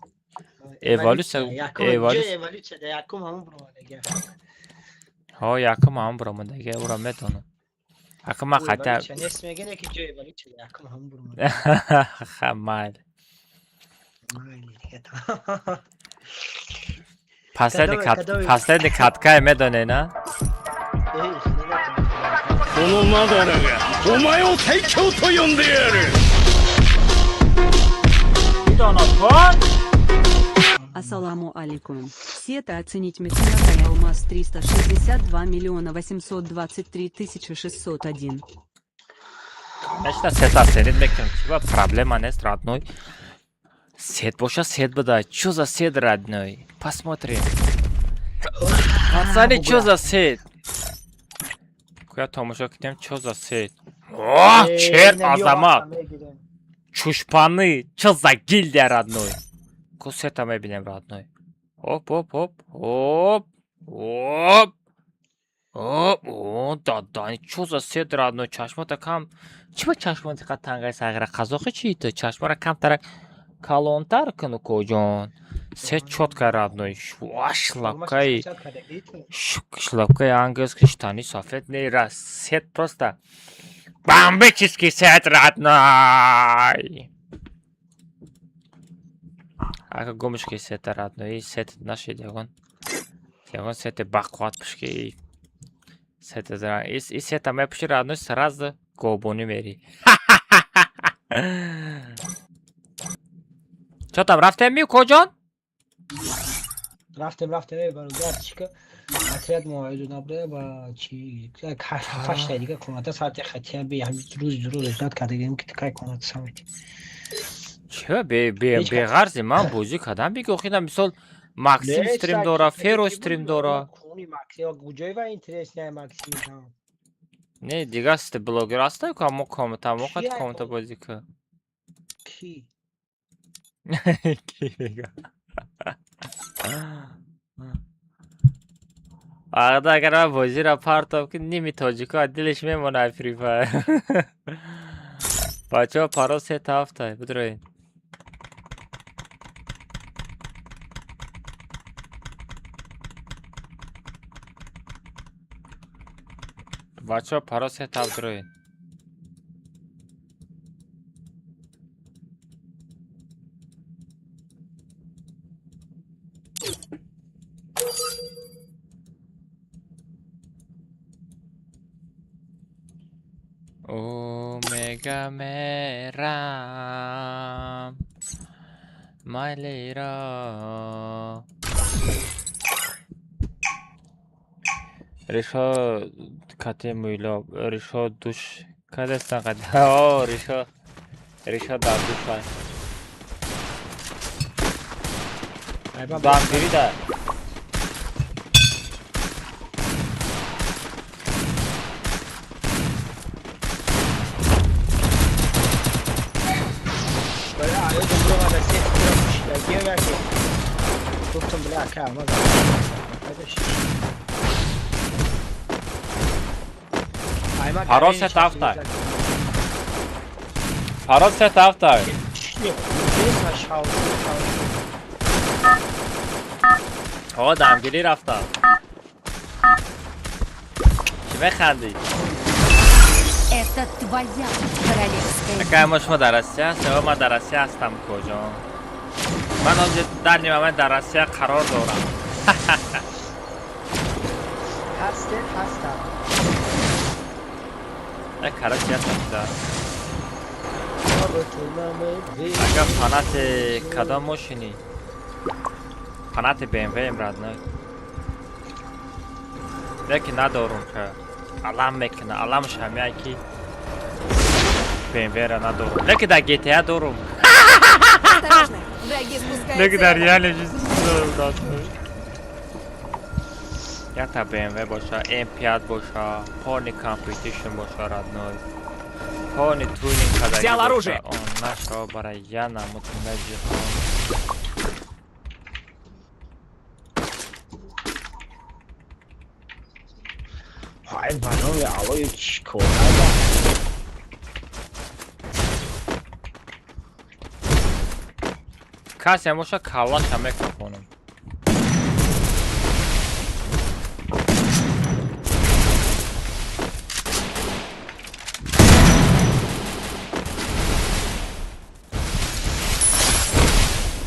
Эволюция да яком ҳамон бромадага. Яком ҳамон бромадага, ура метонам. Акма хата. Эволюция нест мегане ки ҷо эволюция да яком ҳамон бромадага. Ха майли. Последний катка медоне, на? このマダラがお前を最強と呼んでやる Ассаламу алейкум. Сета оценить мецената Алмаз 362 миллиона 823 тысячи 601. Конечно, сета сенит мекем. Чего проблема нест, родной. Сет боша, сет бада. Чё за сет, родной? Посмотрим. Пацаны, чё за сет? Я tomosha kidem, чё за сет? О, чер азамат. Чушпаны, чё за гильдия, родной? Кусета мебинем, родной. Оп. Да, чё за сет, родной? Чашма-то кам. Чего чашма-то катангай сагра? Казохи чьи-то? Чашма-ра кам-тара калонтар кыну коджон. Сет чётко, родной. Шлапкай. Шлапкай английский штаны сафет не раз. Сет просто бомбический сет, родной. Ага гомишки сет, родной. И сет наши дягон. Дягон сет бакват пшки. Сет зра. И сет аме пшки, родной, сразу гобони мери. Чё там, рафтем ми, коджон? رفتم برادر چیکار اطلاعات موعد نبره با چی هفتش دیگه کماتا ساعت خطی به همین روز داد کردیم که تکای کمات سامیتی چه به غرض من بازی کردم بگو خیدم مثال ماکسیم استریم داره فیرو استریم داره خونی ماکسیم کجای و اینترس نه ماکسیم نه دیگه است بلاگر است که ما کامنت بازی که کی کی آقا اگر من بازی را پرتاب که نیمی تاجیکا دلش میمونه فری فایر بچه ها پارا 3 هفته بدروین بچه ها پارا 3 هفته بدروین Omega Meram My Lira Risho Kate Muilo Risho Dush Kadestan Kade Oh Risho da Dush Dam biri de گفتم بله که اما پارا 3 هفته پارا 3 هفته آقا دمگیری رفته چی میخندی؟ Это твоя королевская. Какая может мадарасия? Сева мадарасия астам коджон. من آنجا در نیمه من در رسیه قرار دارم هستم نه کراچی هستم اگر فنات کدام ماشینی فنات BMW امراد نه لیکن ندارم که علم میکنه علمش همیه که BMW را ندارم لیکن در GTA دارم Осторожно, враги спускаются. لیکن در ریال چیزی ندارم یا تا BMW باشه، M5 باشه، پانی کامپیتیشن باشه родной. پانی تونینگ کدایی Взял باشه. оружие. اون نشو برای яна متنجی خان. های برای آقای چیکار کسی باشه کلاش همه کفونم.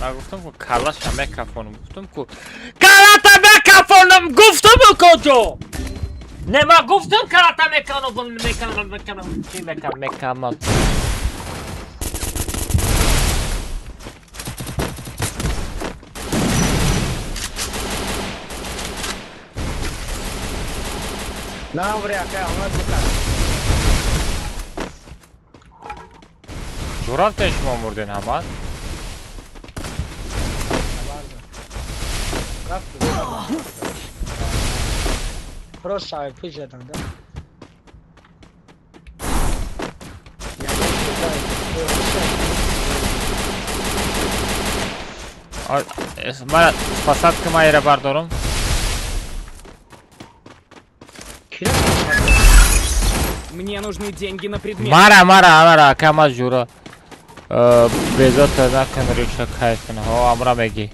من گفتم که کلاش همه کفونم. گفتم که کلات همه کفونم. گفتم کجا؟ نه من گفتم کلات همه کفونم. چی میکنم؟ نه برای که آمد بکن جورات شما مردین همه؟ برو صاحب پیش جدن من спасать که من ایره بردارم. Мне нужны деньги на предмет. مارا کم از جورا بیزات نکن ریکشا کیف کنه ها امرا میگی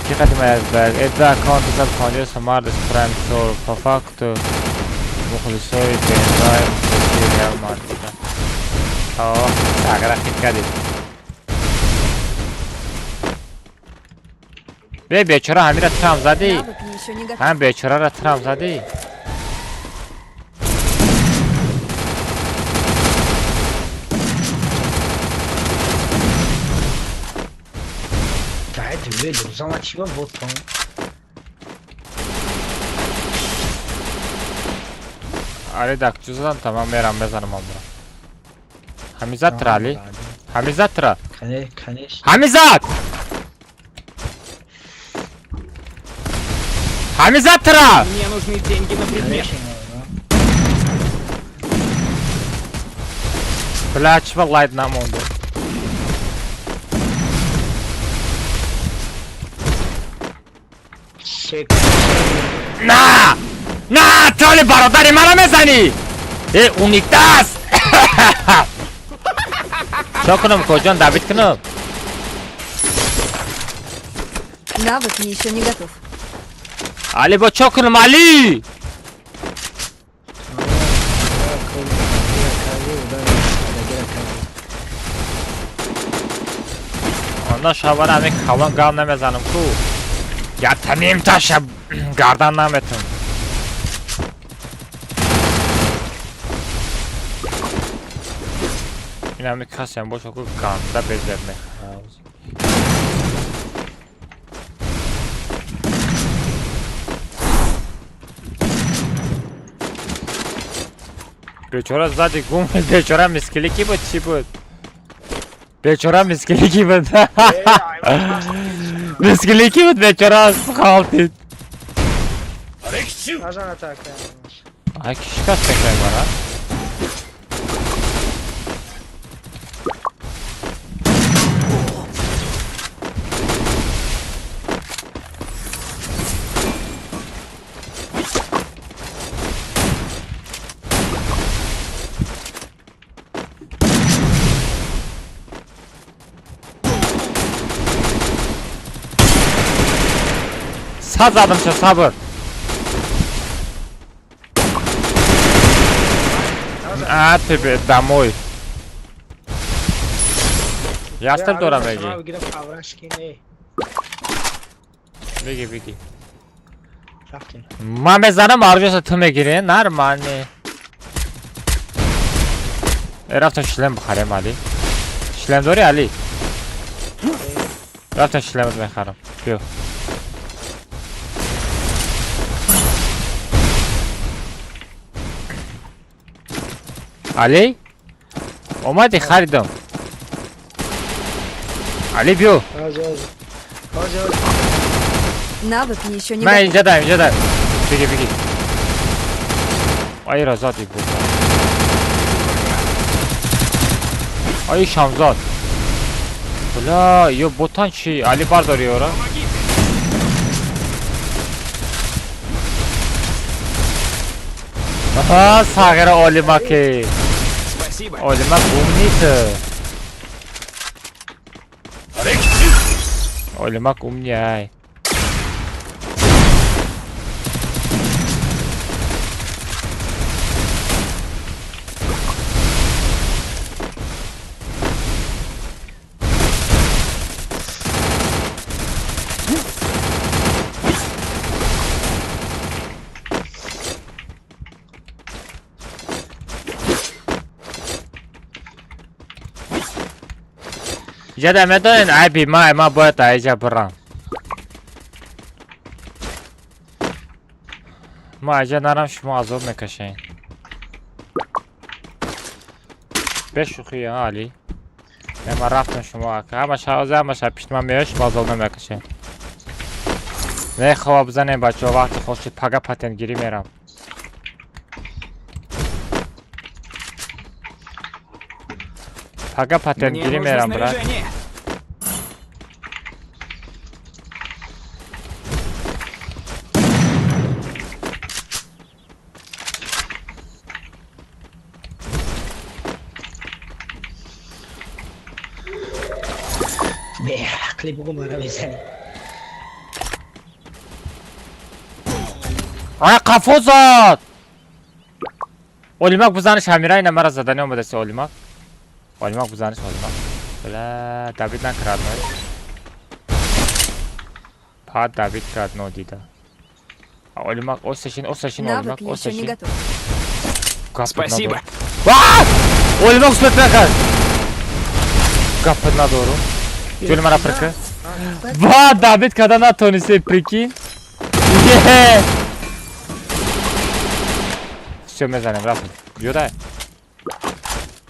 چی قدیم از برگ ادعا اکانت زد خانیوس مارد سپریم تور پافاکت مخلصوی بینزای مخلصی ریال مارد ها ساگره خیلی کدید بیچاره همین را ترام زدی Навык еще не готов. هم بیچاره را ترام زدی Öyle o zaman çıkma bot tamam. آره دکتوزان تمام میرم بزنم امرا همیزت را علی همیزت را Kaneş. همیزت همیزت را Мне нужны деньги на предмет. Kaneş. بلاچ والله نمونده Şek. نه نه تو برادری منو میزنی ای اونیتاس چا کنم کجان دوید کنم Навык еще не готов. علی با چا کنم علی آنها شاور همه کلان گام نمیزنم کو یا تمیم تاشا گردن نمیتون این همه کسی هم باشه که گنده بزر میخواست بیچاره زدی گم بیچاره مسکلی کی بود چی بود بیچاره مسکلی کی بود مسکلی کی بود بیچاره از خالتید Ajan atak. ay kişi kaç tekrar var ha Saz adım şu sabır. А тебе домой. Ястır dora megi. Begi begi. من بزنم آرجوسا تو میگیری نرمانی رفتم شلم بخرم علی شلم داری علی رفتم شلمت بخرم بیو علی اومدی خریدم علی بیو Навык еще не من готов. اینجا دارم بگی آی رازادی بود آی شامزاد بلا یو بوتان چی علی برداری اورا آها ساگر آلیما که Спасибо. آلیما بوم نیست آلیما بوم نیای جدا مدن عیبی ما باید ایجا برم ما ایجا نرم شما عذاب میکشین بشوخی ها علی ما رفتم شما همه شوازه همه شب پیش من میاش شما عذاب نمیکشین نه خواب بزنیم بچه ها وقتی خوشید پگه پتن گیری میرم پگه پتن Мне گیری нужно میرم برای снаряжение. به عقلی بگو مرا بزنی آیا قفوزاد اولیماک بزنش همیره اینه مرا زدنی آمده سی اولیماک بزنش اولیماک بله دوید نکرد نوی پاد دوید کرد نو دیده اولیماک اوستشین اولیماک Навык еще не اوستشین готов. Спасибо. اولیماک سپت نکرد گفت ندارو جولی مرا پرکه دوید کده نتونسته پرکی چه میزنیم رفتم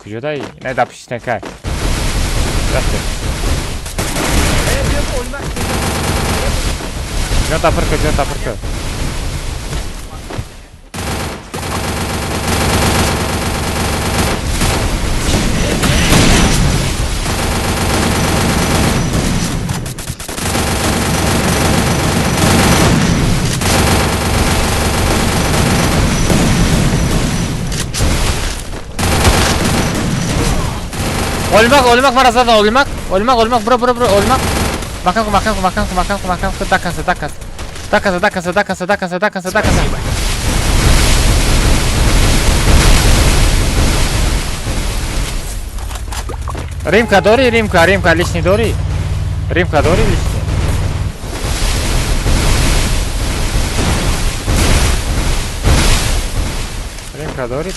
کجا دایی؟ نه دا پیش نکر رفتم جان تا پرکه Olimak مرا زدن olimak برو olimak مکان دکس римка داری римка лишний داری римка داری лишний римка داری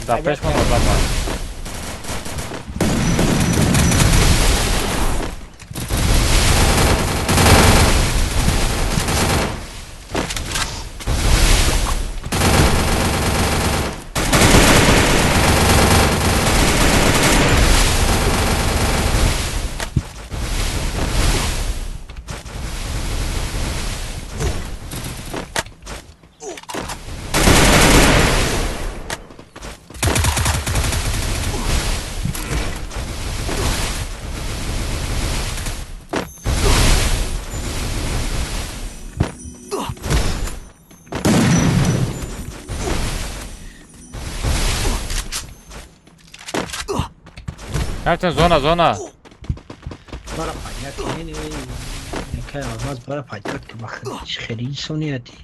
Da peşman adam var. Nereden zona برا پاید کنی که آواز برا پاید که بخیر خیلی سونیتی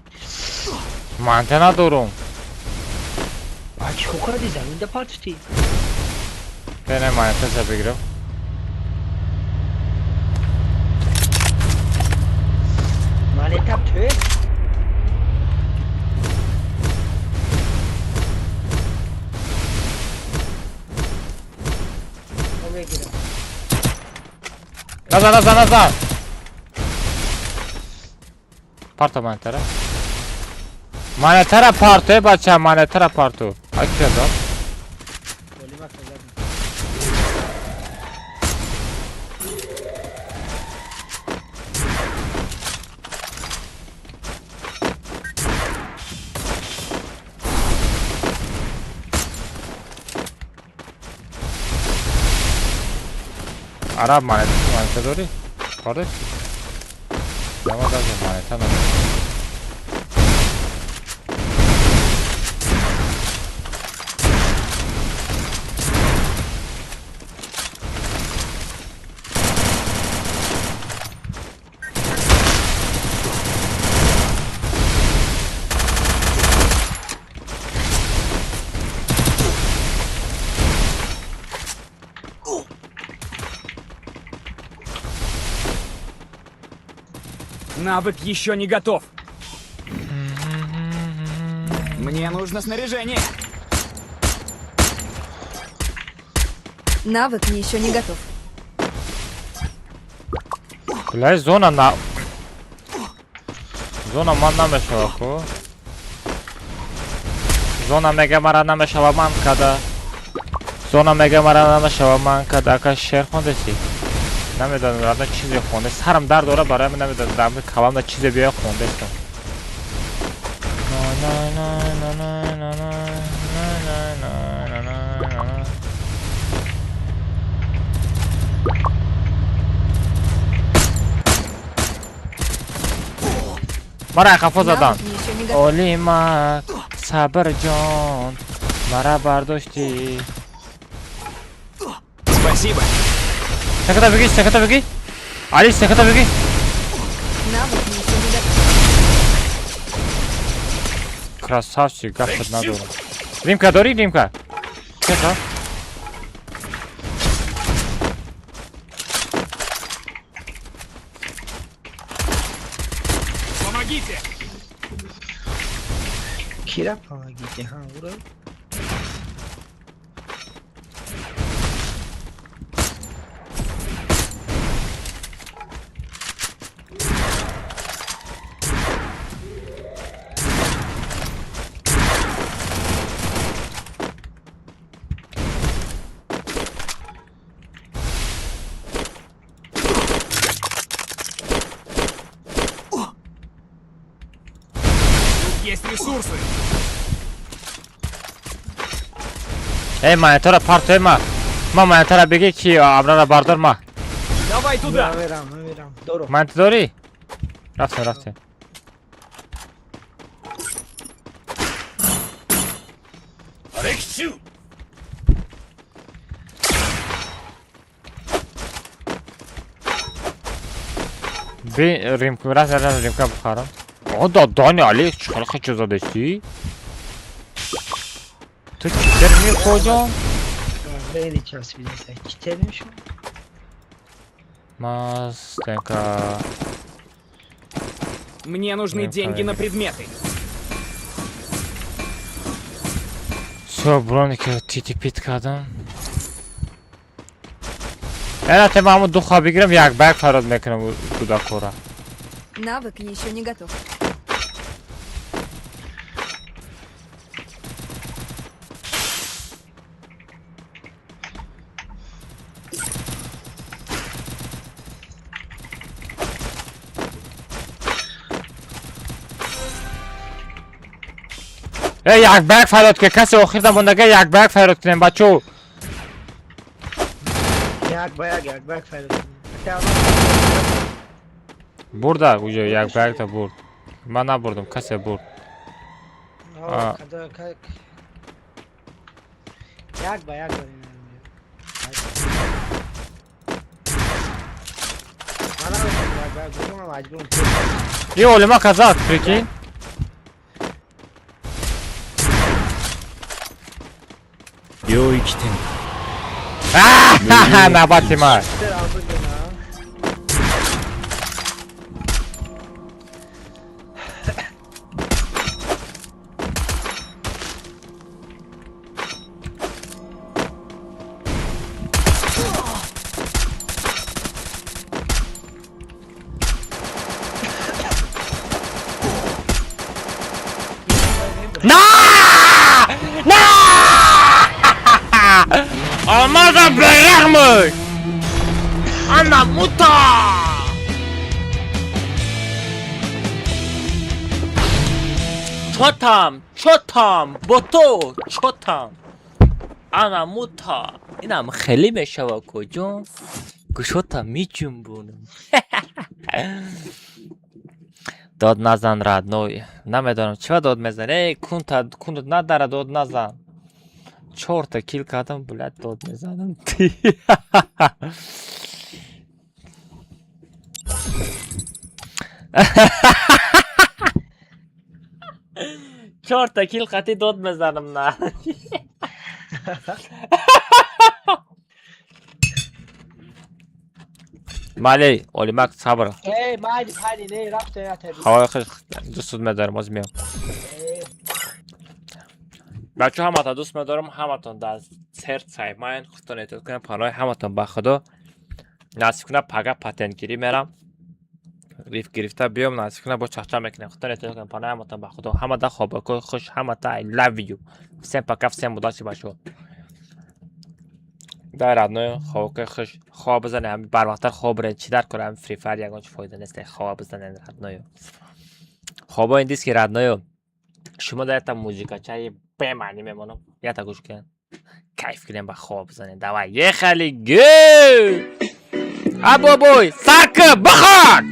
Mante ندارم چی کردی زمین ده پارتی Beni manete بگیرم مالتم توی بگیرم Nazar Parto manetara parto بچه manetara parto Akıyor da عرب مانیتا داری؟ کارش نما داری مانیتا نداری Навык еще не готов. Мне нужно снаряжение. Навык еще не готов. Блядь, зона на... Зона man nameshava. Zona mega mara nameshava man kada. Zona mega mara nameshava man kada. Aka شعر خونده چی؟ نمیدونم الان چیزی خونده سرم درد داره برای من نمیدونم در مورد کلام چیزی بیا خونده است. مرا خفا زدن. Навык еще не готов. اولیما صبر جان مرا برداشتی. Спасибо. سکتا بگی علی سکتا بگی Навык еще не готов. красавчик гафт ندارم ریمکا داری ریمکا چطور Помогите. Kira pomagite ha ura. Есть ресурсы. ای مانیتا را پارت ما مانیتا را بگی کی ابرا را باردار ما Давай туда. Meram. Doro. مانیتا داری رفتیم بی ریمکا بخارم آه دادانی علی چقدر خیلی زده چی؟ تو چیتر می کجا؟ Beni çarpsın sen. Çitelim şu. Мастенька. Мне нужны деньги на предметы. Все, броники тити пит кадам. البته من همون دو خواه بگیرم یک برگ فراد میکنم کدا کورا Навык еще не готов. یک برگ فراد که کسی آخر دموندگه یک برگ فراد کنیم بچو Yak bayak faydalı. برده اونجا یک برگ تا برد من نبردم کسی برد Aa. Yak bayak oynuyorum ya. Bana bak bunu mecburum. یه علما کذا فکری領域展 نباتی ما İşte aldık ya. Almazsa bırakmış. Ana muta. چوتام بوتو چوتام انا موتا اینم خیلی میشوه کجا گشوتا میجنبونم. داد نزن رادنوی. نمیدونم چرا داد میزنه. ای کونت نداره داد نزن. 4 تا کیل کردم بلد داد میزنم. 4 تا کیل قطعی داد میزنم نه. مالی اولی مک صبر. ای مایدی پایدی نه رفت یا تبی. هوا خوش دوست می‌دارم از میام. بچه همتون دوست می‌دارم همتون در سرت سعی ماین خودتون اعتماد کنم پانای همتون با خدا نصیب کنه پگا پاتنت گیری میرم ریف گرفته بیام نصیب کنه با چخچه میکنم خودتون اعتماد کنم پانای همتون با خدا همه در خواب خوش همتون I love you всем пока всем удачи большое در ادنای خواب خوش خواب بزنه همین بر وقتر خواب رنج چی در کنه همین فری فایر یکانچ فایده نیست خواب بزنه ادنای خوابا این دیست که ادنای شما در تا موزیکا چای به معنی میمونم یا تا گوش کن کیف کنیم با خواب بزنه دوای یه خیلی گل ابو بوی سرک بخواد